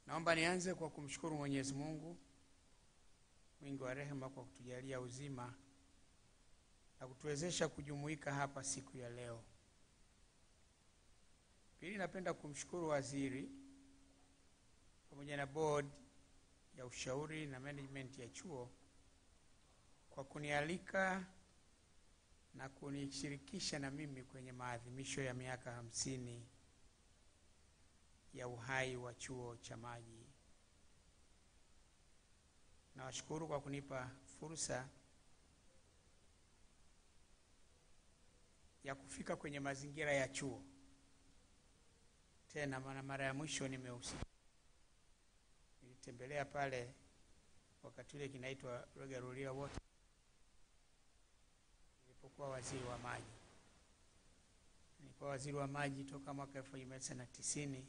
Naomba nianze kwa kumshukuru Mwenyezi Mungu mwingi wa rehema kwa kutujalia uzima na kutuwezesha kujumuika hapa siku ya leo. Pili, napenda kumshukuru waziri pamoja na board ya ushauri na management ya chuo kwa kunialika na kunishirikisha na mimi kwenye maadhimisho ya miaka 50 ya uhai wa chuo cha MAJI. Nawashukuru kwa kunipa fursa ya kufika kwenye mazingira ya chuo. Tena mara ya mwisho nilitembelea pale wakati ule kinaitwa Rogarulia Water, nilipokuwa waziri wa maji. Nilikuwa waziri wa maji toka mwaka 1990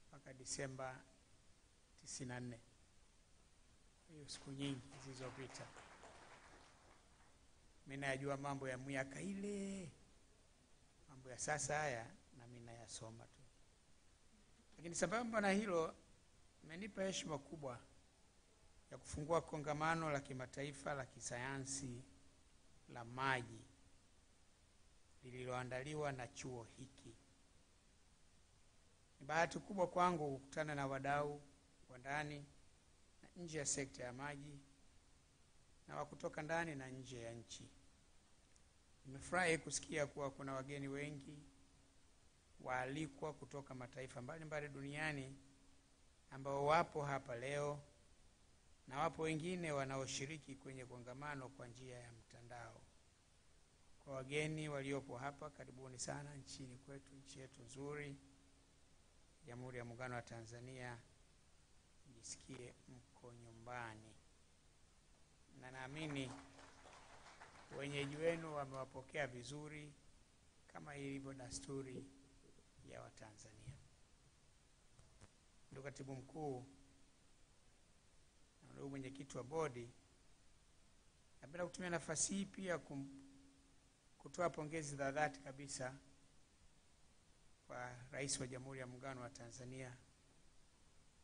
mpaka Disemba 94. Hiyo siku nyingi zilizopita. Mimi najua mambo ya miaka ile, mambo ya sasa haya na mimi nayasoma tu. Lakini sababu na hilo imenipa heshima kubwa ya kufungua kongamano la kimataifa la kisayansi la maji lililoandaliwa na chuo hiki. Ni bahati kubwa kwangu kukutana na wadau wa ndani na nje ya sekta ya maji na wa kutoka ndani na nje ya nchi. Nimefurahi kusikia kuwa kuna wageni wengi waalikwa kutoka mataifa mbalimbali duniani ambao wapo hapa leo, na wapo wengine wanaoshiriki kwenye kongamano kwa njia ya mtandao. Kwa wageni waliopo hapa, karibuni sana nchini kwetu, nchi yetu nzuri, Jamhuri ya Muungano wa Tanzania. Jisikie mko nyumbani, na naamini wenyeji wenu wamewapokea vizuri kama ilivyo desturi ya Watanzania. Ndugu Katibu Mkuu na ndugu mwenyekiti wa bodi, napenda kutumia nafasi hii pia kutoa pongezi za dhati kabisa kwa Rais wa Jamhuri ya Muungano wa Tanzania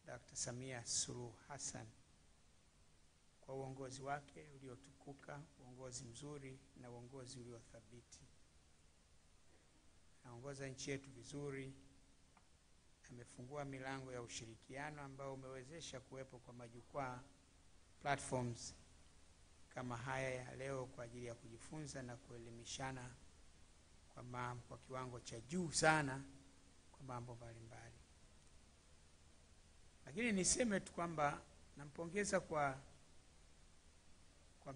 Dr. Samia Suluhu Hassan kwa uongozi wake uliotukuka, uongozi mzuri na uongozi uliothabiti. Anaongoza nchi yetu vizuri. Amefungua milango ya ushirikiano ambao umewezesha kuwepo kwa majukwaa, platforms kama haya ya leo kwa ajili ya kujifunza na kuelimishana kwa kiwango cha juu sana kwa mambo mbalimbali. Lakini niseme tu kwamba nampongeza kwa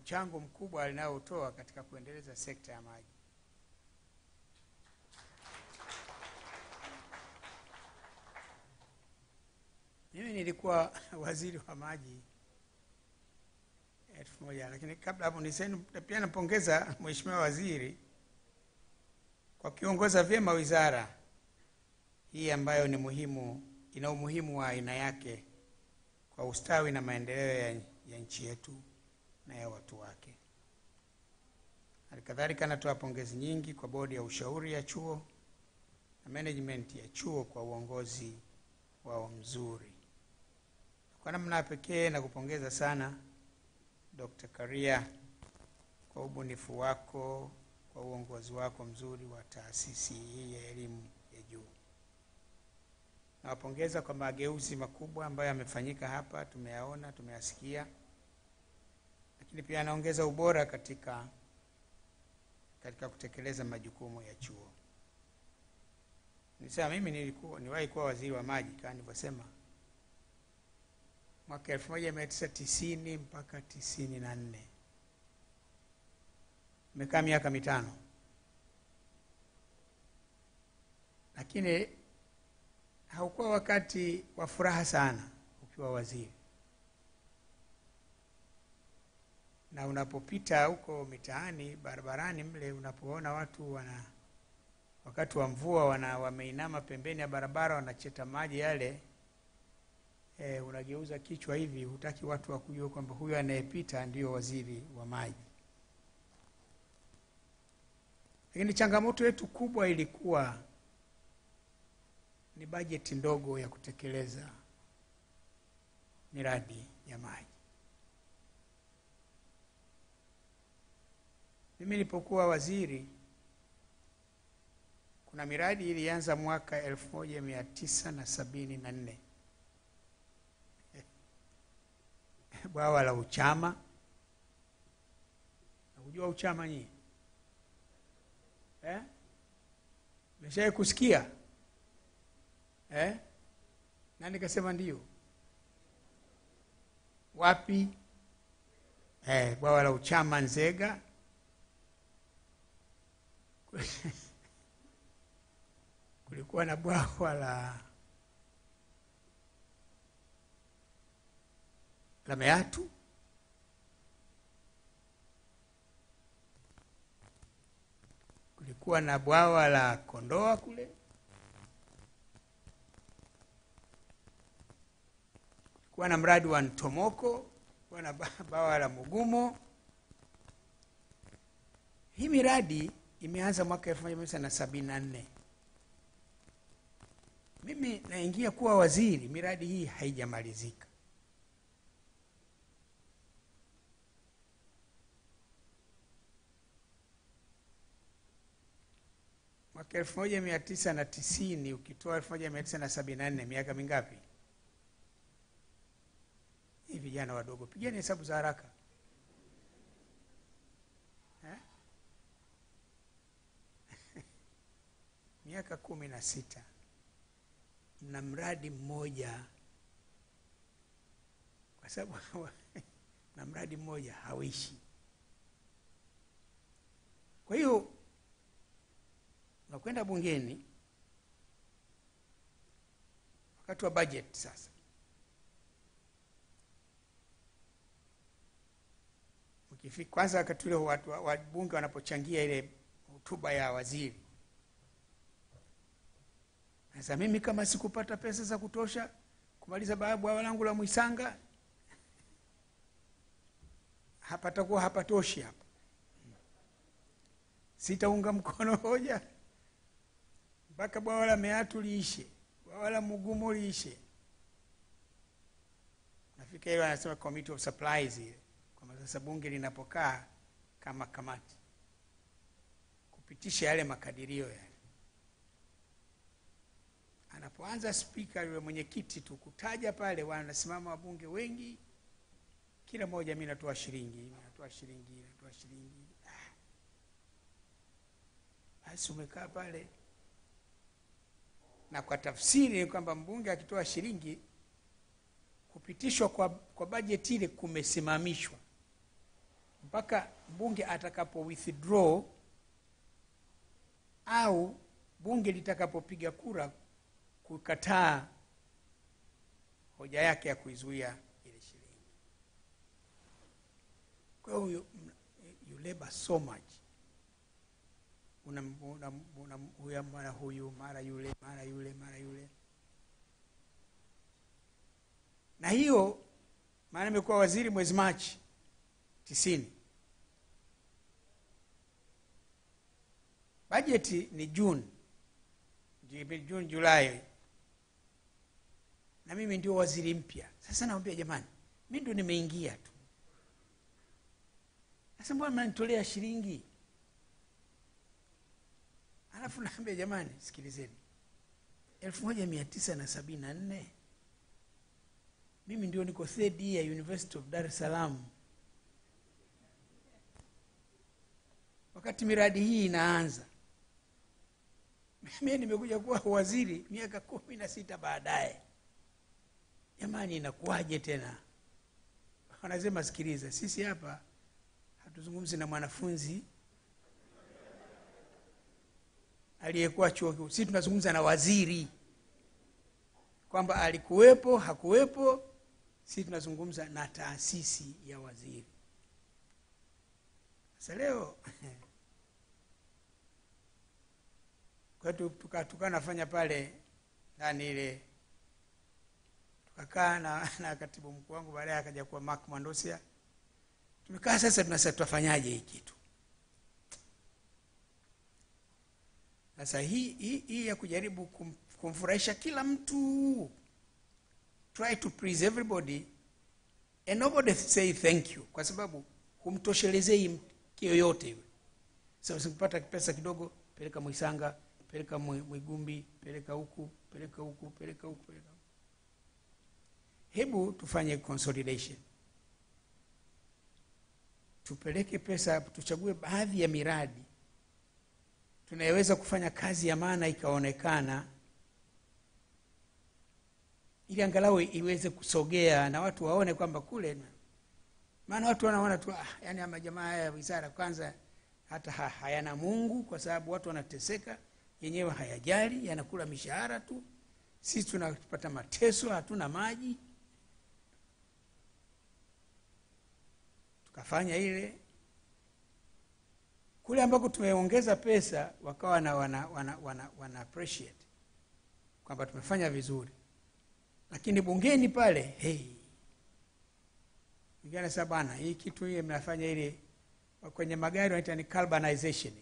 mchango mkubwa alinaotoa katika kuendeleza sekta ya maji. Mimi nilikuwa waziri wa maji 1000, lakini kabla hapo niseme pia nampongeza Mheshimiwa Waziri kwa kiongoza vyema wizara hii ambayo ni muhimu, ina umuhimu wa aina yake kwa ustawi na maendeleo ya nchi yetu na ya watu wake. Halikadhalika natoa pongezi nyingi kwa bodi ya ushauri ya chuo na management ya chuo kwa uongozi wao mzuri. Kwa namna pekee na kupongeza sana Dr. Karia kwa ubunifu wako, kwa uongozi wako mzuri wa taasisi hii ya elimu ya juu. Nawapongeza kwa mageuzi makubwa ambayo yamefanyika hapa, tumeyaona, tumeyasikia. Lakini pia anaongeza ubora katika kutekeleza majukumu ya chuo. Nisema mimi niwahi kuwa waziri wa maji kama nilivyosema mwaka 1990 mpaka 94. Nimekaa miaka 5. Lakini haukuwa wakati wa furaha sana ukiwa waziri. Na unapopita huko mitaani, barabarani mle, unapoona watu wakati wa mvua wameinama pembeni ya barabara wanacheta maji yale, unageuza kichwa hivi, hutaki watu wakujue kwamba huyu anayepita ndio waziri wa maji. Lakini changamoto yetu kubwa ilikuwa ni bajeti ndogo ya kutekeleza miradi ya maji. Mimi nilipokuwa waziri, kuna miradi ilianza mwaka 1974. Bwawa la Uchama. Unajua Uchama nyinyi? Mmeshawahi kusikia? Na nikasema ndio. Wapi? Bwawa la Uchama Nzega. Kulikuwa na bwawa la Meatu. Kulikuwa na bwawa la Kondoa kule. Kulikuwa na mradi wa Ntomoko, kulikuwa na bwawa la Mugumo. Hii miradi imeanza mwaka 1974. Mimi naingia kuwa waziri, miradi hii haijamalizika. Mwaka 1990 ukitoa 1974, miaka mingapi? Hii vijana wadogo, pigeni hesabu za haraka. Miaka 16 na mradi mmoja, kwa sababu na mradi mmoja hawishi. Kwa hiyo nakwenda bungeni wakati wa budget sasa. Ukifika kwanza, wakati ule watu wa bunge wanapochangia ile hotuba ya waziri, sasa mimi kama sikupata pesa za kutosha kumaliza bwawa langu la Mwisanga, hapatakuwa hapatoshi hapa. Sitaunga mkono hoja mpaka bwawa la Meatu liishe, bwawa la Mugumo liishe. Nafika ile anasema committee of supplies ile, kwa sasa bunge linapokaa kama kamati kupitisha yale makadirio yale. Anapoanza speaker yule mwenyekiti tu kutaja pale, wanasimama wabunge wengi, kila mmoja mimi natoa shilingi. Basi umekaa pale, na kwa tafsiri ni kwamba mbunge akitoa shilingi, kupitishwa kwa bajeti ile kumesimamishwa mpaka mbunge atakapo withdraw au bunge litakapopiga kura kukataa hoja yake ya kuizuia ile shilingi. Kwa hiyo you labor so much. Huyu mara yule. Na hiyo maana nimekuwa waziri mwezi Machi 90. Bajeti ni June, Julai. Na mimi ndio waziri mpya. Sasa naambia jamani, mimi ndio nimeingia tu. Sasa mbona mnanitolea shilingi? Alafu naambia jamani, sikilizeni. 1974 mimi ndio niko third year University of Dar es Salaam. Wakati miradi hii inaanza, mimi nimekuja kuwa waziri miaka 16 baadaye. Jamani, inakuwaje tena? Wanasema sikiliza, sisi hapa hatuzungumzi na mwanafunzi aliyekuwa chuo kikuu. Sisi tunazungumza na waziri, kwamba alikuwepo hakuwepo. Sisi tunazungumza na taasisi ya waziri. Sasa leo kwetu tukawa nafanya pale ndani ile, tukakaa na katibu mkuu wangu, baadaye akaja kuwa Mark Mandosia. Tumekaa sasa, tunasema tutafanyaje hii kitu. Sasa hii ya kujaribu kumfurahisha kila mtu, try to please everybody and nobody say thank you, kwa sababu humtoshelezei yoyote yule. Sasa usipata pesa kidogo, peleka Mwisanga, peleka Mwigumbi, peleka huku, peleka huku, peleka huku, peleka huku. Hebu tufanye consolidation, tupeleke pesa, tuchague baadhi ya miradi tunayeweza kufanya kazi ya maana ikaonekana, ili angalau iweze kusogea na watu waone kwamba kule, maana watu wanaona tu yani ama jamaa ya wizara kwanza hata hayana Mungu, kwa sababu watu wanateseka, yenyewe hayajali, yanakula mishahara tu, sisi tunapata mateso, hatuna maji. Tukafanya ile kule ambako tumeongeza pesa, wakawa na wana appreciate kwamba tumefanya vizuri. Lakini bungeni pale, ngine sabana, hii kitu hii mnafanya ile kwenye magari wanaita ni carbonization.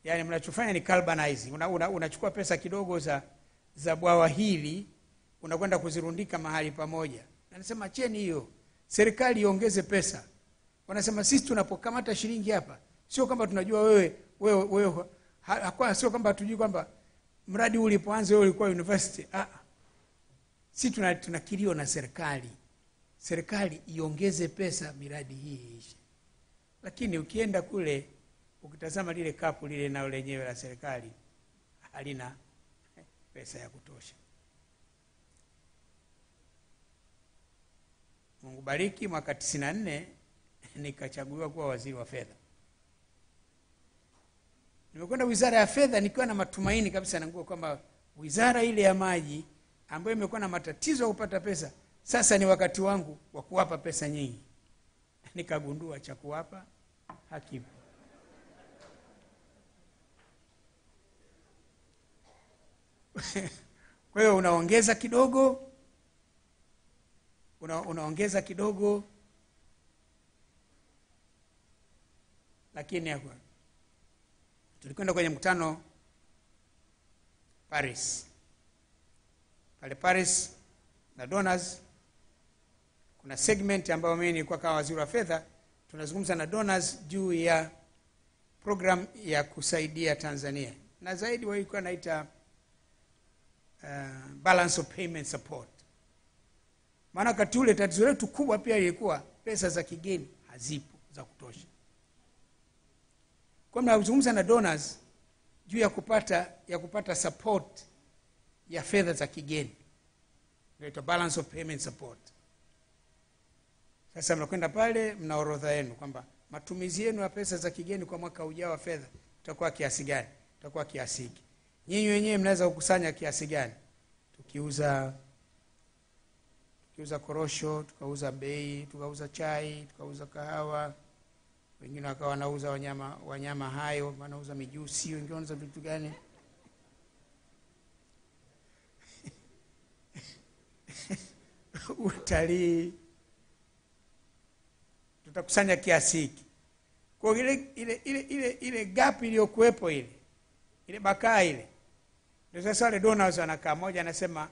Yaani mnachofanya ni carbonizing. Unachukua pesa kidogo za bwawa hili, unakwenda kuzirundika mahali pamoja. Na nasema cheni hiyo, serikali iongeze pesa. Wanasema sisi tunapokamata shilingi hapa, sio kwamba tunajua wewe hakuna, sio kwamba tujui kwamba mradi ulipoanza wewe ulikuwa university. Sisi tunakilio na serikali. Serikali iongeze pesa miradi hii ishe. Lakini ukienda kule ukitazama lile kapu lile nao lenyewe la serikali halina pesa ya kutosha. Mungu bariki, mwaka 94 nikachaguliwa kuwa waziri wa fedha. Nimekwenda wizara ya fedha nikiwa na matumaini kabisa na kwamba wizara ile ya maji ambayo imekuwa na matatizo ya kupata pesa, sasa ni wakati wangu wa kuwapa pesa nyingi. Nikagundua cha kuwapa hakipo. Kwa hiyo unaongeza kidogo, unaongeza kidogo, lakini hapo tulikwenda kwenye mkutano Paris. Pale Paris na donors, kuna segment ambayo mimi nilikuwa kama waziri wa fedha, tunazungumza na donors juu ya program ya kusaidia Tanzania. Na zaidi walikuwa naita balance of payment support. Maana wakati ule tatizo letu kubwa pia ilikuwa pesa za kigeni hazipo za kutosha. Kwa maana tunazungumza na donors juu ya kupata support ya fedha za kigeni. Inaitwa balance of payment support. Sasa mnakwenda pale, mna orodha yenu kwamba matumizi yenu ya pesa za kigeni kwa mwaka ujao wa fedha itakuwa kiasi gani? Itakuwa kiasi hiki. Nyinyi wenyewe mnaweza kukusanya kiasi gani? Tukiuza korosho, tukauza bei, tukauza chai, tukauza kahawa. Wengine wakawa wanauza wanyama hayo, wanauza mijusi, wengine wanauza vitu gani? Utalii, tutakusanya kiasi hiki. Kwa ile gap iliyokuepo ile bakaa ile, ndio sasa wale donors wanakaa moja, anasema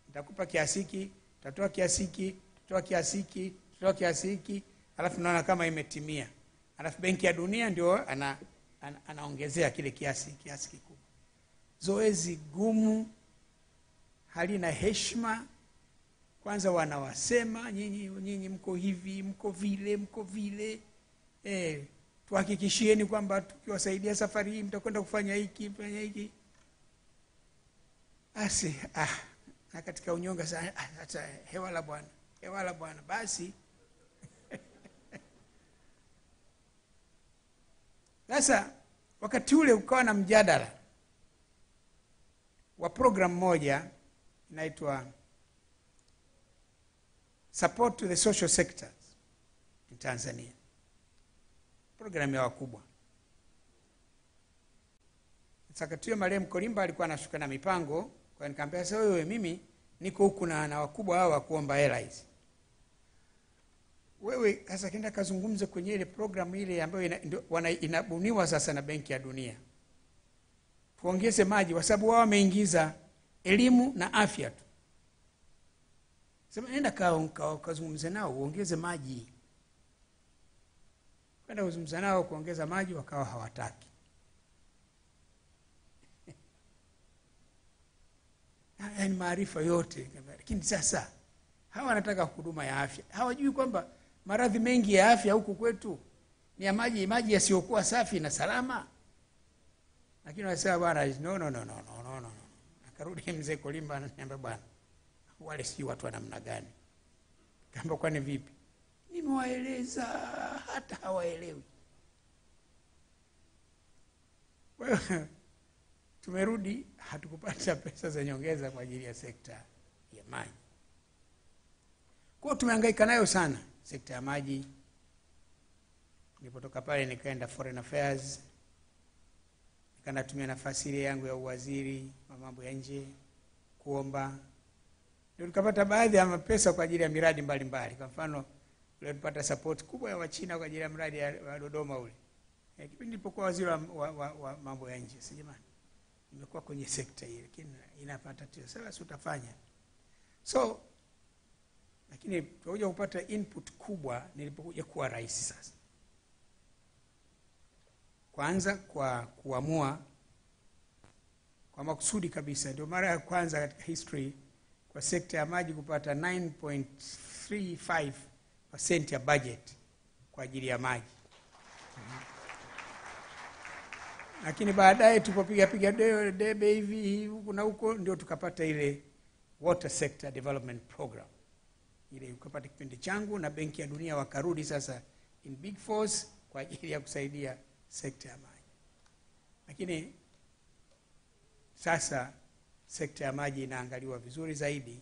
nitakupa kiasi hiki, tutatoa kiasi hiki, tutatoa kiasi hiki, tutatoa kiasi hiki, alafu naona kama imetimia. Alafu Benki ya Dunia ndio anaongezea kile kiasi kikubwa. Zoezi gumu, halina heshima. Kwanza wanawasema nyinyi mko hivi, mko vile. Tuhakikishieni kwamba tukiwasaidia safari hii mtakwenda kufanya hiki. Basi na katika unyonga sana, hata hewa la Bwana basi. Sasa wakati ule ukawa na mjadala wa program moja inaitwa Support to the Social Sectors in Tanzania. program ya wakubwa. Sakatio marehemu Kolimba alikuwa anashuka na mipango, kwa nikamwambia sasa wewe mimi niko huku na wakubwa hao wa kuomba hela hizi. Wewe sasa kenda kazungumze kwenye ile program ile ambayo inabuniwa sasa na Benki ya Dunia. Tuongeze maji kwa sababu wao wameingiza elimu na afya tu. Sema nenda kazungumze nao uongeze maji. Kwenda kuzungumza nao kuongeza maji wakawa hawataki. Yaani maarifa yote, lakini sasa hawa wanataka huduma ya afya. Hawajui kwamba maradhi mengi ya afya huku kwetu ni ya maji yasiyokuwa safi na salama. Lakini wanasema bwana no. Akarudi mzee Kolimba ananiambia bwana wale si watu wa namna gani? Kamba kwani vipi? Nimewaeleza hata hawaelewi. Tumerudi hatukupata pesa za nyongeza kwa ajili ya sekta ya maji. Kwa tumehangaika nayo sana sekta ya maji. Nilipotoka pale nikaenda Foreign Affairs. Nikanatumia nafasi ile yangu ya uwaziri wa mambo ya nje kuomba. Ndio tukapata baadhi ya pesa kwa ajili ya miradi mbalimbali. Kwa mfano leo tupata support kubwa ya Wachina kwa ajili ya mradi wa Dodoma ule. Kipindi nilipokuwa waziri wa mambo ya nje, si jamani. Nimekuwa kwenye sekta ile, lakini inapata tatizo. Sasa utafanya. So lakini tunakuja kupata input kubwa nilipokuja kuwa rais sasa. Kwanza kwa kuamua kwa makusudi kabisa, ndio mara ya kwanza katika history kwa sekta ya maji kupata 9.35% ya budget kwa ajili ya maji. Lakini baadaye tulipopiga debe hivi huku na huko ndio tukapata ile Water Sector Development Program. Ile ukapata kipindi changu na Benki ya Dunia wakarudi sasa in big force kwa ajili ya kusaidia sekta ya maji. Lakini sasa sekta ya maji inaangaliwa vizuri zaidi,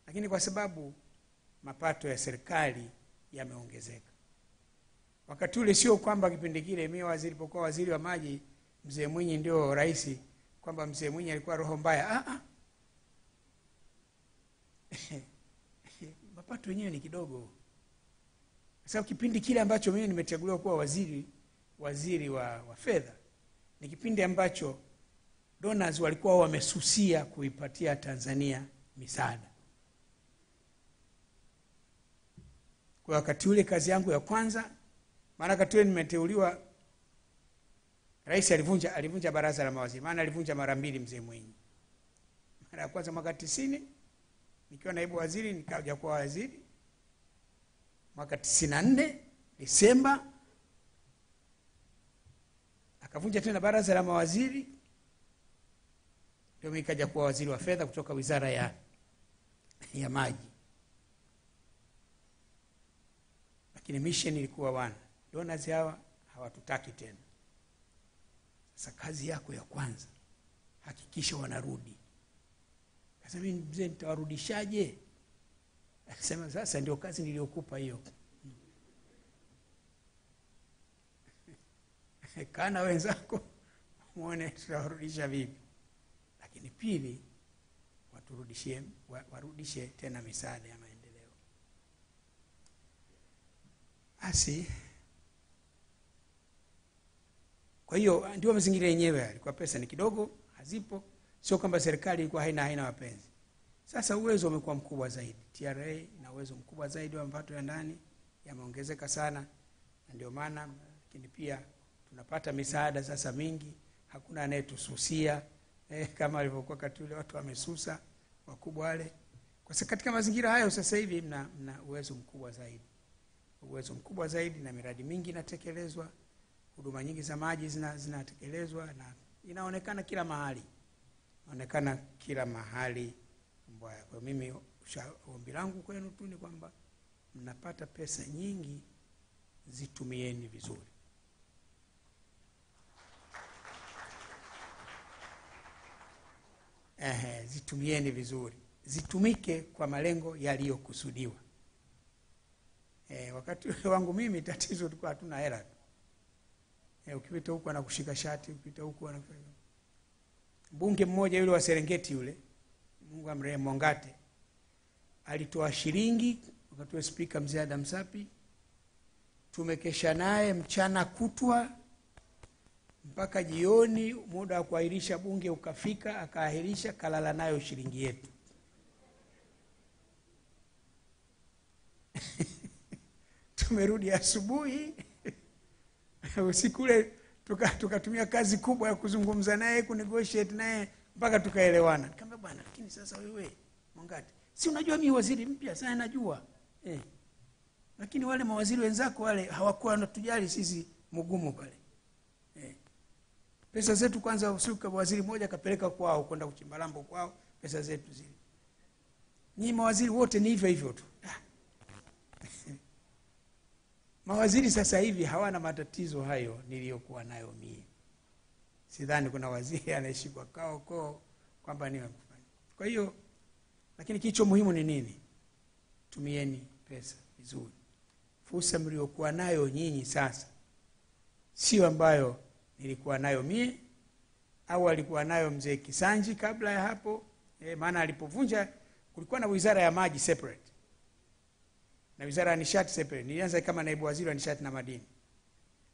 lakini kwa sababu mapato ya serikali yameongezeka. Wakati ule sio kwamba kipindi kile mimi nilipokuwa waziri wa maji Mzee Mwinyi ndio rais, kwamba Mzee Mwinyi alikuwa roho mbaya. Mapato yenyewe ni kidogo. Sababu kipindi kile ambacho mimi nimechaguliwa kuwa waziri wa fedha ni kipindi ambacho donors walikuwa wamesusia kuipatia Tanzania misaada. Kwa wakati ule kazi yangu ya kwanza, maana wakati ule nimeteuliwa, rais alivunja baraza la mawaziri, maana alivunja mara mbili Mzee Mwinyi. Mara ya kwanza mwaka 90 nikiwa naibu waziri nikaja kuwa waziri. Mwaka 94 Desemba akavunja tena baraza la mawaziri, ndio nikaja kuwa waziri wa fedha kutoka wizara ya maji. Lakini mission ilikuwa wana donors hawa hawatutaki tena. Sasa kazi yako ya kwanza hakikisha wanarudi. Sasa mimi mzee nitawarudishaje? Akasema sasa ndio kazi niliyokupa hiyo. Kana wenzako muone tutawarudisha vipi. Lakini pili warudishe tena misaada ya maendeleo. Basi kwa hiyo ndio mazingira yenyewe yalikuwa, pesa ni kidogo, hazipo, sio kwamba serikali ilikuwa haina wapenzi. Sasa uwezo umekuwa mkubwa zaidi. TRA ina uwezo mkubwa zaidi wa mapato ya ndani, yameongezeka sana, na ndio maana lakini pia tunapata misaada sasa mingi, hakuna anayetususia kama alivyokuwa wakati ule watu wamesusa wakubwa wale. Kwa sababu katika mazingira hayo sasa hivi mna uwezo mkubwa zaidi. Uwezo mkubwa zaidi na miradi mingi inatekelezwa, huduma nyingi za maji zinatekelezwa na inaonekana kila mahali. Inaonekana kila mahali mbaya. Kwa mimi ombi langu kwenu tu ni kwamba mnapata pesa nyingi, zitumieni vizuri. Zitumieni vizuri. Zitumike kwa malengo yaliyokusudiwa. Wakati wangu mimi tatizo tulikuwa hatuna hela. Ukipita huku anakushika shati, ukipita huku anafanya. Mbunge mmoja yule wa Serengeti yule, Mungu amrehemu, Mongate, alitoa shilingi wakati wa Spika Mzee Adam Sapi. Tumekesha naye mchana kutwa mpaka jioni, muda wa kuahirisha bunge ukafika, akaahirisha, kalala nayo shilingi yetu. Tumerudi asubuhi usiku ule tukatumia kazi kubwa ya kuzungumza naye, kunegotiate naye mpaka tukaelewana. Nikamwambia bwana, lakini sasa wewe Mongate, si unajua mimi waziri mpya sana najua. Lakini wale mawaziri wenzako wale hawakuwa wanatujali sisi mgumu pale. Pesa zetu kwanza usuka waziri mmoja kapeleka kwao kwenda kuchimba lambo kwao, pesa zetu zile. Ni mawaziri wote ni hivyo hivyo tu. Mawaziri sasa hivi hawana matatizo hayo niliyokuwa nayo mimi. Sidhani kuna waziri anaishi kwa kao kwamba niwe kufanya. Kwa hiyo, lakini kicho muhimu ni nini? Tumieni pesa vizuri. Fursa mliokuwa nayo nyinyi sasa sio ambayo nilikuwa nayo mimi au alikuwa nayo mzee Kisanji kabla ya hapo. Maana alipovunja kulikuwa na wizara ya maji separate na wizara ya nishati separate. Nilianza kama naibu waziri wa nishati na madini.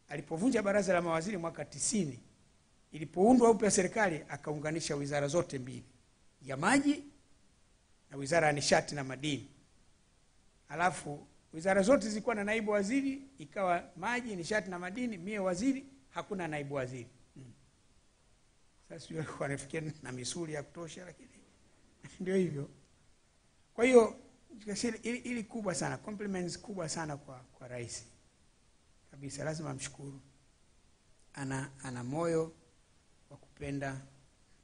Alipovunja baraza la mawaziri mwaka 90, ilipoundwa upya serikali akaunganisha wizara zote mbili, ya maji na wizara ya nishati na madini. Alafu wizara zote zilikuwa na naibu waziri, ikawa maji, nishati na madini, mie waziri, hakuna naibu waziri. Sasa yule wanafikia na misuli ya kutosha, lakini ndio hivyo. Kwa hiyo ili kubwa sana, compliments kubwa sana kwa rais. Kabisa lazima mshukuru. Ana moyo wa kupenda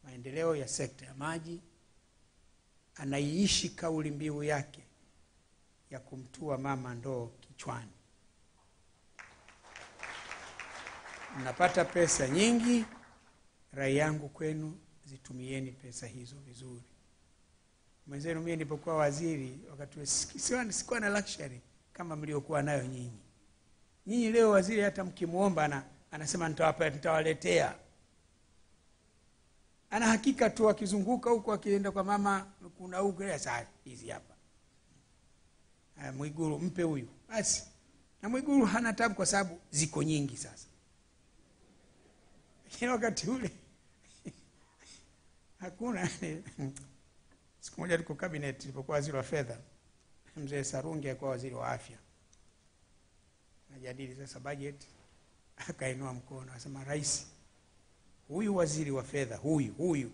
maendeleo ya sekta ya maji. Anaiishi kauli mbiu yake ya kumtua mama ndoo kichwani. Mnapata pesa nyingi, rai yangu kwenu, zitumieni pesa hizo vizuri. Mwenzenu mimi nilipokuwa waziri, wakati sikuwa na luxury kama mliokuwa nayo nyinyi. Nyinyi leo waziri hata mkimuomba anasema nitawaletea. Ana hakika tu akizunguka huko akienda kwa mama kuna huko sasa hizi hapa. Mwigulu mpe huyu. Basi. Na Mwigulu hana tabu kwa sababu ziko nyingi sasa. Lakini wakati ule hakuna. Siku moja tuko cabinet nilipokuwa waziri wa fedha. Mzee Sarungi alikuwa waziri wa afya. Najadili sasa budget. Akainua mkono akasema, rais, huyu waziri wa fedha, huyu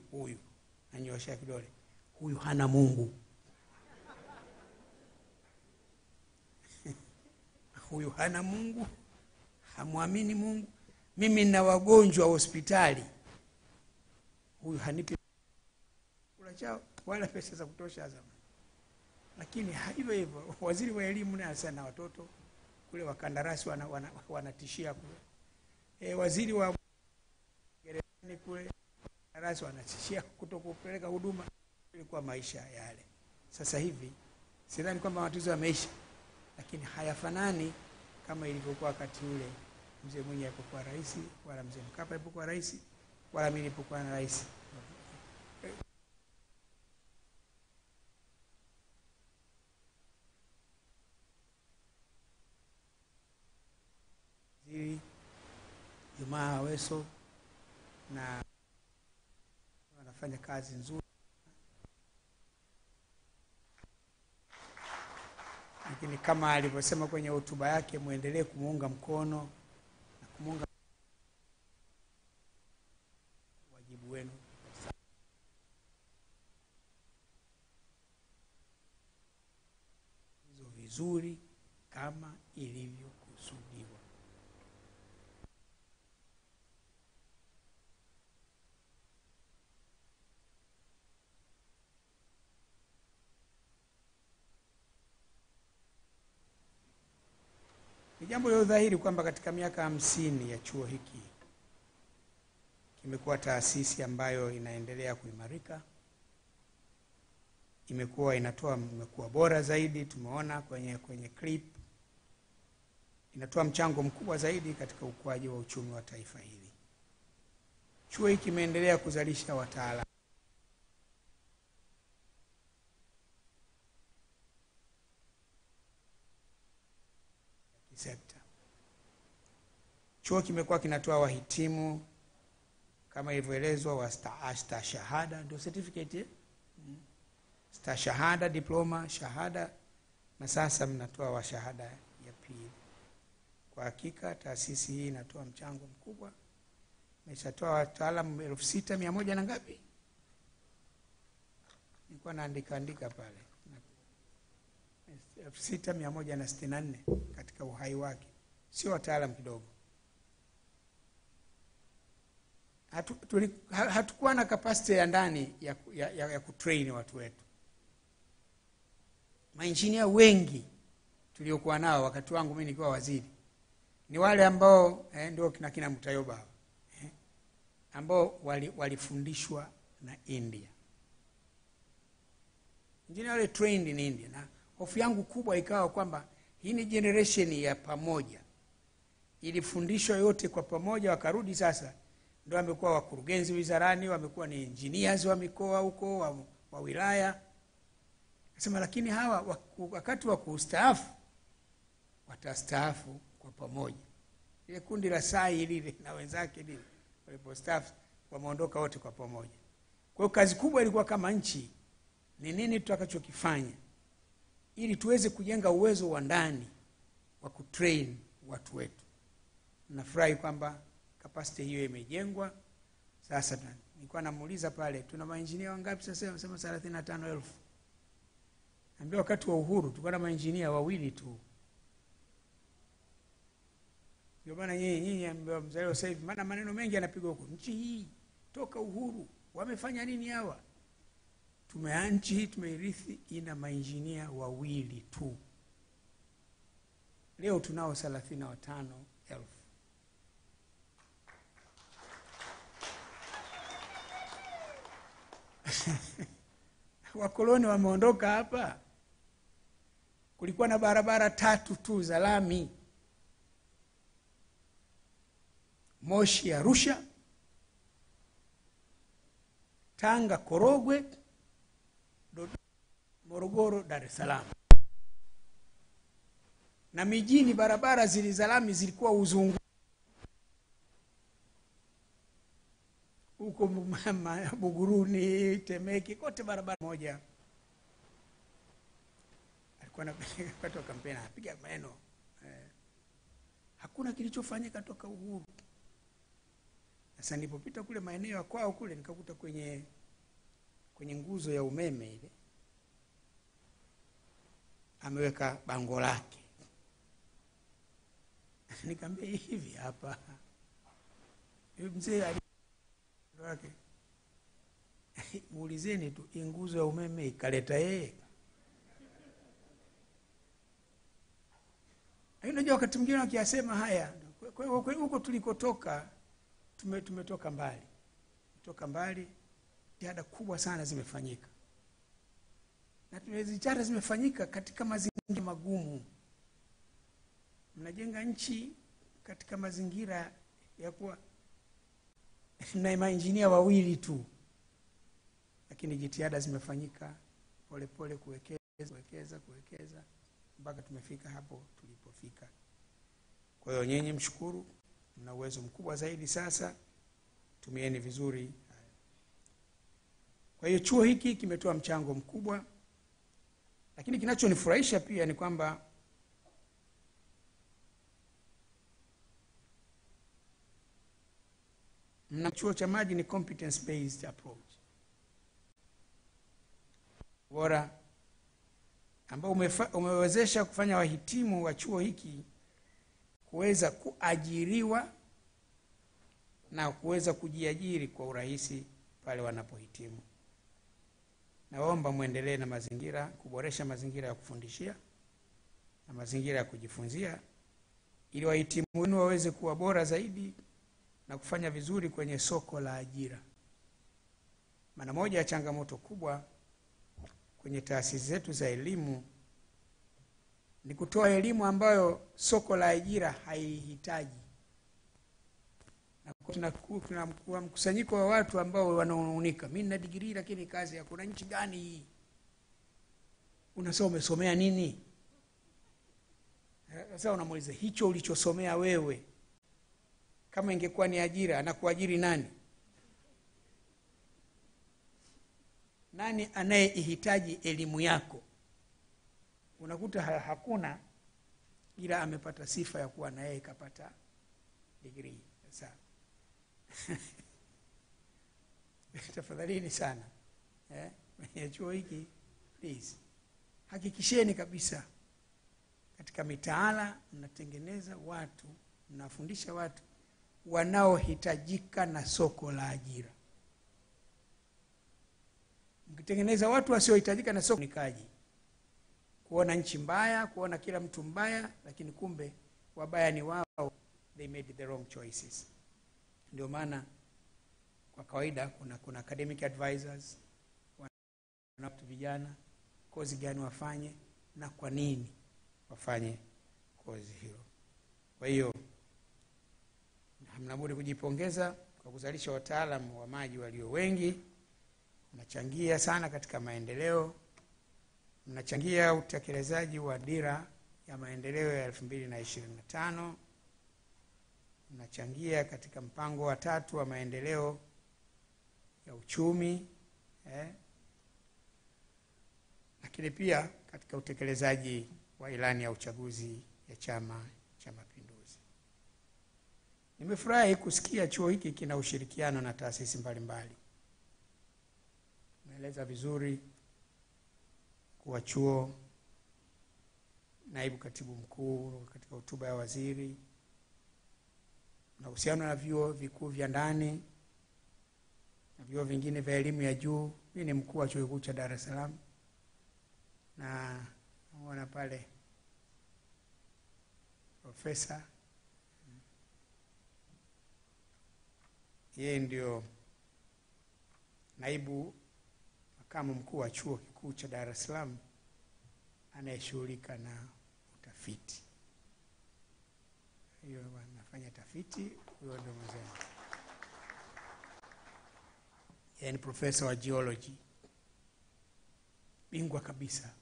anyoosha kidole, huyu hana Mungu. Huyu hana Mungu, hamwamini Mungu. Mimi nina wagonjwa hospitali, huyu hanipi kula chao wala pesa za kutosha zamani. Lakini hivyo waziri wa elimu naye sana watoto kule wakandarasi wanatishia kule. Waziri wa gerezani kule wakandarasi wanatishia kutokupeleka huduma. Ilikuwa maisha yale. Sasa hivi sidhani kwamba matatizo yameisha, lakini hayafanani kama ilivyokuwa wakati ule mzee Mwinyi alipokuwa rais, wala mzee Mkapa alipokuwa rais, wala mimi nilipokuwa na rais. Jumaa Aweso na wanafanya kazi nzuri. Lakini kama alivyosema kwenye hotuba yake, muendelee kumuunga mkono na kumuunga wajibu wenu hizo vizuri kama ilivyokusudiwa. Ni jambo la dhahiri kwamba katika miaka 50 ya chuo hiki kimekuwa taasisi ambayo inaendelea kuimarika. Imekuwa bora zaidi, tumeona kwenye clip. kinatoa mchango mkubwa zaidi katika ukuaji wa uchumi wa taifa hili. Chuo hiki kimeendelea kuzalisha wataalamu sekta. Chuo kimekuwa kinatoa wahitimu kama ilivyoelezwa wa stashahada, ndio certificate stashahada, diploma, shahada, na sasa mnatoa wa shahada ya pili. Kwa hakika taasisi hii inatoa mchango mkubwa. Imeshatoa wataalamu 6,100 na ngapi? Nilikuwa naandika pale. 6,164 katika uhai wake. Sio wataalamu kidogo. Hatukuwa na capacity ya ndani ya kutrain watu wetu. Maengineer wengi tuliokuwa nao wakati wangu mimi nikiwa waziri ni wale ambao ndio kina Mutayoba ambao walifundishwa na India. Engineer wale trained in India, na hofu yangu kubwa ikawa kwamba hii ni generation ya pamoja. Ilifundishwa yote kwa pamoja, wakarudi sasa ndio wamekuwa wakurugenzi wizarani, wamekuwa ni engineers wa mikoa huko wa wilaya. Nasema lakini hawa wakati wa kustaafu watastaafu kwa pamoja. Ile kundi la Sai lile na wenzake lile walipostaafu wameondoka wote kwa pamoja. Kwa hiyo kazi kubwa ilikuwa kama nchi ni nini tutakachokifanya ili tuweze kujenga uwezo wa ndani wa kutrain watu wetu. Nafurahi kwamba capacity hiyo imejengwa. Sasa nilikuwa namuuliza pale, tuna maengineer wangapi sasa? Wanasema 35,000. Ambao wakati wa uhuru tulikuwa na maengineer 2 tu. Ndio maana nyinyi ambao mzalio sasa hivi, maana maneno mengi yanapigwa huko. Nchi hii toka uhuru wamefanya nini hawa? Nchi hii tumeirithi ina maengineer 2 tu. Leo tunao 35,000. Wakoloni wameondoka hapa. Kulikuwa na barabara 3 tu za lami. Moshi Arusha, Tanga Korogwe, Morogoro Dar es Salaam. Na mijini barabara za lami zilikuwa uzungu. Huko Buguruni, Temeke, kote barabara moja. Alikuwa anapeleka wakati wa kampeni, apiga maneno. Hakuna kilichofanyika toka uhuru. Sasa nilipopita kule maeneo ya kwao kule nikakuta kwenye nguzo ya umeme ile ameweka bango lake. Nikamwambia hivi hapa. Mzee wake muulizeni tu nguzo ya umeme ikaleta yeye. Unajua wakati mwingine wakiyasema haya, kwa hiyo huko tulikotoka tumetoka mbali. Kutoka mbali, jitihada kubwa sana zimefanyika. Na jitihada zimefanyika katika mazingira magumu. Mnajenga nchi katika mazingira ya kuwa na maengineer 2 tu. Lakini jitihada zimefanyika pole pole, kuwekeza mpaka tumefika hapo tulipofika. Kwa hiyo nyinyi mshukuru, mna uwezo mkubwa zaidi sasa. Tumieni vizuri. Kwa hiyo chuo hiki kimetoa mchango mkubwa. Lakini kinachonifurahisha pia ni kwamba chuo cha MAJI ni competence based approach. Bora ambao umewezesha kufanya wahitimu wa chuo hiki kuweza kuajiriwa na kuweza kujiajiri kwa urahisi pale wanapohitimu. Naomba muendelee na kuboresha mazingira ya kufundishia na mazingira ya kujifunzia ili wahitimu wenu waweze kuwa bora zaidi na kufanya vizuri kwenye soko la ajira. Maana moja ya changamoto kubwa kwenye taasisi zetu za elimu ni kutoa elimu ambayo soko la ajira haihitaji. Na kuna mkusanyiko wa watu ambao wanaonunika, mimi nina degree lakini kazi hakuna. Nchi gani hii? Unasoma umesomea nini? Sasa unamuuliza hicho ulichosomea wewe, kama ingekuwa ni ajira, anakuajiri nani? Nani anayeihitaji elimu yako? Unakuta hakuna, ila amepata sifa ya kuwa na yeye kapata degree. Sasa tafadhalini sana kwenye chuo hiki, please hakikisheni kabisa katika mitaala mnatengeneza watu, mnafundisha watu wanaohitajika na soko la ajira. Mkitengeneza watu wasiohitajika na soko, nikaji kuona nchi mbaya, kuona kila mtu mbaya, lakini kumbe wabaya ni wao, they made the wrong choices. Ndio maana kwa kawaida kuna academic advisors, watu vijana kozi gani wafanye na kwa nini wafanye kozi hiyo. Kwa hiyo hamna budi kujipongeza kwa kuzalisha wataalamu wa maji walio wengi. Mnachangia sana katika maendeleo, mnachangia utekelezaji wa dira ya maendeleo ya 2025, mnachangia katika mpango wa 3 wa maendeleo ya uchumi, lakini pia katika utekelezaji wa ilani ya uchaguzi ya Chama cha Mapinduzi. Nimefurahi kusikia chuo hiki kina ushirikiano na taasisi mbalimbali. Naeleza vizuri kwa chuo, naibu katibu mkuu katika hotuba ya waziri, na uhusiano na vyuo vikuu vya ndani na vyuo vingine vya elimu ya juu. Mimi ni mkuu wa chuo kikuu cha Dar es Salaam, na naona pale profesa, yeye ndio naibu makamu mkuu wa chuo kikuu cha Dar es Salaam anayeshughulika na utafiti. Hiyo wanafanya tafiti, huyo ndio mzee. Yeye ni profesa wa geology, bingwa kabisa.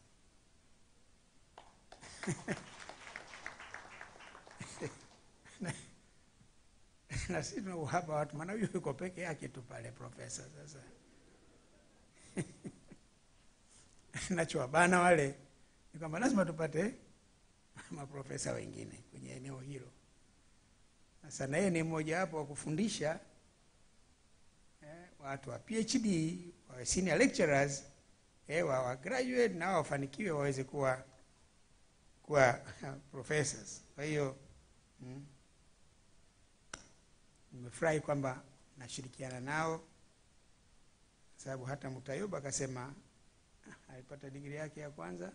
Na sisi tuna uhaba watu, maana huyo yuko peke yake tu pale profesa. Sasa nachowabana wale ni kwamba lazima tupate maprofesa wengine kwenye eneo hilo. Sasa na yeye ni mmoja wapo wa kufundisha watu wa PhD, wa senior lecturers, wa graduate, na wafanikiwe waweze kuwa professors. Kwa hiyo nimefurahi kwamba nashirikiana nao, sababu hata Mutayoba akasema alipata degree yake ya kwanza,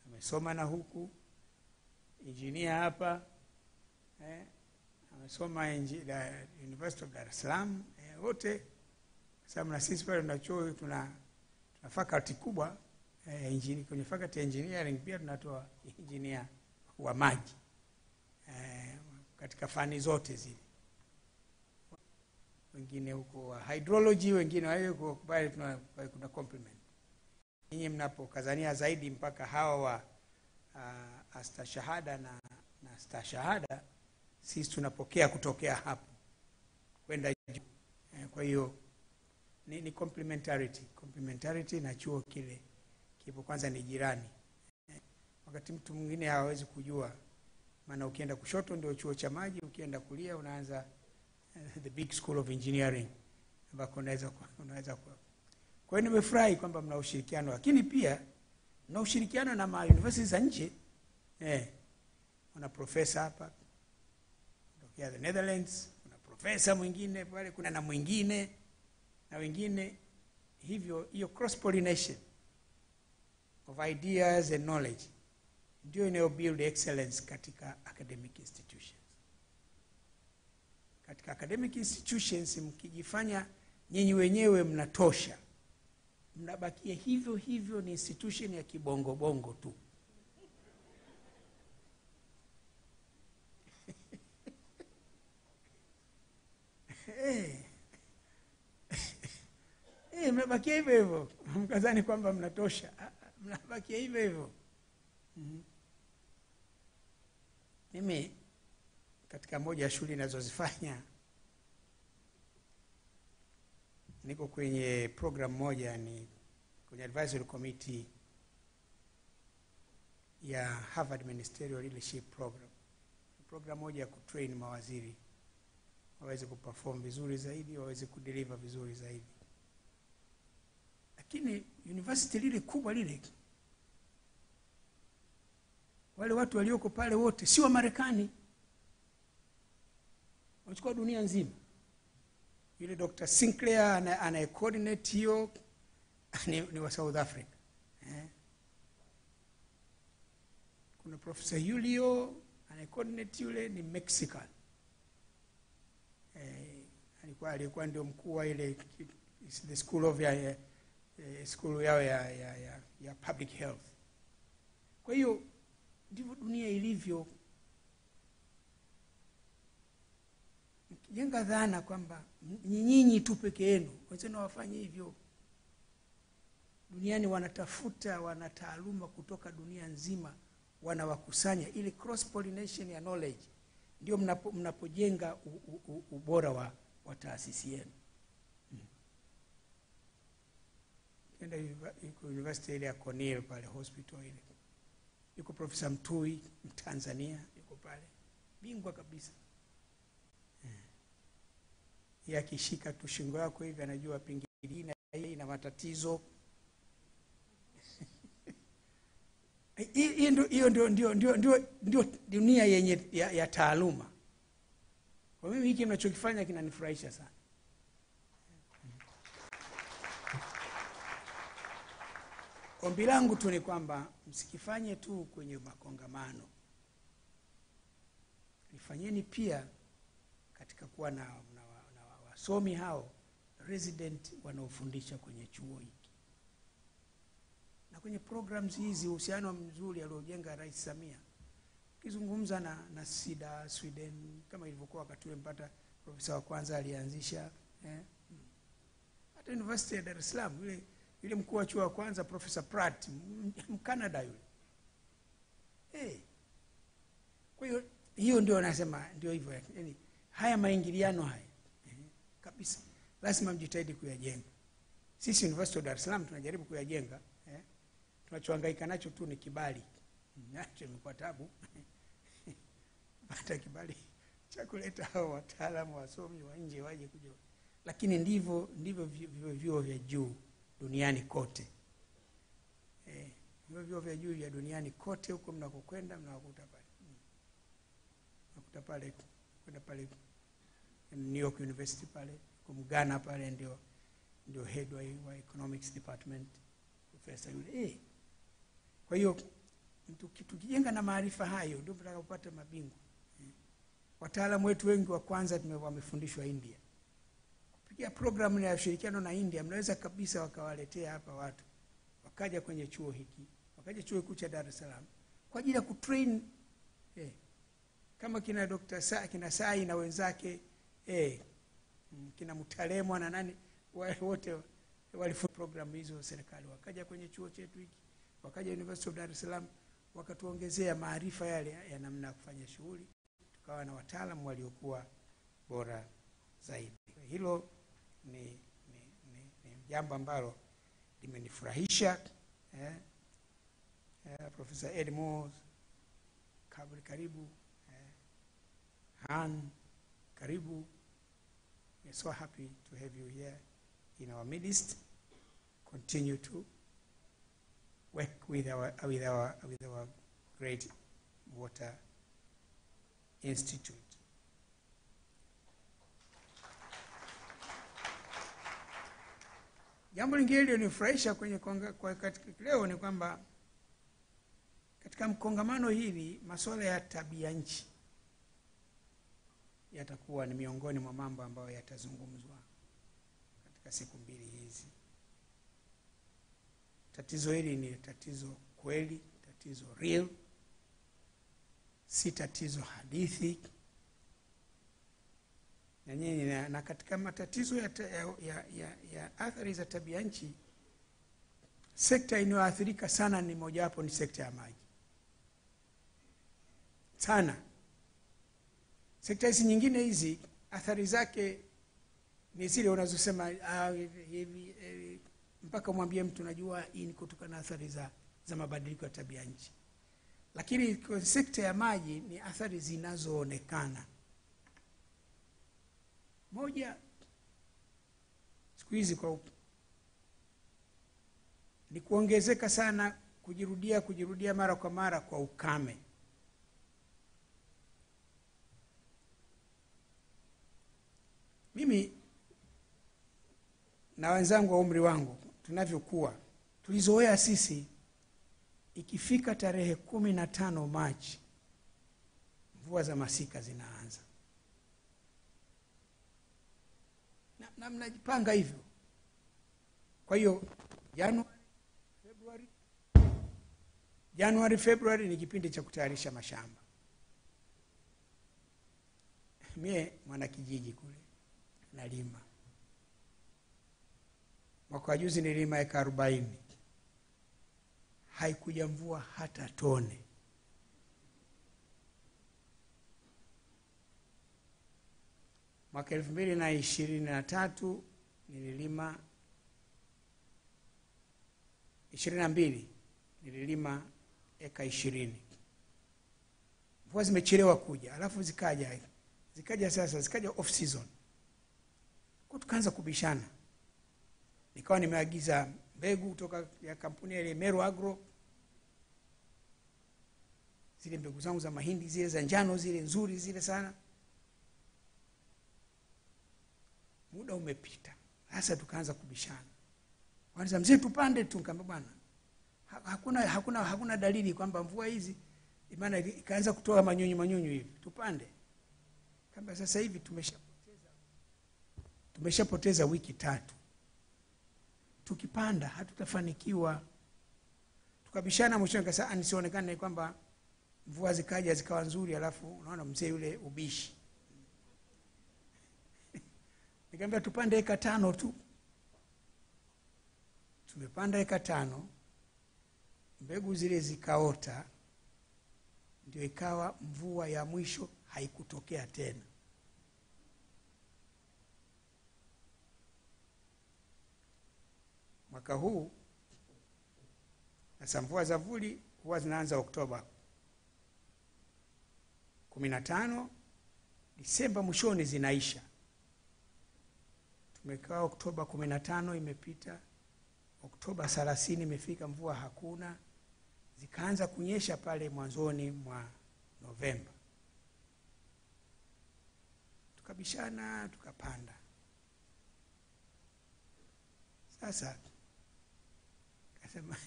amesoma na huku engineer hapa, amesoma University of Dar es Salaam, wote, sababu na sisi pale tunachuo tuna faculty kubwa kwenye faculty ya engineering, pia tunatoa engineer wa maji katika fani zote zile, wengine huko wa hydrology, wengine wao pale kuna complement. Ninyi mnapokazania zaidi mpaka hawa wa astashahada na stashahada, sisi tunapokea kutokea hapo kwenda juu. Kwa hiyo ni complementarity na chuo kile kipo kwanza ni jirani. Wakati mtu mwingine hawezi kujua, maana ukienda kushoto ndio chuo cha maji, ukienda kulia unaanza the big school of engineering ambako unaweza kwa. Kwa hiyo nimefurahi kwamba mna ushirikiano, lakini pia mna ushirikiano na universities za nje. Kuna profesa hapa kutoka the Netherlands, kuna profesa mwingine pale, kuna na mwingine na wengine hivyo. Hiyo cross pollination of ideas and knowledge ndio inayo build excellence katika academic institutions. Katika academic institutions mkijifanya nyinyi wenyewe mnatosha, mnabakia hivyo hivyo, ni institution ya kibongo bongo tu. mnabakia hivyo hivyo. Mkazani kwamba mnatosha. Mnabakia hivyo hivyo. Mimi katika moja ya shughuli ninazozifanya niko kwenye program moja, ni kwenye advisory committee ya Harvard Ministerial Leadership Program. Program moja ya kutrain mawaziri waweze kuperform vizuri zaidi, waweze kudeliver vizuri zaidi. Lakini university lile kubwa lile, wale watu walioko pale wote si wa Marekani, wanachukua dunia nzima. Yule Dr. Sinclair ana coordinate hiyo ni wa South Africa. Kuna Professor Julio ana coordinate, yule ni Mexican. Alikuwa ndio mkuu wa ile the school of school yao ya public health. Kwa hiyo ndivyo dunia ilivyo. Jenga dhana kwamba nyinyi tu peke yenu, wenzenu wafanye hivyo. Duniani wanatafuta wanataaluma kutoka dunia nzima, wanawakusanya ili cross pollination ya knowledge. Ndio mnapojenga ubora wa taasisi yenu. Kenda university ile ya Cornell pale hospital ile, yuko Professor Mtui Mtanzania, yuko pale bingwa kabisa. Yeye akishika tu shingo yako hivi anajua pingili na hii ina matatizo. Hiyo ndio dunia yenye ya taaluma. Kwa mimi hiki mnachokifanya kinanifurahisha sana. Ombi langu tu ni kwamba msikifanye tu kwenye makongamano, lifanyeni pia katika kuwa na wasomi hao resident wanaofundisha kwenye chuo hiki. Na kwenye programs hizi uhusiano mzuri aliojenga Rais Samia. Ukizungumza na SIDA Sweden, kama ilivyokuwa wakati ule mpata profesa wa kwanza alianzisha, hata University ya Dar es Salaam yule mkuu wa chuo wa kwanza Professor Pratt, Mkanada yule. Kwa hiyo ndio nasema ndio hivyo. Yaani haya maingiliano haya kabisa lazima mjitahidi kuyajenga. Sisi University of Dar es Salaam tunajaribu kuyajenga. Tunachohangaika nacho tu ni kibali. Nacho imekuwa tabu. Pata kibali cha kuleta hao wataalamu wasomi wa nje waje kuja. Lakini ndivyo vyuo vya juu duniani kote. Vyuo vya juu vya duniani kote huko mnakokwenda mnakuta pale. Nakuta pale kwenda pale New York University pale, kwa Ghana pale ndio head wa economics department professor yule. Kwa hiyo tukijenga na maarifa hayo ndio tutakapata mabingwa. Wataalamu wetu wengi wa kwanza wamefundishwa India. Kupitia programu ya ushirikiano na India mnaweza kabisa wakawaletea hapa watu wakaja kwenye chuo hiki, wakaja chuo kikuu cha Dar es Salaam kwa ajili ya kutrain kama kina Dr. kina Sai na wenzake, kina Mutalemwa na nani wote walifunza programu hizo serikali, wakaja kwenye chuo chetu hiki, wakaja University of Dar es Salaam, wakatuongezea maarifa yale ya namna ya kufanya shughuli, tukawa na wataalamu waliokuwa bora zaidi. Hilo ni jambo ambalo limenifurahisha. Professor Edmond karibu, Han karibu. We're so happy to have you here in our midst. Continue to work with our great water institute. Jambo lingine lilonifurahisha kwenye katika leo ni kwamba katika mkongamano hili masuala ya tabia nchi yatakuwa ni miongoni mwa mambo ambayo yatazungumzwa katika siku mbili hizi. Tatizo hili ni tatizo kweli, tatizo real, si tatizo hadithi. na katika matatizo ya athari za tabia nchi, sekta inayoathirika sana ni mojawapo ni sekta ya maji. Sana. Sekta hizi nyingine hizi athari zake ni zile unazosema hivi mpaka mwambie mtu najua hii ni kutokana na athari za mabadiliko ya tabia nchi. Lakini kwa sekta ya maji ni athari zinazoonekana. Moja, siku hizi ni kuongezeka sana kujirudia mara kwa mara kwa ukame. Mimi na wenzangu wa umri wangu tunavyokuwa tulizoea sisi ikifika tarehe 15 Machi mvua za masika zinaanza. Na mnajipanga hivyo. Kwa hiyo Januari, Februari ni kipindi cha kutayarisha mashamba. Mie mwana kijiji kule nalima. Mwaka wa juzi nilima eka 40. Haikuja mvua hata tone. Mwaka 2023 nililima 22 nililima eka 20. Mvua zimechelewa kuja, alafu zikaja sasa, zikaja off season. Kwa tukaanza kubishana. Nikawa nimeagiza mbegu kutoka ya kampuni ile Meru Agro. Zile mbegu zangu za mahindi zile za njano zile nzuri zile sana. Muda umepita. Sasa tukaanza kubishana. Wanaanza mzee tupande tu, nikamwambia bwana. Hakuna dalili kwamba mvua hizi maana ikaanza kutoa manyunyu hivi. Tupande. Kamba sasa hivi tumeshapoteza wiki 3. Tukipanda hatutafanikiwa. Tukabishana, mwisho nikasema nisionekane kwamba mvua zikaja zikawa nzuri alafu unaona mzee yule ubishi. Nikamwambia tupande eka 5 tu. Tumepanda eka 5. Mbegu zile zikaota. Ndio ikawa mvua ya mwisho haikutokea tena. Mwaka huu sasa mvua za vuli huwa zinaanza Oktoba 15, Disemba mwishoni zinaisha. Tumekaa Oktoba 15 imepita, Oktoba 30 imefika, mvua hakuna. Zikaanza kunyesha pale mwanzoni mwa Novemba. Tukabishana, tukapanda. Sasa kasema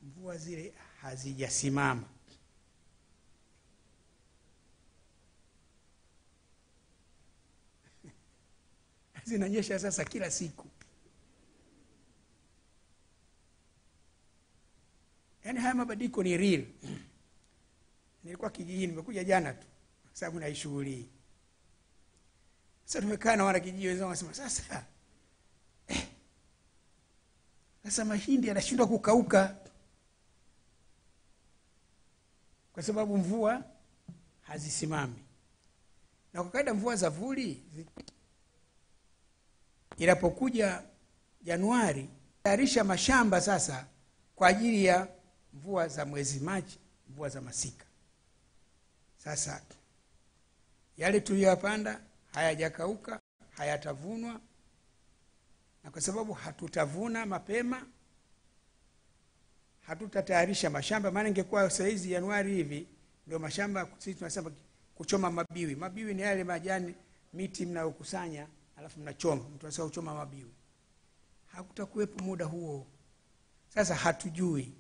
mvua zile hazijasimama. Zinanyesha sasa kila siku. Yaani haya mabadiliko ni real. Nilikuwa kijijini, nimekuja jana tu sababu naishughuli. Sasa tumekaa na wana kijiji wenzao wanasema sasa mahindi yanashindwa kukauka kwa sababu mvua hazisimami. Na kwa kawaida mvua za vuli inapokuja Januari, tayarisha mashamba sasa kwa ajili ya mvua za mwezi Machi, mvua za masika. Sasa yale tuliyopanda hayajakauka, hayatavunwa. Na kwa sababu hatutavuna mapema, hatutatayarisha mashamba. Maana ingekuwa saizi Januari hivi ndio mashamba sisi tunasema kuchoma mabiwi. Mabiwi ni yale majani miti mnayokusanya alafu mnachoma. Mtu anasema kuchoma mabiwi. Hakutakuwepo muda huo. Sasa hatujui.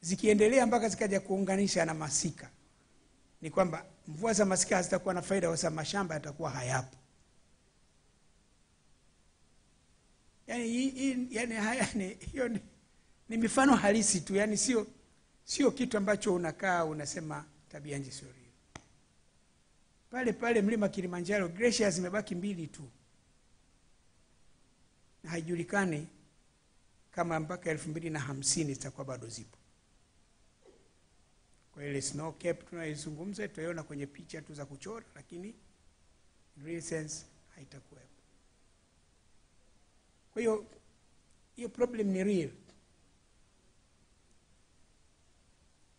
Zikiendelea mpaka zikaja kuunganisha na masika, ni kwamba mvua za masika hazitakuwa na faida kwa sababu mashamba yatakuwa hayapo. Hiyo ni mifano halisi tu, yani sio kitu ambacho unakaa unasema tabia nchi sio. pale pale mlima Kilimanjaro glaciers zimebaki 2 tu, na haijulikani kama mpaka 2050 zitakuwa bado zipo. Kwa ile snow cap tunaizungumza tutaiona kwenye picha tu za kuchora, lakini in real sense haitakuwepo. Kwa hiyo problem ni real.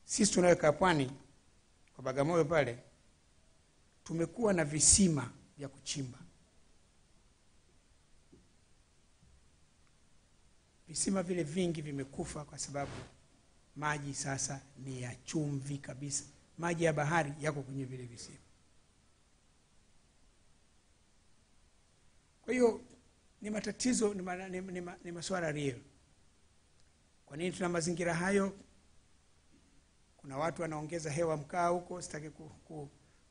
Sisi tunaweka pwani kwa Bagamoyo pale, tumekuwa na visima vya kuchimba. Visima vile vingi vimekufa kwa sababu maji sasa ni ya chumvi kabisa. Maji ya bahari yako kwenye vile visima. Kwa hiyo ni matatizo, ni masuala real. Kwa nini tuna mazingira hayo? Kuna watu wanaongeza hewa mkaa huko, sitaki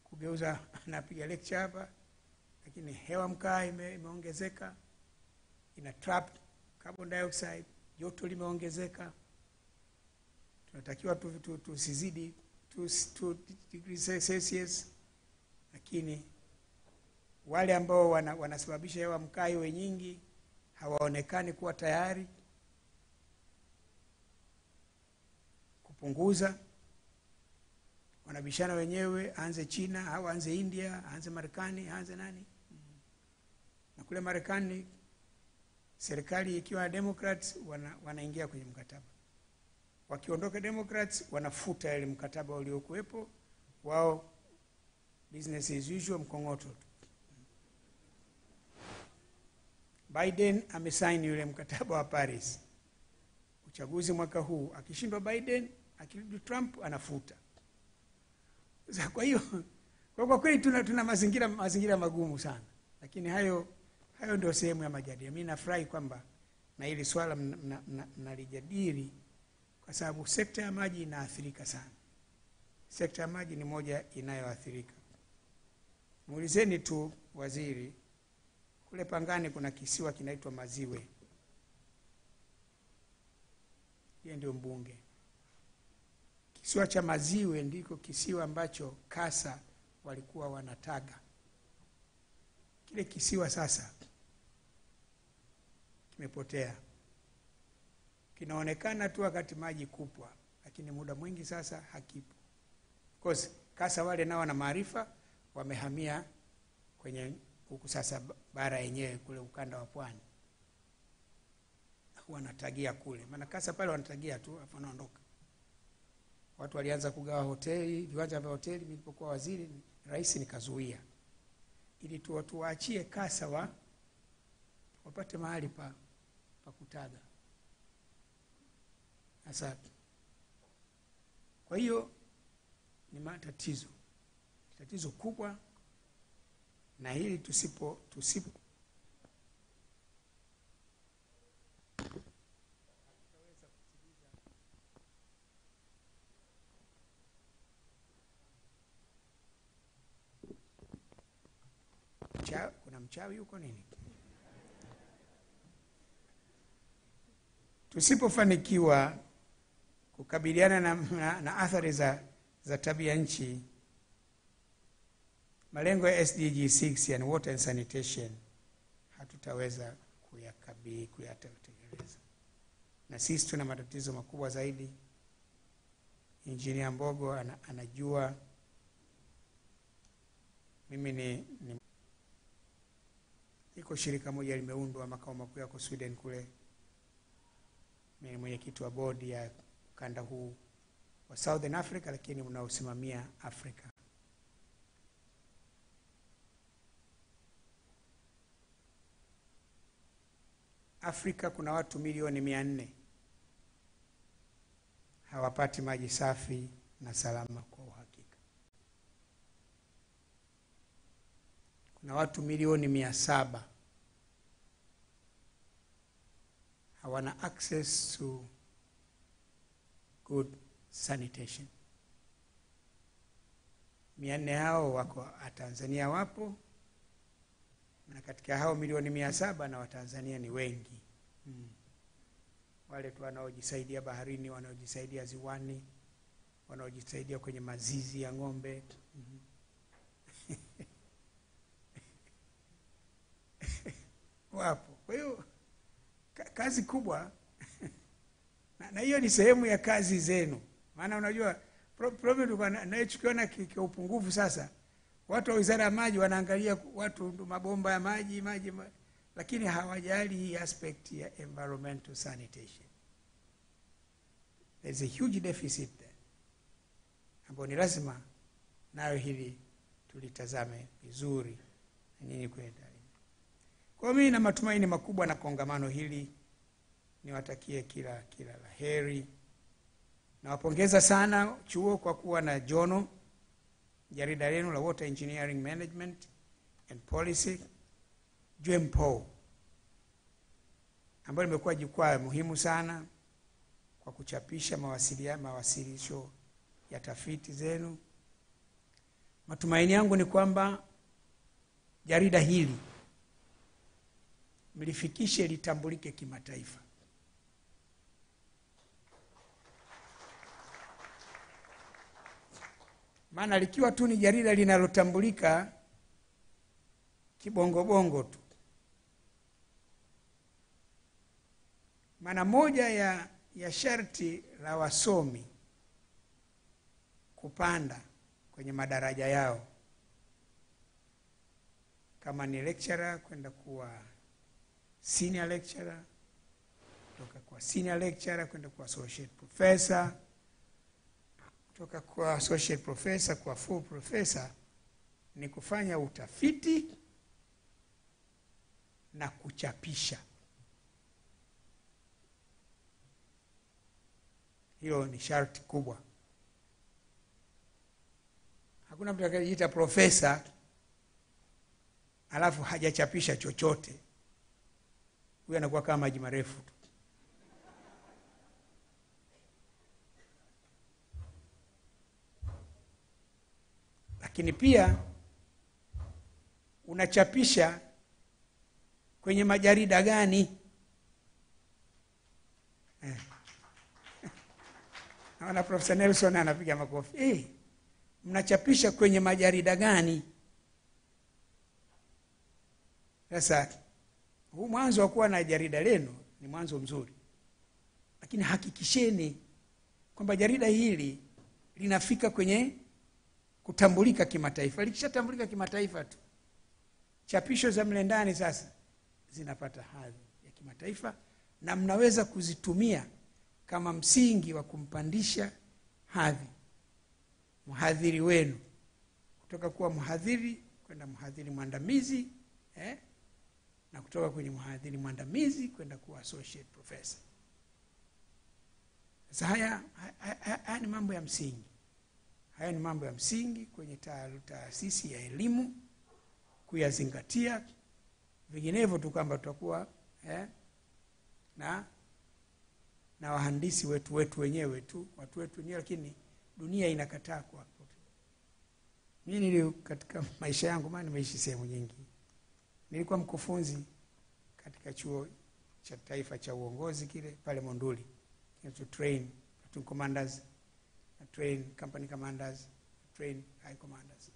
kugeuza napiga lecture hapa, lakini hewa mkaa imeongezeka, ina trap carbon dioxide, joto limeongezeka. Tunatakiwa tusizidi 2 degrees Celsius, lakini wale ambao wanasababisha hewa mkaa iwe nyingi hawaonekani kuwa tayari kupunguza. Wanabishana wenyewe, aanze China au aanze India, aanze Marekani, aanze nani. Na kule Marekani serikali ikiwa Democrats wanaingia kwenye mkataba. Wakiondoka Democrats wanafuta ile mkataba uliokuwepo, wao business as usual, mkongoto. Biden amesign yule mkataba wa Paris. Uchaguzi mwaka huu, akishindwa Biden, akirudi Trump anafuta. Kwa hiyo kwa kweli tuna mazingira magumu sana, lakini hayo ndio sehemu ya majadiliano. Mimi nafurahi kwamba na hili swala mnalijadili, kwa sababu sekta ya maji inaathirika sana. Sekta ya maji ni moja inayoathirika. Muulizeni tu waziri, kule Pangani kuna kisiwa kinaitwa Maziwe. Yeye ndio mbunge. Kisiwa cha Maziwe ndiko kisiwa ambacho kasa walikuwa wanataga. Kile kisiwa sasa kimepotea. Kinaonekana tu wakati maji kupwa, lakini muda mwingi sasa hakipo. Of course, kasa wale nao na maarifa wamehamia kwenye huku sasa bara yenyewe kule ukanda wa pwani. Wanatagia kule. Maana kasa pale wanatagia tu afa wanaondoka. Watu walianza kugawa hoteli, viwanja vya hoteli. Nilipokuwa waziri, rais nikazuia, ili tu waachie kasa wapate mahali pa kutaga. Sasa kwa hiyo ni tatizo kubwa, na hili tusipo kuna mchawi huko nini? Tusipofanikiwa kukabiliana na athari za tabia nchi, malengo ya SDG 6 yani water and sanitation, hatutaweza kuyatekeleza. Na sisi tuna matatizo makubwa zaidi. Engineer Mbogo anajua mimi iko shirika moja limeundwa makao makuu yako Sweden kule. Mimi ni mwenyekiti wa board ya ukanda huu wa Southern Africa, lakini unaosimamia Afrika. Afrika kuna watu milioni 400 hawapati maji safi na salama kwa uhakika. Kuna watu milioni 700 hawana access to good sanitation. 400 hao wako Tanzania wapo, na katika hao milioni 700 na Watanzania ni wengi. Wale tu wanaojisaidia baharini, wanaojisaidia ziwani, wanaojisaidia kwenye mazizi ya ng'ombe. wako hapo. Kwa hiyo kazi kubwa na hiyo ni sehemu ya kazi zenu. Maana unajua problem nayochukiona kwa upungufu sasa, watu wa Wizara ya Maji wanaangalia watu mabomba ya maji, lakini hawajali hii aspect ya environmental sanitation. There's a huge deficit there, ambapo ni lazima nayo hili tulitazame vizuri na nyinyi kwenda. Kwa mimi na matumaini makubwa na kongamano hili, niwatakie kila la heri. Nawapongeza sana chuo kwa kuwa na jono, jarida lenu la Water Engineering Management and Policy, JEMPO, ambalo limekuwa jukwaa muhimu sana kwa kuchapisha mawasilisho ya tafiti zenu. Matumaini yangu ni kwamba jarida hili mlifikishe litambulike kimataifa. Maana likiwa tu ni jarida linalotambulika kibongo tu. Maana moja ya sharti la wasomi kupanda kwenye madaraja yao, kama ni lecturer kwenda kuwa senior lecturer, kutoka kwa senior lecturer kwenda kuwa associate professor, kutoka kwa associate professor kwa full professor, ni kufanya utafiti na kuchapisha. Hiyo ni sharti kubwa. Hakuna mtu atakayejiita profesa alafu hajachapisha chochote. Huyo anakuwa kama maji marefu. Lakini pia unachapisha kwenye majarida gani? Naona Profesa Nelson anapiga makofi. Mnachapisha kwenye majarida gani? Sasa huu mwanzo wa kuwa na jarida lenu ni mwanzo mzuri, lakini hakikisheni kwamba jarida hili linafika kwenye kutambulika kimataifa. Likishatambulika kimataifa tu, chapisho za mle ndani sasa zinapata hadhi ya kimataifa, na mnaweza kuzitumia kama msingi wa kumpandisha hadhi mhadhiri wenu, kutoka kuwa mhadhiri kwenda mhadhiri mwandamizi, na kutoka kwenye mhadhiri mwandamizi kwenda kuwa associate professor. Sasa haya ni mambo ya msingi. Haya ni mambo ya msingi kwenye taasisi ya elimu kuyazingatia. Vinginevyo tu kwamba tutakuwa na wahandisi wetu wenyewe tu, watu wetu wenyewe, lakini dunia inakataa kwa. Mimi katika maisha yangu, maana nimeishi sehemu nyingi, nilikuwa mkufunzi katika chuo cha taifa cha uongozi kile pale Monduli, to train platoon commanders, train company commanders, train high commanders.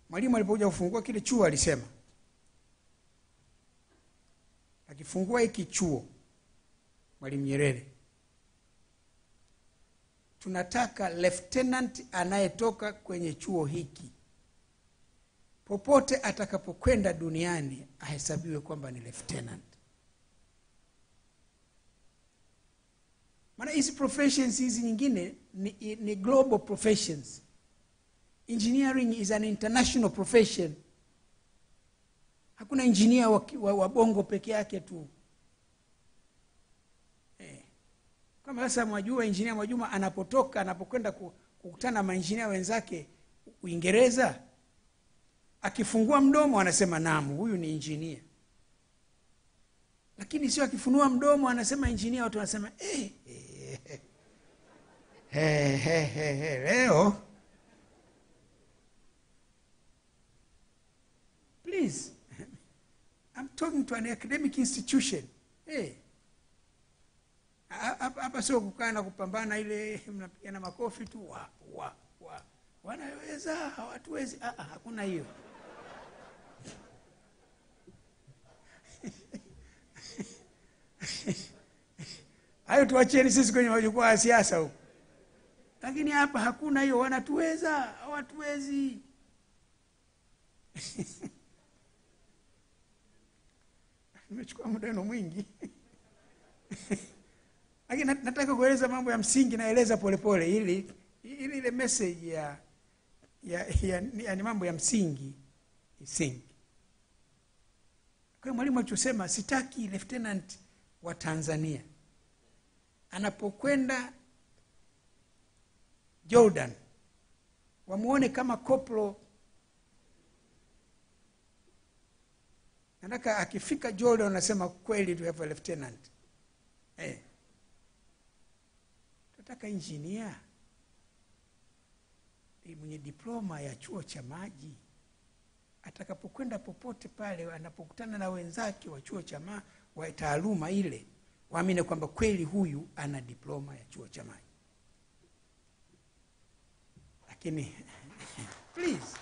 Mwalimu alipokuja kufungua kile chuo alisema, akifungua hiki chuo, Mwalimu Nyerere, tunataka lieutenant anayetoka kwenye chuo hiki popote atakapokwenda duniani ahesabiwe kwamba ni lieutenant. Maana hizi professions hizi nyingine ni global professions. Engineering is an international profession. Hakuna engineer wa Bongo peke yake tu. Kama sasa mwajua engineer Mwajuma anapokwenda kukutana na maengineer wenzake Uingereza, akifungua mdomo anasema naam, huyu ni engineer. Lakini sio akifunua mdomo anasema engineer, watu wanasema leo. Please, I'm talking to an academic institution. Hapa sio kukaa na kupambana ile mnapigana makofi tu wanaweza hawatuwezi. Hakuna hiyo. Hayo tuacheni sisi kwenye majukwaa ya siasa huko. Lakini hapa hakuna hiyo, wanatuweza, hawatuwezi. Nimechukua muda mwingi. Lakini nataka kueleza mambo ya msingi, naeleza polepole ili ile message ni mambo ya msingi isingi. Kwa mwalimu alichosema, sitaki lieutenant wa Tanzania anapokwenda Jordan wamuone kama koplo. Nataka akifika Jordan anasema kweli tu have a lieutenant. Tunataka engineer mwenye diploma ya chuo cha maji, atakapokwenda popote pale anapokutana na wenzake wa chuo cha wa taaluma ile, waamini kwamba kweli huyu ana diploma ya chuo cha maji. Lakini please,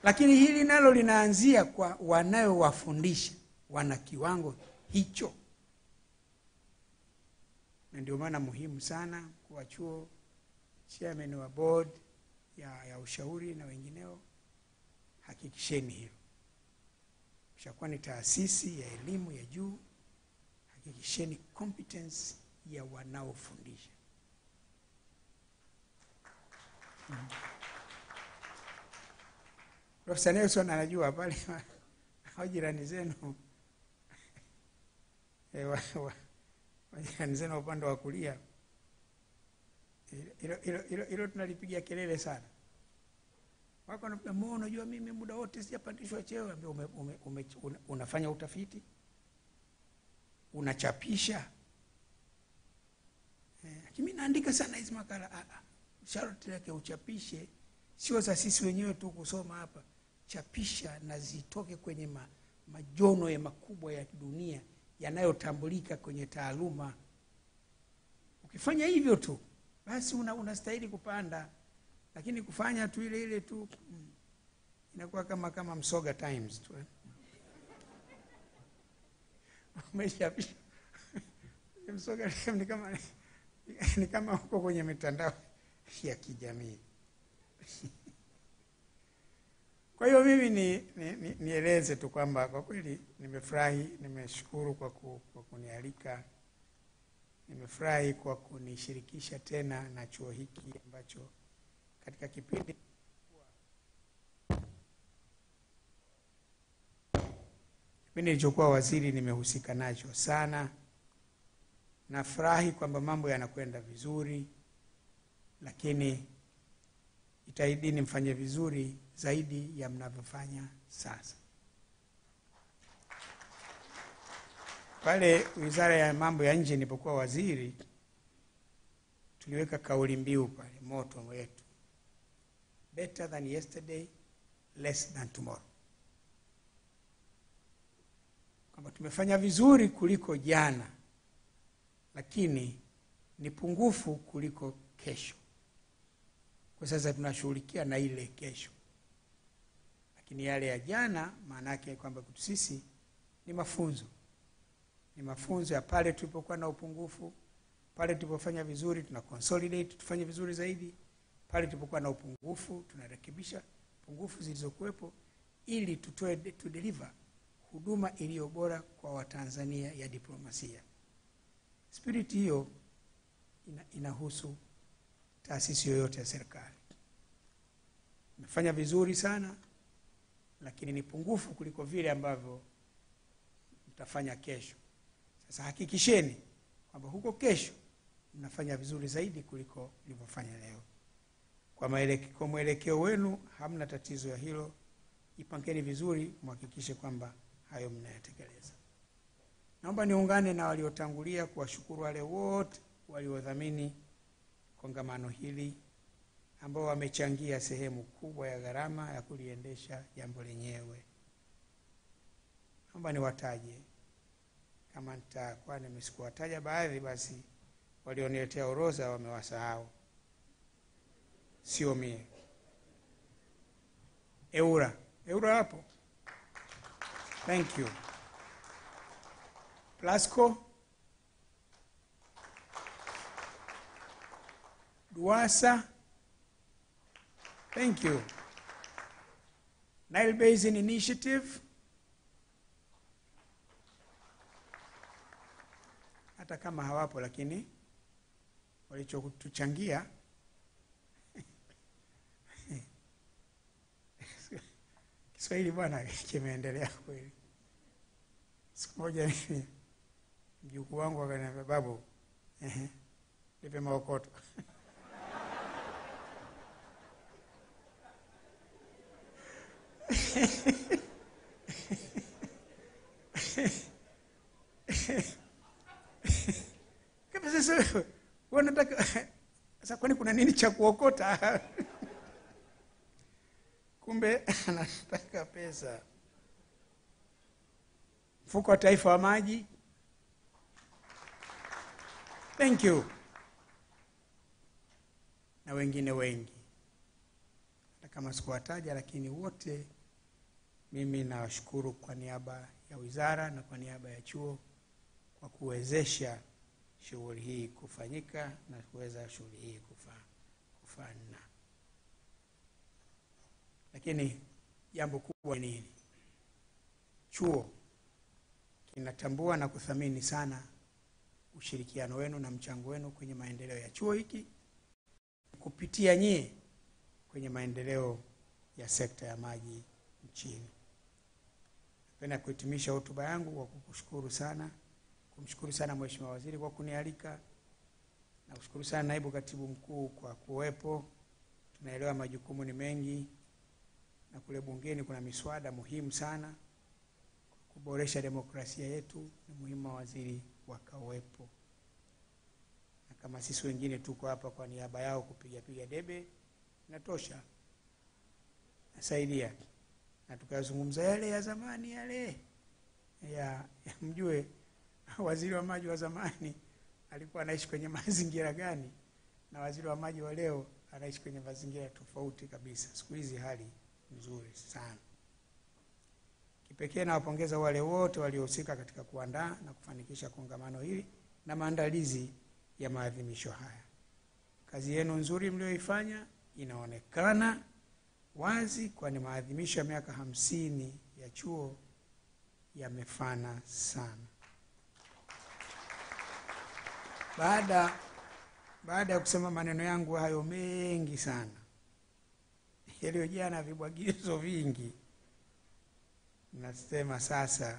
lakini hili nalo linaanzia kwa wanayowafundisha wana kiwango hicho. Na ndio maana muhimu sana kwa chuo, chairman wa board ya ushauri na wengineo, hakikisheni hilo. Kishakuwa ni taasisi ya elimu ya juu, hakikisheni competence ya wanaofundisha. Profesa Nelson anajua pale wajirani zenu wajirani zenu upande wa kulia, ilo tunalipigia kelele sana. Wako na unajua mimi muda wote sijapandishwa cheo. Unafanya utafiti, unachapisha. Mimi naandika sana hizo makala. Sharti yake uchapishe, sio za sisi wenyewe tu kusoma hapa. Chapisha na zitoke kwenye majono ya makubwa ya dunia yanayotambulika kwenye taaluma. Ukifanya hivyo tu basi unastahili kupanda. Lakini kufanya tu ile tu inakuwa kama Msoga Times tu. Umeshapisha. Msoga ni kama uko kwenye mitandao ya kijamii. Kwa hiyo mimi nieleze tu kwamba kwa kweli nimefurahi, nimeshukuru kwa kunialika. Nimefurahi kwa kunishirikisha tena na chuo hiki ambacho katika kipindi nilichokuwa waziri nimehusika nacho sana. Nafurahi kwamba mambo yanakwenda vizuri, lakini itaidini mfanye vizuri zaidi ya mnavyofanya sasa. Pale Wizara ya Mambo ya Nje nilipokuwa waziri, tuliweka kauli mbiu pale, moto wetu, better than yesterday, less than tomorrow. Kwamba tumefanya vizuri kuliko jana, lakini ni pungufu kuliko kesho. Kwa sasa tunashughulikia na ile kesho. Lakini yale ya jana maana yake kwamba kwetu sisi ni mafunzo. Ni mafunzo ya pale tulipokuwa na upungufu, pale tulipofanya vizuri tuna consolidate tufanye vizuri zaidi, pale tulipokuwa na upungufu tunarekebisha pungufu zilizokuwepo ili to deliver huduma iliyo bora kwa Watanzania ya diplomasia. Spirit hiyo inahusu taasisi yoyote ya serikali. Mmefanya vizuri sana, lakini ni pungufu kuliko vile ambavyo mtafanya kesho. Sasa hakikisheni kwamba huko kesho mnafanya vizuri zaidi kuliko mlivyofanya leo. Kwa mwelekeo wenu hamna tatizo ya hilo. Ipangeni vizuri, mhakikishe kwamba hayo mnayatekeleza. Naomba niungane na waliotangulia kuwashukuru wale wote waliodhamini kongamano hili ambao wamechangia sehemu kubwa ya gharama ya kuliendesha jambo lenyewe. Naomba niwataje. Kama nitakuwa nimesikuwataja baadhi, basi walioniletea orodha wamewasahau. Sio mie. Eura hapo. Thank you. Plasco, DUWASA, thank you. Nile Basin Initiative, hata kama hawapo lakini walichotuchangia Kiswahili bwana kimeendelea kweli. Siku moja mimi mjukuu wangu akaniambia, babu, nipe maokoto. Kama sasa wanataka sasa, kwani kuna nini cha kuokota? Kumbe anataka pesa. Mfuko wa Taifa wa Maji, thank you. Na wengine wengi, hata kama sikuwataja, lakini wote mimi nawashukuru kwa niaba ya wizara na kwa niaba ya chuo kwa kuwezesha shughuli hii kufanyika na kuweza shughuli hii kufana. Lakini jambo kubwa ni nini? Chuo kinatambua na kuthamini sana ushirikiano wenu na mchango wenu kwenye maendeleo ya chuo hiki, kupitia nyie kwenye maendeleo ya sekta ya maji nchini. Napenda kuhitimisha hotuba yangu kwa kukushukuru sana, kumshukuru sana Mheshimiwa Waziri kwa kunialika, na kushukuru sana Naibu Katibu Mkuu kwa kuwepo. Tunaelewa majukumu ni mengi, na kule bungeni kuna miswada muhimu sana kuboresha demokrasia yetu, ni muhimu mawaziri wakawepo. Na kama sisi wengine tuko hapa kwa niaba yao kupiga debe, inatosha, nasaidia. Na tukazungumza yale ya zamani yale ya mjue waziri wa maji wa zamani alikuwa anaishi kwenye mazingira gani, na waziri wa maji wa leo anaishi kwenye mazingira tofauti kabisa. Siku hizi hali nzuri sana. Kipekee nawapongeza wale wote waliohusika katika kuandaa na kufanikisha kongamano hili na maandalizi ya maadhimisho haya. Kazi yenu nzuri mlioifanya inaonekana wazi, kwani maadhimisho ya miaka 50 ya chuo yamefana sana. Baada ya kusema maneno yangu hayo mengi sana yaliyojaa na vibwagizo vingi, nasema sasa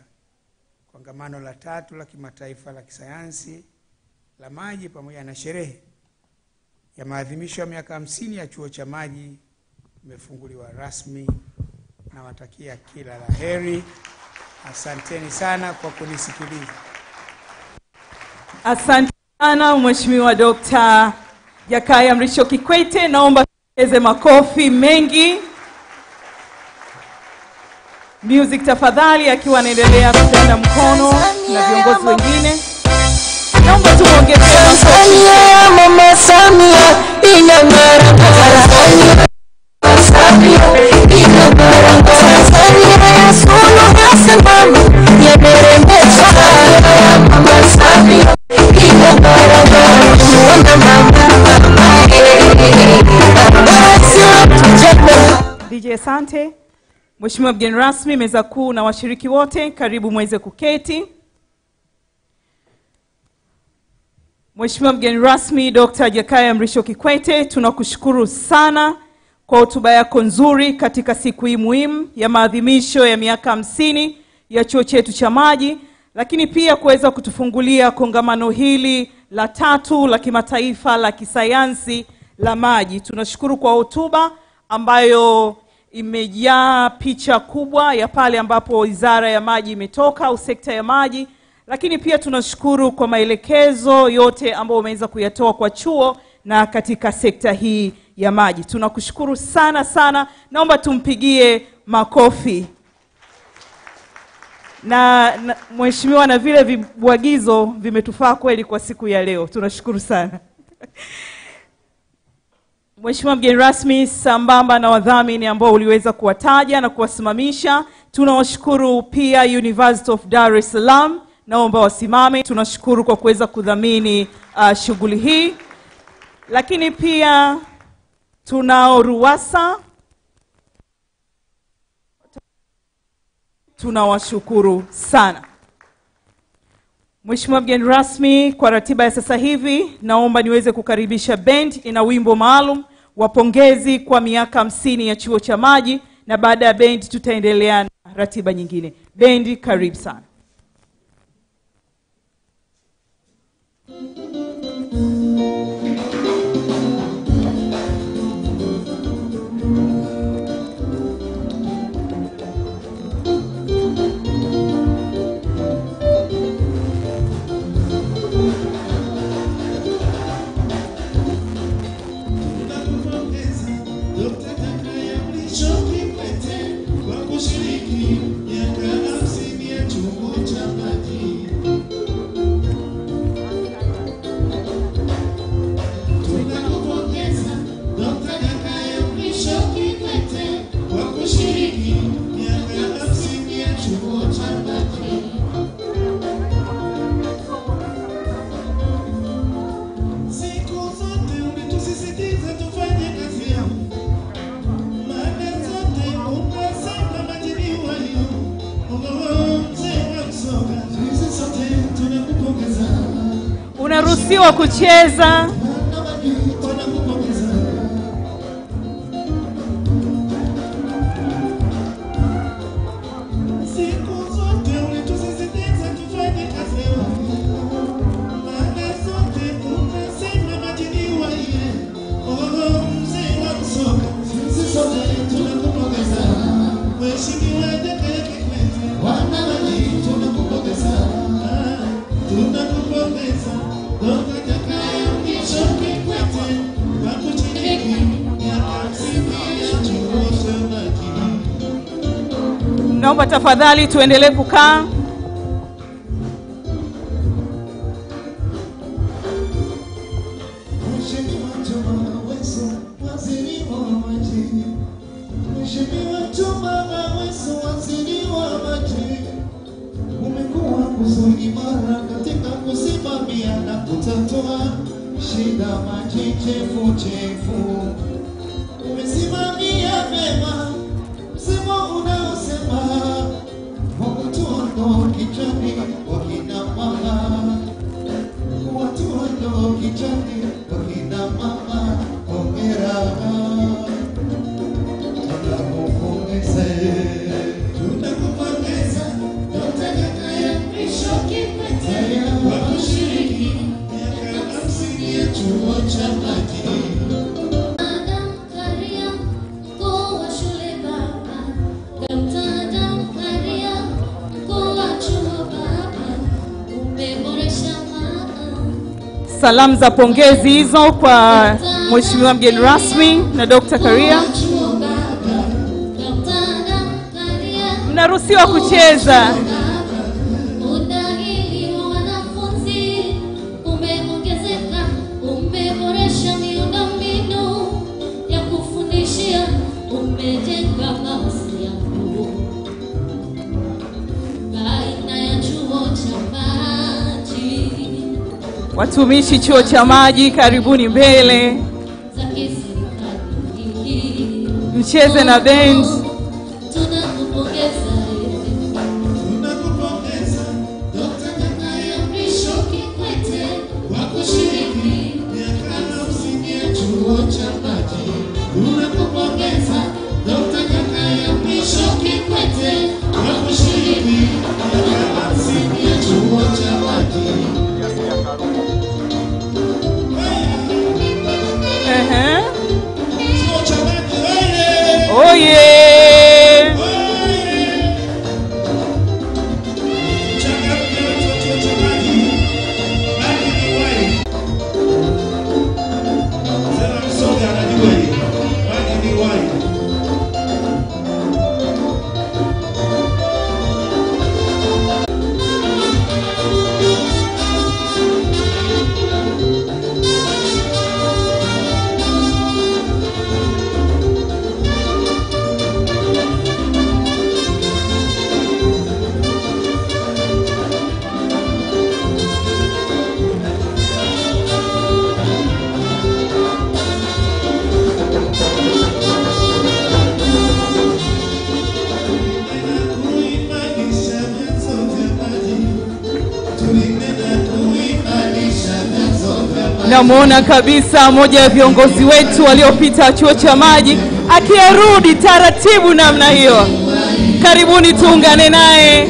kongamano la 3 la kimataifa la kisayansi la maji pamoja na sherehe ya maadhimisho ya miaka 50 ya chuo cha maji imefunguliwa rasmi. Nawatakia kila la heri. Asanteni sana kwa kunisikiliza. Asante sana Mheshimiwa Dr. Jakaya Mrisho Kikwete. Naomba tuweze makofi mengi. Music tafadhali, akiwa anaendelea kutenda mkono na viongozi wengine. Naomba tuongeze makofi. Mama Samia ina baraka. Samia ina baraka. Samia ya Suluhu Hassan mama ya meremeta. Mama Samia ina baraka. DJ Asante. Mheshimiwa mgeni rasmi, meza kuu na washiriki wote, karibu mweze kuketi. Mheshimiwa mgeni rasmi Dr. Jakaya Mrisho Kikwete, tunakushukuru sana kwa hotuba yako nzuri katika siku hii muhimu ya maadhimisho ya miaka 50 ya chuo chetu cha maji, lakini pia kuweza kutufungulia kongamano hili la 3 la kimataifa la kisayansi la maji. Tunashukuru kwa hotuba ambayo imejaa picha kubwa ya pale ambapo Wizara ya Maji imetoka au sekta ya maji, lakini pia tunashukuru kwa maelekezo yote ambayo umeweza kuyatoa kwa chuo na katika sekta hii ya maji. Tunakushukuru sana sana. Naomba tumpigie makofi. Na mheshimiwa, na vile vibwagizo vimetufaa kweli kwa siku ya leo. Tunashukuru sana. Mheshimiwa mgeni rasmi, sambamba na wadhamini ambao uliweza kuwataja na kuwasimamisha, tunawashukuru pia University of Dar es Salaam, naomba wasimame. Tunashukuru kwa kuweza kudhamini shughuli hii. Lakini pia tunao RUWASA. Tunawashukuru sana. Mheshimiwa mgeni rasmi, kwa ratiba ya sasa hivi naomba niweze kukaribisha band ina wimbo maalum wa pongezi kwa miaka 50 ya chuo cha Maji, na baada ya band tutaendelea na ratiba nyingine. Band, karibu sana. Unaruhusiwa kucheza. Naomba tafadhali tuendelee kukaa. Salamu za pongezi hizo kwa Mheshimiwa mgeni rasmi na Dr. Karia. Mnaruhusiwa kucheza. Watumishi chuo cha Maji, karibuni mbele. Mcheze na band. Oh yeah! Namuona kabisa moja ya viongozi wetu waliopita chuo cha maji akirudi taratibu namna hiyo. Karibuni tuungane naye.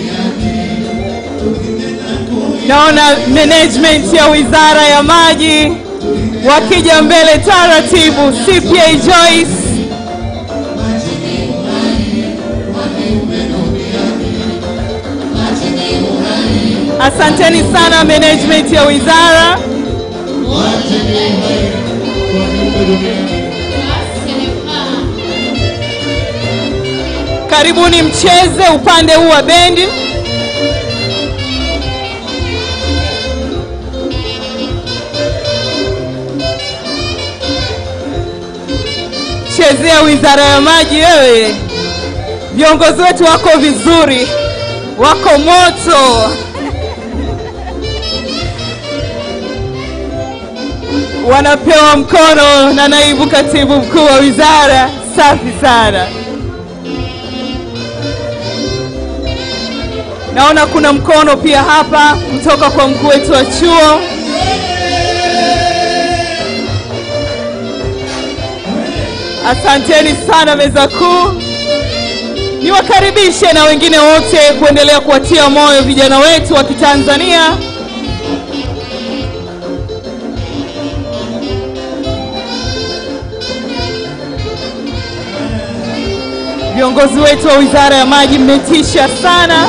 Naona management ya Wizara ya Maji wakija mbele taratibu. CPA Joyce, asanteni sana management ya wizara. Karibuni mcheze upande huu wa bendi. Chezea Wizara ya Maji wewe. Viongozi wetu wako vizuri, wako moto. Wanapewa mkono na naibu katibu mkuu wa wizara. Safi sana. Naona kuna mkono pia hapa kutoka kwa mkuu wetu wa chuo. Asanteni sana meza kuu. Niwakaribishe na wengine wote kuendelea kuwatia moyo vijana wetu wa Kitanzania. Viongozi wetu wa Wizara ya Maji mmetisha sana.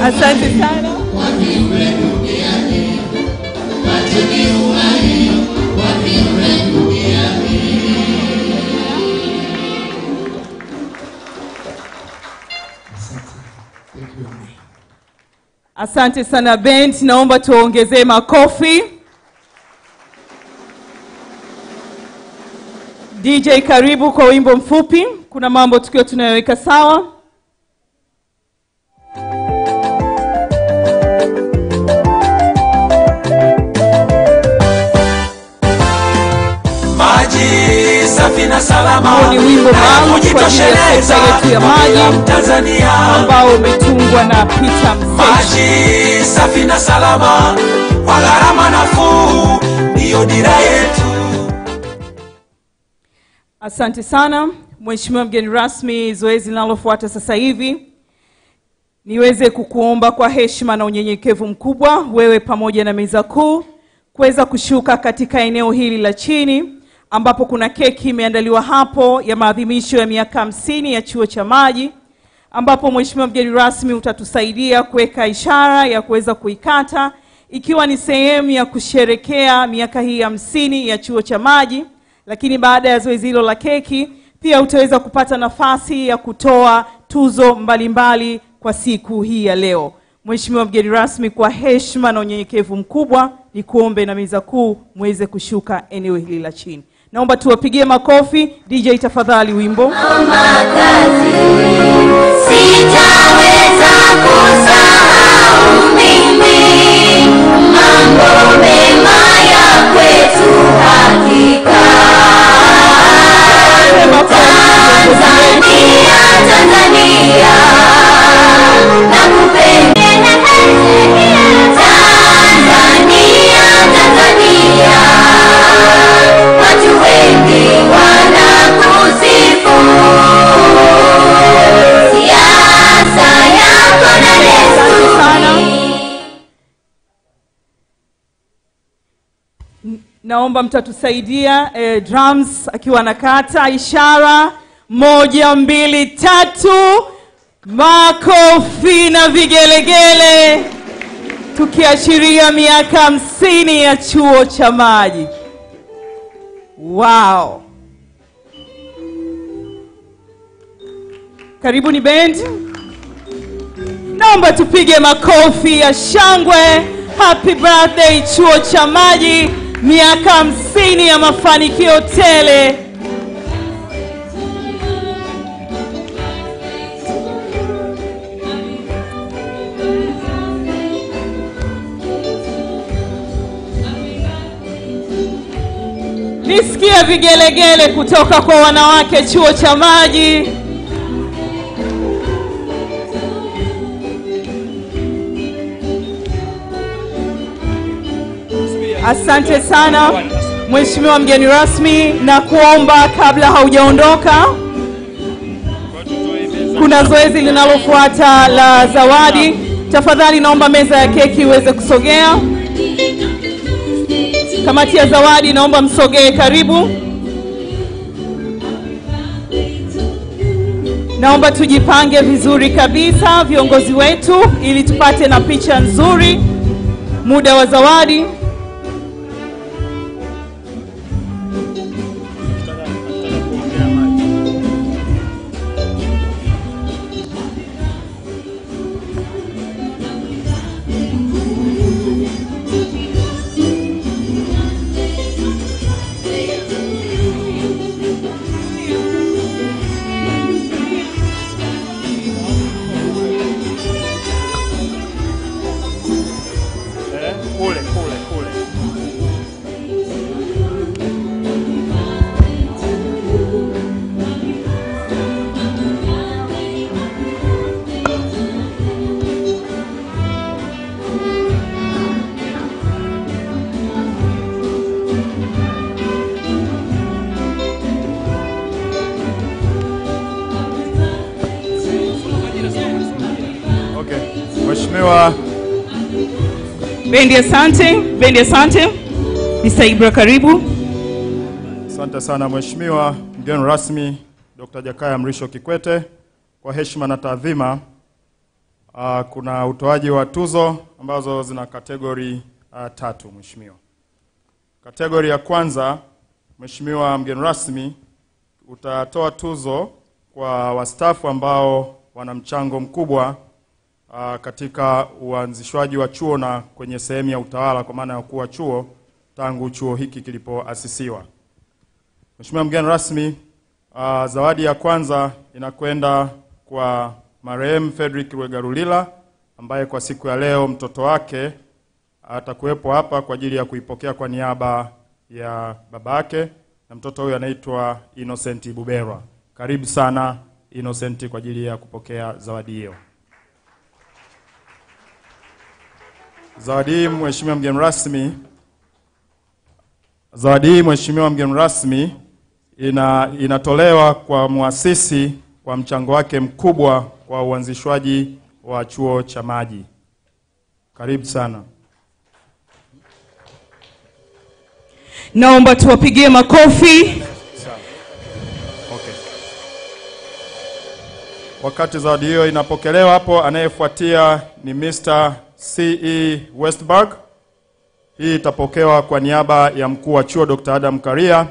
Asante sana. Asante sana band, naomba tuongezee makofi. DJ karibu kwa wimbo mfupi. Kuna mambo tukio tunayoweka sawa. Maji safi na salama ni wimbo maalum kwa ajili ya maji Tanzania ambao umetungwa na Peter Mseshi. Maji safi na salama kwa gharama nafuu ndio dira yetu. Asante sana Mheshimiwa mgeni rasmi. Zoezi linalofuata sasa hivi niweze kukuomba kwa heshima na unyenyekevu mkubwa wewe pamoja na meza kuu kuweza kushuka katika eneo hili la chini ambapo kuna keki imeandaliwa hapo ya maadhimisho ya miaka 50 ya chuo cha maji, ambapo Mheshimiwa mgeni rasmi utatusaidia kuweka ishara ya kuweza kuikata ikiwa ni sehemu ya kusherekea miaka hii 50 ya chuo cha maji. Lakini baada ya zoezi hilo la keki pia utaweza kupata nafasi ya kutoa tuzo mbalimbali kwa siku hii ya leo. Mheshimiwa mgeni rasmi, kwa heshima na unyenyekevu mkubwa ni kuombe na meza kuu muweze kushuka eneo hili la chini. Naomba tuwapigie makofi. DJ tafadhali wimbo. Sitaweza kusahau mimi mambo mema ya kwetu hakika. Tanzania, Tanzania, nakupenda Tanzania, Tanzania, watu wengi wanakusifu, siasa yako na desturi. Naomba mtatusaidia drums akiwa nakata ishara 1 2 3, makofi na vigelegele tukiashiria miaka 50 ya chuo cha maji. Wow. Karibuni band. Naomba tupige makofi ya shangwe. Happy birthday chuo cha maji. miaka 50 ya mafanikio tele. Nisikie vigelegele kutoka kwa wanawake chuo cha Maji. Asante sana Mheshimiwa mgeni rasmi, na kuomba kabla haujaondoka, kuna zoezi linalofuata la zawadi. Tafadhali naomba meza ya keki iweze kusogea. Kamati ya zawadi naomba msogee karibu. Naomba tujipange vizuri kabisa viongozi wetu ili tupate na picha nzuri muda wa zawadi. Mheshimiwa Bendi asante. Mr. Ibra karibu. Asante sana Mheshimiwa mgeni rasmi Dr. Jakaya Mrisho Kikwete. Kwa heshima na taadhima, kuna utoaji wa tuzo ambazo zina kategori 3 Mheshimiwa. Kategori ya kwanza, Mheshimiwa mgeni rasmi, utatoa tuzo kwa wastaafu ambao wana mchango mkubwa katika uanzishwaji wa chuo na kwenye sehemu ya utawala, kwa maana ya kuwa chuo tangu chuo hiki kilipoasisiwa. Mheshimiwa mgeni rasmi, zawadi ya kwanza inakwenda kwa marehemu Frederick Rwegarulila, ambaye kwa siku ya leo mtoto wake atakuwepo hapa kwa ajili ya kuipokea kwa niaba ya babake, na mtoto huyu anaitwa Innocent Buberwa. Karibu sana Innocent kwa ajili ya kupokea zawadi hiyo. Zawadi hii Mheshimiwa mgeni rasmi, inatolewa kwa muasisi kwa mchango wake mkubwa kwa uanzishwaji wa chuo cha Maji. Karibu sana. Naomba tuwapigie makofi. Okay. Wakati zawadi hiyo inapokelewa hapo, anayefuatia ni Mr. C.E. Westberg. Hii itapokewa kwa niaba ya mkuu wa chuo Dr. Adam Karia,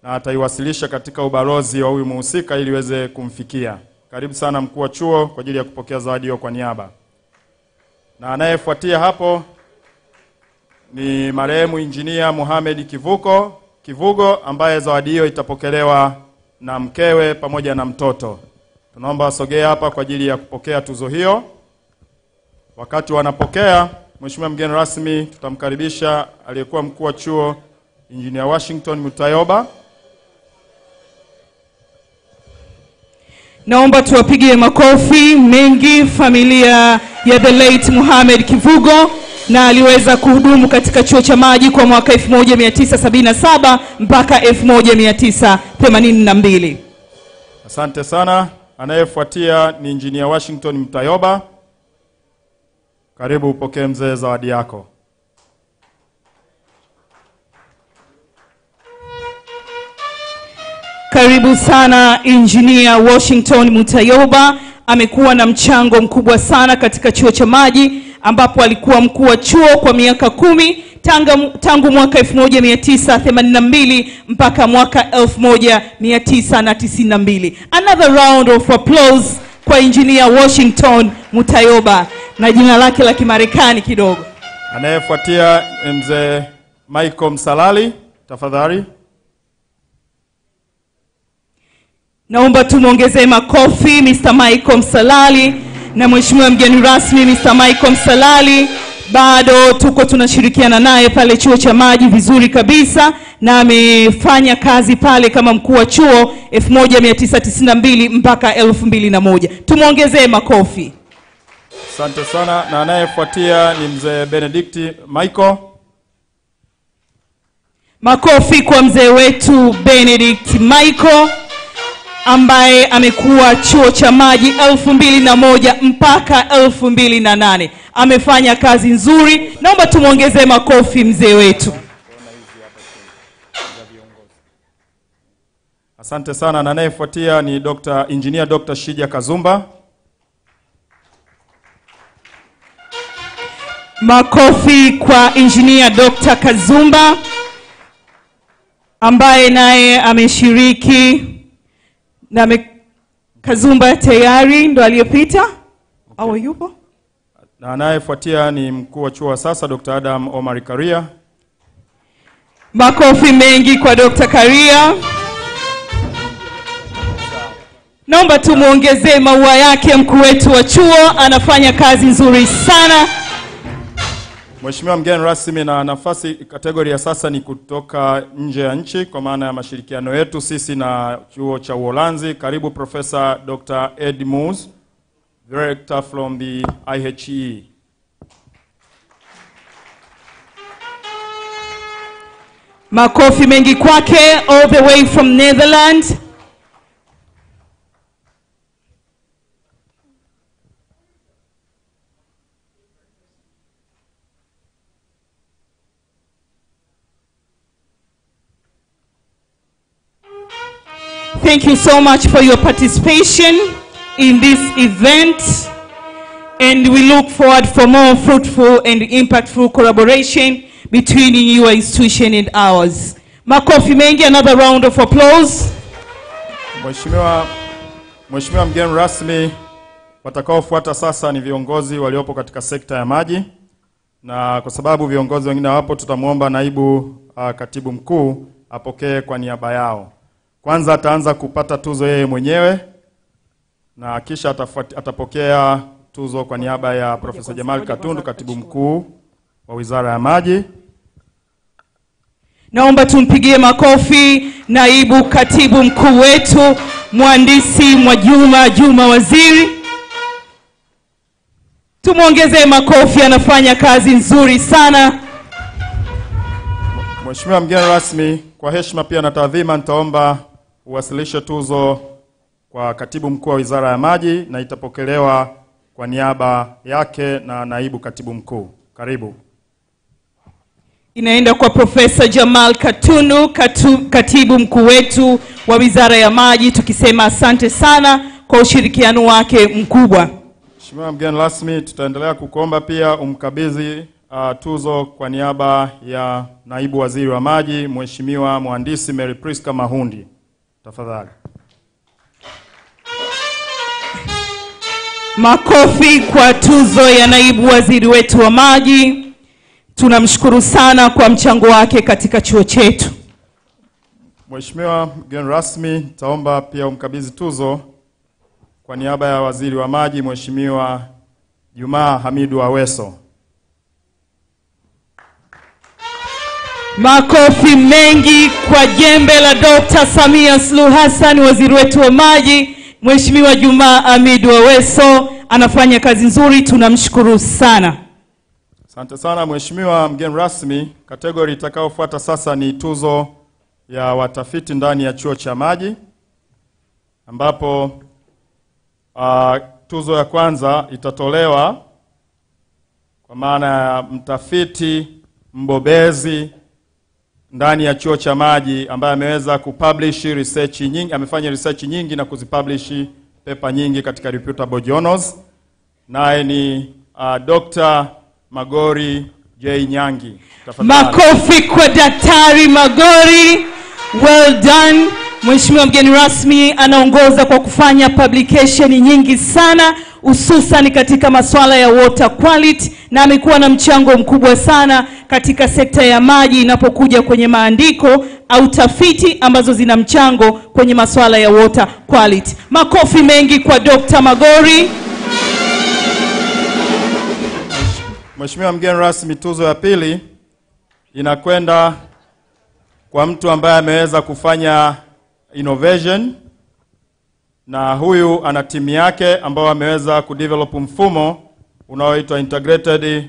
na ataiwasilisha katika ubalozi wa huyu mhusika ili iweze kumfikia. Karibu sana mkuu wa chuo kwa ajili ya kupokea zawadi hiyo kwa niaba. Na anayefuatia hapo ni marehemu Engineer Mohamed Kivugo ambaye zawadi hiyo itapokelewa na mkewe pamoja na mtoto. Tunaomba wasogee hapa kwa ajili ya kupokea tuzo hiyo. Wakati wanapokea, Mheshimiwa mgeni rasmi, tutamkaribisha aliyekuwa mkuu wa chuo Engineer Washington Mutayoba. Naomba tuwapigie makofi mengi familia ya the late Mohamed Kivugo, na aliweza kuhudumu katika chuo cha Maji kwa mwaka 1977 mpaka 1982. Asante sana. Anayefuatia ni Engineer Washington Mutayoba. Karibu upokee mzee zawadi yako. Karibu sana Engineer Washington Mutayoba. Amekuwa na mchango mkubwa sana katika chuo cha Maji, ambapo alikuwa mkuu wa chuo kwa miaka 10 tangu mwaka 1982 mpaka mwaka 1992. Another round of applause kwa Engineer Washington Mutayoba, na jina lake la Kimarekani kidogo. Anayefuatia mzee Michael Msalali, tafadhali. Naomba tumuongezee makofi Mr. Michael Msalali na mheshimiwa mgeni rasmi Mr. Michael Msalali. Bado tuko tunashirikiana naye pale chuo cha maji vizuri kabisa, na amefanya kazi pale kama mkuu wa chuo 1992 mpaka 2001. Tumuongezee makofi. Asante sana. Na anayefuatia ni mzee Benedict Michael. Makofi kwa mzee wetu Benedict Michael ambaye amekuwa chuo cha maji 2001 mpaka 2008. Amefanya kazi nzuri. Naomba tumuongezee makofi mzee wetu. Asante sana. Na anayefuatia ni Engineer Dr. Shija Kazumba. Makofi kwa Engineer Dr. Kazumba ambaye naye ameshiriki na Kazumba tayari ndo aliyepita au yupo? Na anayefuatia ni mkuu wa chuo sasa Dr. Adam Omar Karia. Makofi mengi kwa Dr. Karia. Naomba tumuongezee maua yake mkuu wetu wa chuo, anafanya kazi nzuri sana. Mheshimiwa mgeni rasmi, na nafasi kategoria sasa ni kutoka nje ya nchi kwa maana ya mashirikiano yetu sisi na chuo cha Uholanzi. Karibu Professor Dr. Ed Moos, Director from the IHE. Makofi mengi kwake, all the way from Netherlands. Thank you so much for your participation in this event, and we look forward for more fruitful and impactful collaboration between your institution and ours. Makofi mengi, another round of applause. Mheshimiwa mgeni rasmi, watakaofuata sasa ni viongozi waliopo katika sekta ya maji, na kwa sababu viongozi wengine wapo, tutamuomba naibu katibu mkuu apokee kwa niaba yao. Kwanza ataanza kupata tuzo yeye mwenyewe, na kisha atapokea tuzo kwa niaba ya Profesa Jamal Katundu, katibu mkuu wa Wizara ya Maji. Naomba tumpigie makofi naibu katibu mkuu wetu Mhandisi Juma Waziri. Tumuongezee makofi, anafanya kazi nzuri sana. Mheshimiwa mgeni rasmi, kwa heshima pia na taadhima, nitaomba uwasilishe tuzo kwa katibu mkuu wa Wizara ya Maji, na itapokelewa kwa niaba yake na naibu katibu mkuu. Karibu. Inaenda kwa Profesa Jamal Katundu, katibu mkuu wetu wa Wizara ya Maji, tukisema asante sana kwa ushirikiano wake mkubwa. Mheshimiwa mgeni rasmi, tutaendelea kukuomba pia umkabidhi tuzo kwa niaba ya naibu waziri wa maji, Mheshimiwa Mhandisi Mary Priska Mahundi. Tafadhali. Makofi kwa tuzo ya naibu waziri wetu wa maji. Tunamshukuru sana kwa mchango wake katika chuo chetu. Mheshimiwa mgeni rasmi, taomba pia umkabidhi tuzo kwa niaba ya waziri wa maji, Mheshimiwa Juma Hamidu Aweso. Makofi mengi kwa jembe la Dr. Samia Suluhu Hassan, waziri wetu wa maji. Mheshimiwa Juma Hamidu Aweso anafanya kazi nzuri, tunamshukuru sana. Asante sana Mheshimiwa mgeni rasmi. Kategori itakayofuata sasa ni tuzo ya watafiti ndani ya chuo cha maji, ambapo tuzo ya kwanza itatolewa kwa maana ya mtafiti mbobezi ndani ya chuo cha maji ambaye ameweza kupublish research nyingi, amefanya research nyingi na kuzipublish paper nyingi katika reputable journals. Naye ni Dr. Magori J. Nyangi. Tafadhali. Makofi kwa Daktari Magori. Well done. Mheshimiwa mgeni rasmi anaongoza kwa kufanya publication nyingi sana, hususan katika masuala ya water quality na amekuwa na mchango mkubwa sana katika sekta ya maji inapokuja kwenye maandiko au tafiti ambazo zina mchango kwenye masuala ya water quality. Makofi mengi kwa Dr. Magori. Mheshimiwa mgeni rasmi, tuzo ya pili inakwenda kwa mtu ambaye ameweza kufanya innovation, na huyu ana timu yake ambao ameweza kudevelop mfumo unaoitwa integrated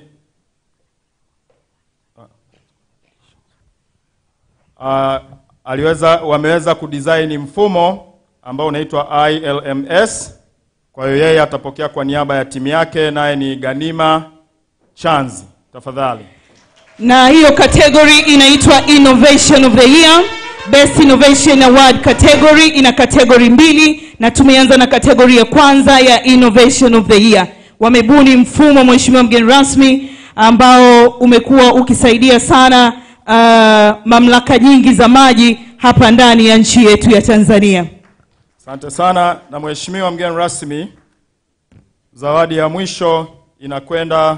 wameweza kudesign mfumo ambao unaitwa ILMS. Kwa hiyo yeye atapokea kwa niaba ya timu yake, naye ni Ganima Chanzi. Tafadhali. Na hiyo category inaitwa Innovation of the Year. Best Innovation Award category ina category 2 na tumeanza na category ya kwanza ya Innovation of the Year. Wamebuni mfumo, mheshimiwa mgeni rasmi, ambao umekuwa ukisaidia sana mamlaka nyingi za maji hapa ndani ya nchi yetu ya Tanzania. Asante sana. Na mheshimiwa mgeni rasmi, zawadi ya mwisho inakwenda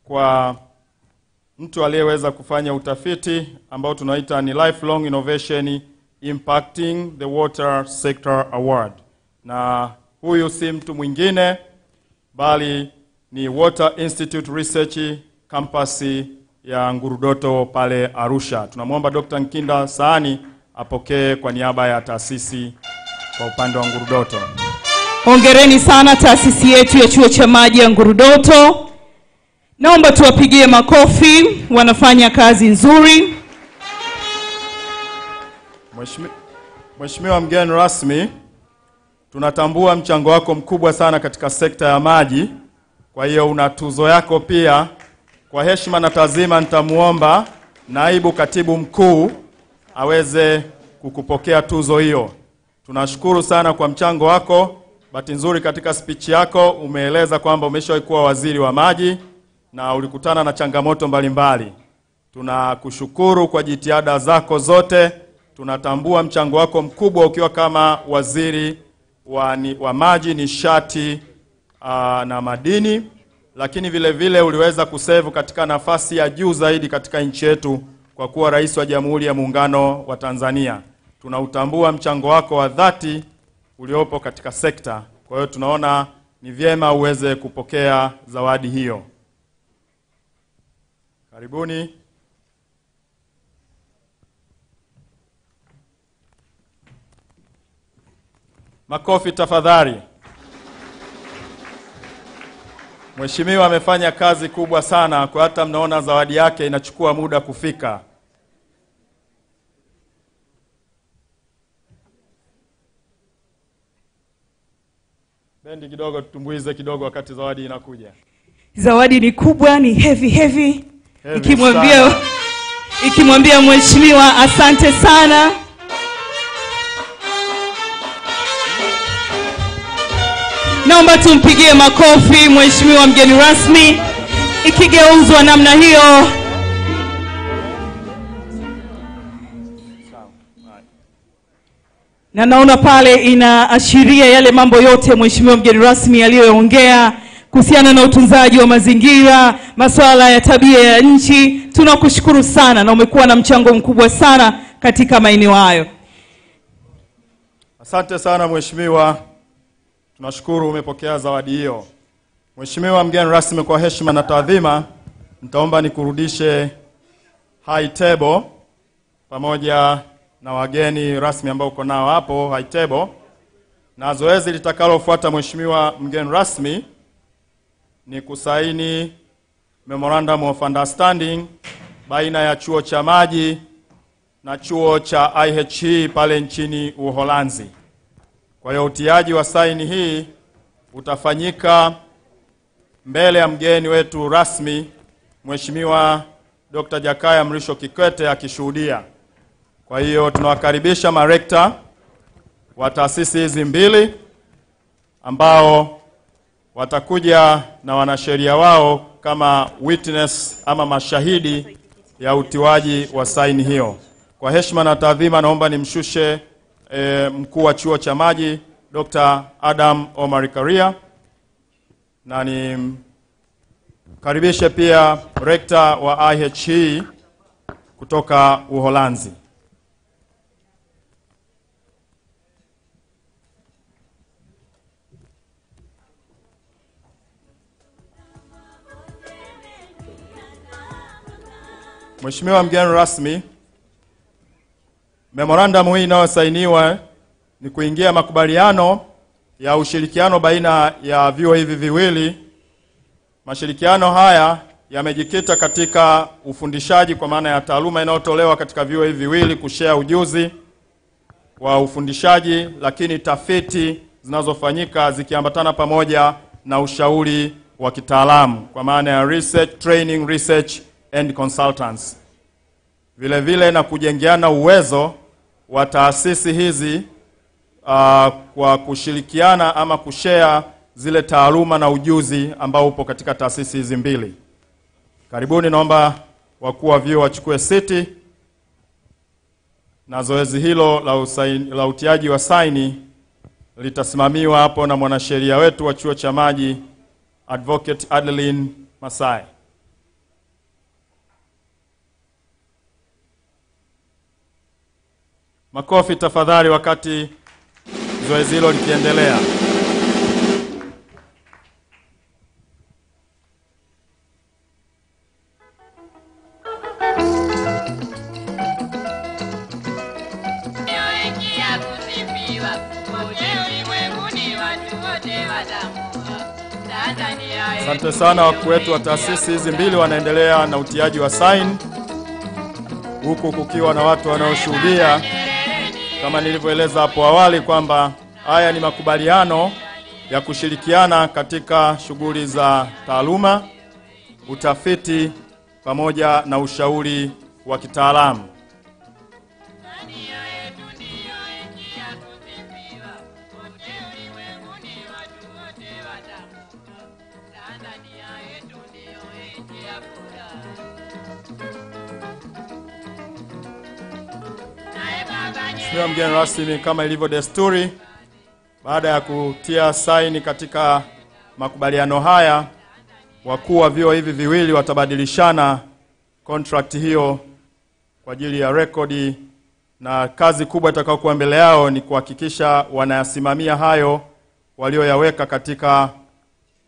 kwa mtu aliyeweza kufanya utafiti ambao tunaita ni Lifelong Innovation Impacting the Water Sector Award. Na huyu si mtu mwingine bali ni Water Institute Research Campus ya Ngurudoto pale Arusha. Tunamwomba Dr. Nkinda Saani apokee kwa niaba ya taasisi kwa upande wa Ngurudoto. Hongereni sana taasisi yetu ya chuo cha maji ya Ngurudoto. Naomba tuwapigie makofi, wanafanya kazi nzuri. Mheshimiwa mgeni rasmi, tunatambua mchango wako mkubwa sana katika sekta ya maji. Kwa hiyo una tuzo yako pia. Kwa heshima na taazima nitamuomba naibu katibu mkuu aweze kukupokea tuzo hiyo. Tunashukuru sana kwa mchango wako. Bahati nzuri katika speech yako umeeleza kwamba umeshawahi kuwa waziri wa maji na ulikutana na changamoto mbalimbali. Tunakushukuru kwa jitihada zako zote. Tunatambua mchango wako mkubwa ukiwa kama waziri wa maji, nishati na madini, lakini vile vile uliweza kuserve katika nafasi ya juu zaidi katika nchi yetu kwa kuwa rais wa Jamhuri ya Muungano wa Tanzania. Tunautambua mchango wako wa dhati uliopo katika sekta. Kwa hiyo tunaona ni vyema uweze kupokea zawadi hiyo. Karibuni. Makofi tafadhali. Mheshimiwa amefanya kazi kubwa sana, kwa hata mnaona zawadi yake inachukua muda kufika. Bendi kidogo, tutumbuize kidogo wakati zawadi inakuja. Zawadi ni kubwa, ni heavy. Ikimwambia mheshimiwa asante sana. Naomba tumpigie makofi mheshimiwa mgeni rasmi. Ikigeuzwa namna hiyo. Na naona pale inaashiria yale mambo yote mheshimiwa mgeni rasmi aliyoongea kuhusiana na utunzaji wa mazingira, masuala ya tabia ya nchi. Tunakushukuru sana na umekuwa na mchango mkubwa sana katika maeneo hayo. Asante sana mheshimiwa. Tunashukuru umepokea zawadi hiyo. Mheshimiwa mgeni rasmi, kwa heshima na taadhima, nitaomba nikurudishe high table pamoja na wageni rasmi ambao uko nao hapo high table. Na zoezi litakalofuata mheshimiwa mgeni rasmi ni kusaini memorandum of understanding baina ya chuo cha maji na chuo cha IHE pale nchini Uholanzi. Kwa hiyo utiaji wa saini hii utafanyika mbele ya mgeni wetu rasmi Mheshimiwa Dr. Jakaya Mrisho Kikwete akishuhudia. Kwa hiyo tunawakaribisha marekta wa taasisi hizi mbili ambao watakuja na wanasheria wao kama witness ama mashahidi ya utiwaji wa saini hiyo. Kwa heshima na taadhima naomba nimshushe mkuu wa chuo cha maji Dr. Adam Omar Karia, na Tukaribishe pia rekta wa IHE kutoka Uholanzi. Mheshimiwa mgeni rasmi, memorandum hii inayosainiwa ni kuingia makubaliano ya ushirikiano baina ya vyuo hivi viwili. Mashirikiano haya yamejikita katika ufundishaji kwa maana ya taaluma inayotolewa katika vyuo hivi viwili, kushare ujuzi wa ufundishaji, lakini tafiti zinazofanyika zikiambatana pamoja na ushauri wa kitaalamu kwa maana ya research, training, research and consultants. Vile vile na kujengeana uwezo wa taasisi hizi kwa kushirikiana ama kushare zile taaluma na ujuzi ambao upo katika taasisi hizi mbili. Karibuni, naomba wakuu wa vyuo wachukue siti, na zoezi hilo la utiaji wa saini litasimamiwa hapo na mwanasheria wetu wa chuo cha Maji, Advocate Adeline Masai. Makofi tafadhali wakati zoezi hilo likiendelea. Asante sana wakuu wetu wa taasisi hizi mbili, wanaendelea na utiaji wa sign huku kukiwa na watu wanaoshuhudia. Kama nilivyoeleza hapo awali kwamba haya ni makubaliano ya kushirikiana katika shughuli za taaluma, utafiti pamoja na ushauri wa kitaalamu. Mheshimiwa mgeni rasmi, kama ilivyo desturi, baada ya kutia saini katika makubaliano haya, wakuu wa vyuo hivi viwili watabadilishana contract hiyo kwa ajili ya rekodi, na kazi kubwa itakayokuwa mbele yao ni kuhakikisha wanayasimamia hayo walioyaweka katika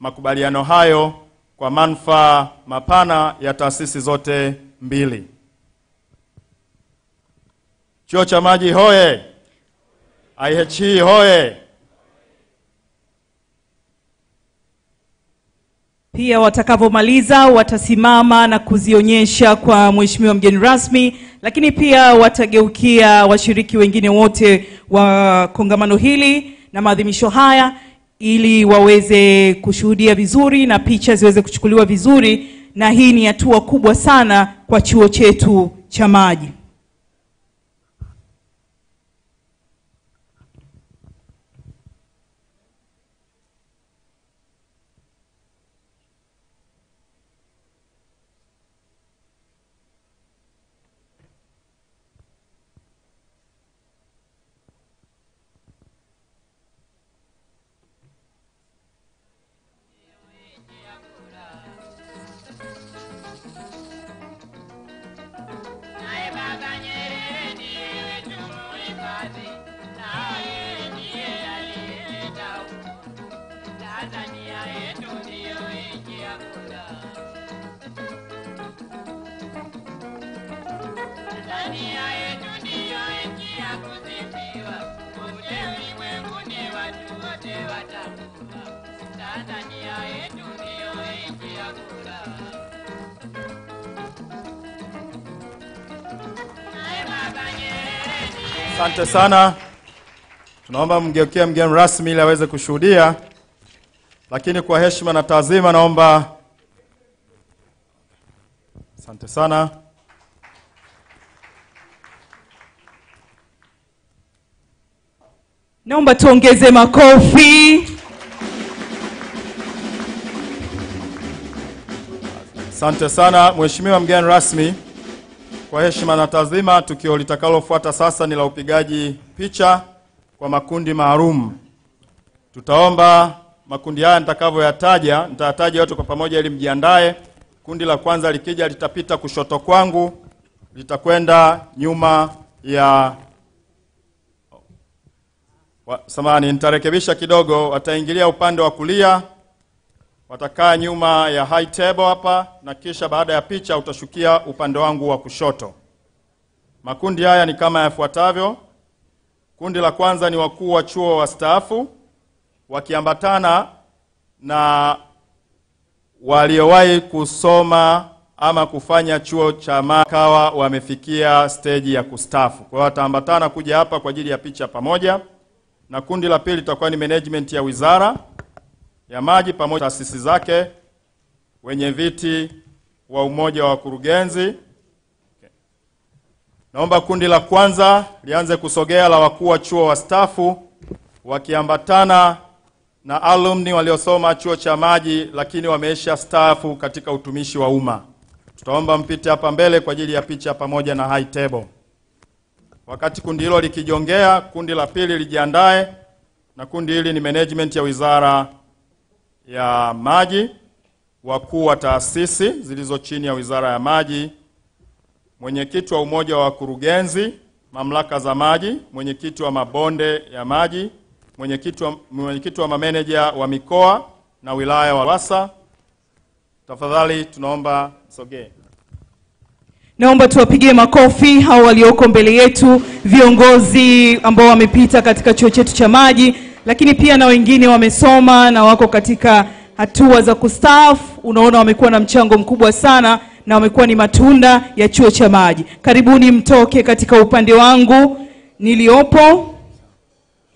makubaliano hayo kwa manufaa mapana ya taasisi zote mbili. Chuo cha Maji hoye! IHE hoye! Pia watakapomaliza watasimama na kuzionyesha kwa mheshimiwa mgeni rasmi, lakini pia watageukia washiriki wengine wote wa kongamano hili na maadhimisho haya ili waweze kushuhudia vizuri na picha ziweze kuchukuliwa vizuri, na hii ni hatua kubwa sana kwa chuo chetu cha Maji. Asante sana. Tunaomba mgeukie mgeni rasmi ili aweze kushuhudia. Lakini kwa heshima na taazima naomba. Asante sana. Naomba tuongeze makofi. Asante sana mheshimiwa mgeni rasmi. Kwa heshima na taazima, tukio litakalofuata sasa ni la upigaji picha kwa makundi maalum. Tutaomba makundi haya nitakavyoyataja, nitayataja yote kwa pamoja ili mjiandae. Kundi la kwanza likija litapita kushoto kwangu, litakwenda nyuma ya samahani, nitarekebisha kidogo, wataingilia upande wa kulia, watakaa nyuma ya high table hapa, na kisha baada ya picha utashukia upande wangu wa kushoto. Makundi haya ni kama yafuatavyo. Kundi la kwanza ni wakuu wa chuo wastaafu wakiambatana na waliowahi kusoma ama kufanya chuo cha makawa wamefikia stage ya kustaafu. Kwa hiyo wataambatana kuja hapa kwa ajili ya picha pamoja. Na kundi la pili litakuwa ni management ya Wizara ya Maji pamoja na taasisi zake, wenye viti wa umoja wa wakurugenzi. Naomba kundi la kwanza lianze kusogea, la wakuu wa chuo wastaafu wakiambatana na alumni waliosoma chuo cha Maji lakini wameisha staafu katika utumishi wa umma. Tutaomba mpite hapa mbele kwa ajili ya picha pamoja na high table. Wakati kundi hilo likijongea, kundi la pili lijiandae, na kundi hili ni management ya Wizara ya Maji, wakuu wa taasisi zilizo chini ya Wizara ya Maji, mwenyekiti wa umoja wa wakurugenzi, mamlaka za maji, mwenyekiti wa mabonde ya maji, mwenyekiti wa mameneja wa mikoa na wilaya wa Luwasa. Tafadhali tunaomba sogee. Naomba tuwapigie makofi hao walioko mbele yetu, viongozi ambao wamepita katika chuo chetu cha Maji, lakini pia na wengine wamesoma na wako katika hatua za kustaafu. Unaona wamekuwa na mchango mkubwa sana na wamekuwa ni matunda ya chuo cha Maji. Karibuni mtoke katika upande wangu niliopo.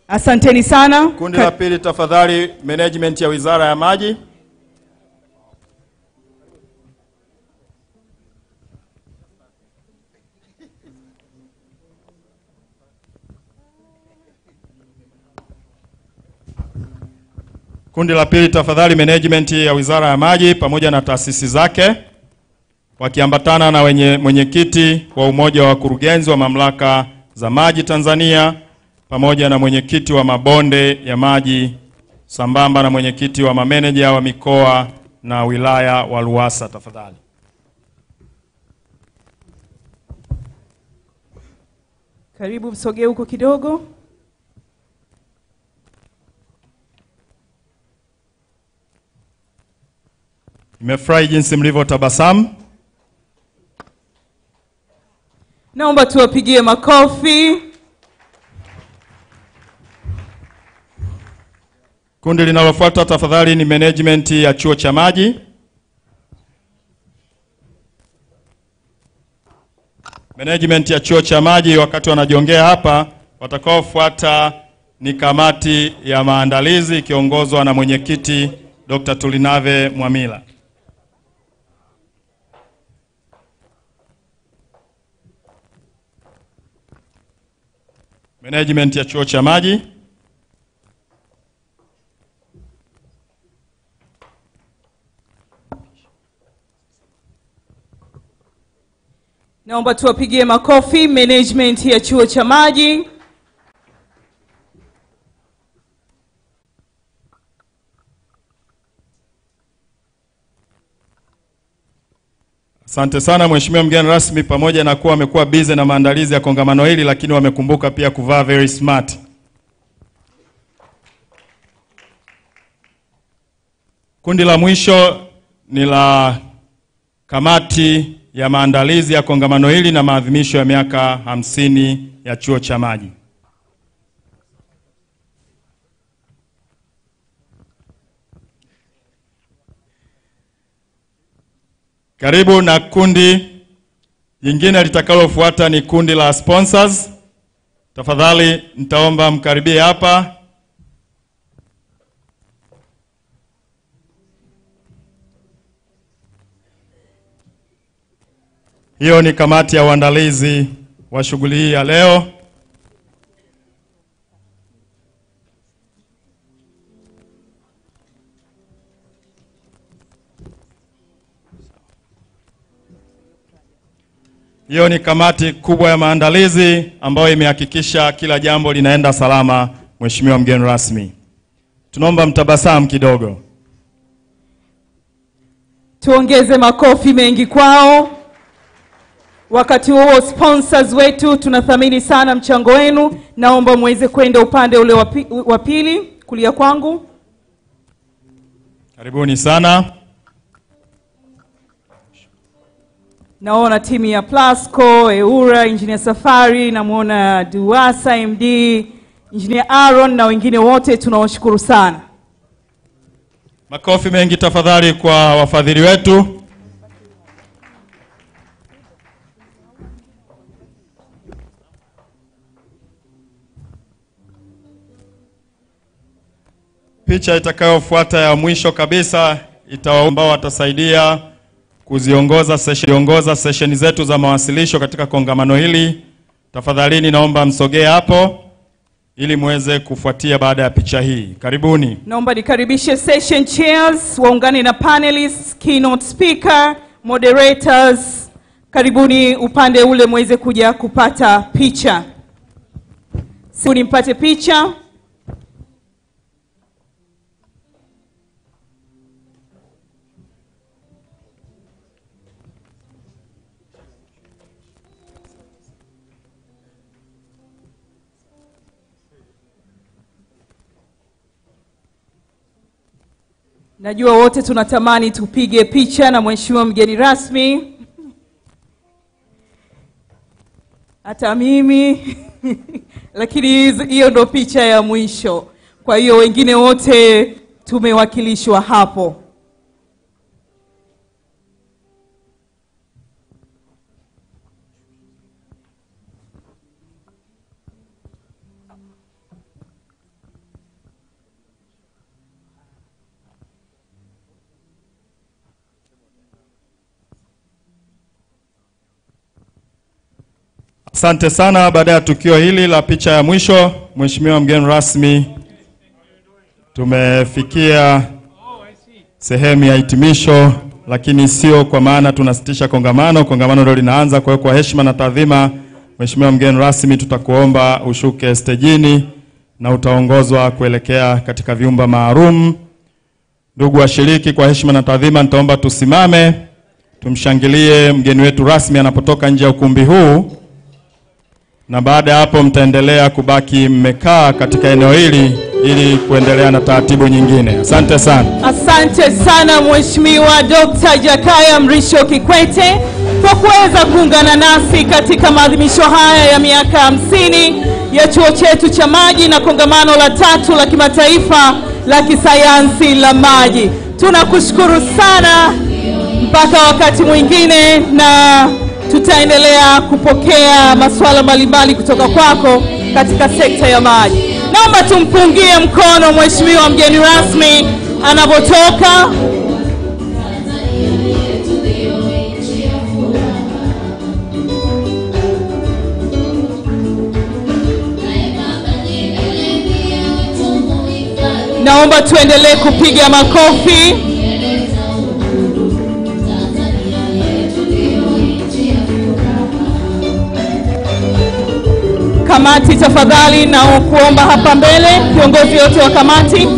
Asanteni sana. Kundi la pili tafadhali, management ya Wizara ya Maji. Kundi la pili tafadhali, management ya Wizara ya Maji pamoja na taasisi zake wakiambatana na mwenyekiti wa umoja wa wakurugenzi wa mamlaka za maji Tanzania pamoja na mwenyekiti wa mabonde ya maji sambamba na mwenyekiti wa mameneja wa mikoa na wilaya wa Luwasa. Tafadhali. Karibu msogee huko kidogo. Nimefurahi jinsi mlivyotabasamu. Naomba tuwapigie makofi. Kundi linalofuata tafadhali ni management ya chuo cha Maji. Management ya chuo cha Maji wakati wanajiongea hapa, watakaofuata ni kamati ya maandalizi ikiongozwa na mwenyekiti Dr. Tulinave Mwamila. Management ya chuo cha Maji. Naomba tuwapigie makofi management ya chuo cha Maji. Asante sana Mheshimiwa mgeni rasmi, pamoja na kuwa wamekuwa busy na maandalizi ya kongamano hili, lakini wamekumbuka pia kuvaa very smart. Kundi la mwisho ni la kamati ya maandalizi ya kongamano hili na maadhimisho ya miaka 50 ya chuo cha Maji. Karibu. Na kundi jingine litakalofuata ni kundi la sponsors. Tafadhali nitaomba mkaribie hapa. Hiyo ni kamati ya uandalizi wa shughuli hii ya leo. Hiyo ni kamati kubwa ya maandalizi ambayo imehakikisha kila jambo linaenda salama, Mheshimiwa mgeni rasmi. Tunaomba mtabasamu kidogo. Tuongeze makofi mengi kwao. Wakati huo sponsors wetu tunathamini sana mchango wenu. Naomba muweze kwenda upande ule wa pili kulia kwangu. Karibuni sana. Naona timu ya Plasco, Eura, Engineer Safari, namuona Duasa MD, Engineer Aaron na wengine wote tunawashukuru sana. Makofi mengi tafadhali kwa wafadhili wetu. Picha itakayofuata ya mwisho kabisa itawaomba watasaidia kuziongoza session zetu za mawasilisho katika kongamano hili. Tafadhalini naomba msogee hapo ili muweze kufuatia baada ya picha hii. Karibuni. Naomba nikaribishe session chairs, waungane na panelists, keynote speaker, moderators. Karibuni upande ule muweze kuja kupata picha. Sisi mpate picha. Najua wote tunatamani tupige picha na mheshimiwa mgeni rasmi. Hata mimi. Lakini hiyo ndo picha ya mwisho. Kwa hiyo wengine wote tumewakilishwa hapo. Asante sana. Baada ya tukio hili la picha ya mwisho, mheshimiwa mgeni rasmi, tumefikia sehemu ya hitimisho, lakini sio kwa maana tunasitisha kongamano. Kongamano ndio linaanza. Kwa hiyo kwa heshima na taadhima, mheshimiwa mgeni rasmi, tutakuomba ushuke stejini na utaongozwa kuelekea katika vyumba maalum. Ndugu washiriki, kwa heshima na taadhima, nitaomba tusimame tumshangilie mgeni wetu rasmi anapotoka nje ya ukumbi huu. Na baada ya hapo mtaendelea kubaki mmekaa katika eneo hili ili kuendelea na taratibu nyingine. Asante sana. Asante sana Mheshimiwa Dr. Jakaya Mrisho Kikwete kwa kuweza kuungana nasi katika maadhimisho haya ya miaka 50 ya chuo chetu cha MAJI na kongamano la 3 la kimataifa la kisayansi la MAJI. Tunakushukuru sana, mpaka wakati mwingine, na tutaendelea kupokea masuala mbalimbali kutoka kwako katika sekta ya maji. Naomba tumpungie mkono mheshimiwa mgeni rasmi anapotoka. Naomba tuendelee kupiga makofi. Kamati tafadhali na kuomba hapa mbele, kiongozi yote wa kamati.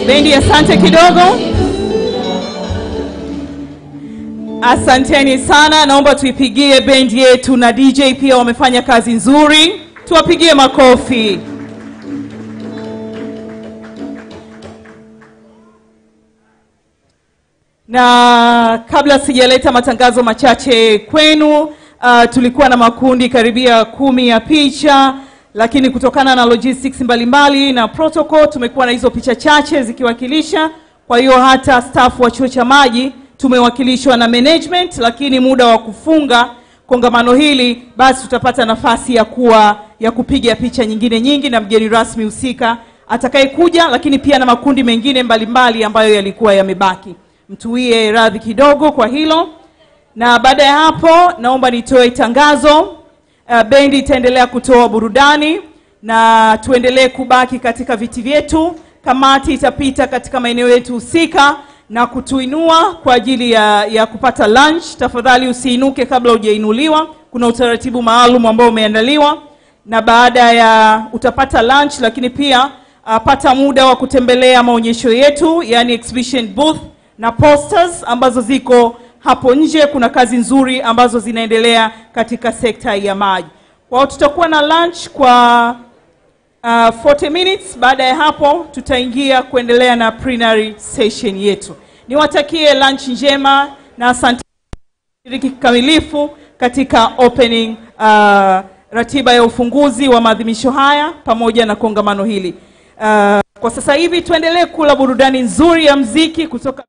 Bendi, asante kidogo. Asanteni sana. Naomba tuipigie bendi yetu na DJ pia, wamefanya kazi nzuri. Tuwapigie makofi. Na kabla sijaleta matangazo machache kwenu, tulikuwa na makundi karibia 10 ya picha, lakini kutokana na logistics mbalimbali na protocol tumekuwa na hizo picha chache zikiwakilisha. Kwa hiyo hata staff wa chuo cha maji tumewakilishwa na management, lakini muda wa kufunga kongamano hili basi tutapata nafasi ya kupiga picha nyingine nyingi na mgeni rasmi husika atakayekuja, lakini pia na makundi mengine mbalimbali ambayo yalikuwa yamebaki. Mtuwie radhi kidogo kwa hilo. Na baada ya hapo naomba nitoe tangazo. Bendi itaendelea kutoa burudani na tuendelee kubaki katika viti vyetu. Kamati itapita katika maeneo yetu husika na kutuinua kwa ajili ya kupata lunch. Tafadhali usiinuke kabla hujainuliwa. Kuna utaratibu maalum ambao umeandaliwa, na baada ya utapata lunch, lakini pia pata muda wa kutembelea maonyesho yetu, yani exhibition booth na posters ambazo ziko hapo nje. Kuna kazi nzuri ambazo zinaendelea katika sekta ya maji. Kwa hiyo tutakuwa na lunch kwa 40 minutes. Baada ya hapo tutaingia kuendelea na plenary session yetu. Niwatakie lunch njema na asante shiriki kikamilifu katika opening ratiba ya ufunguzi wa maadhimisho haya pamoja na kongamano hili. Kwa sasa hivi tuendelee kula burudani nzuri ya muziki kutoka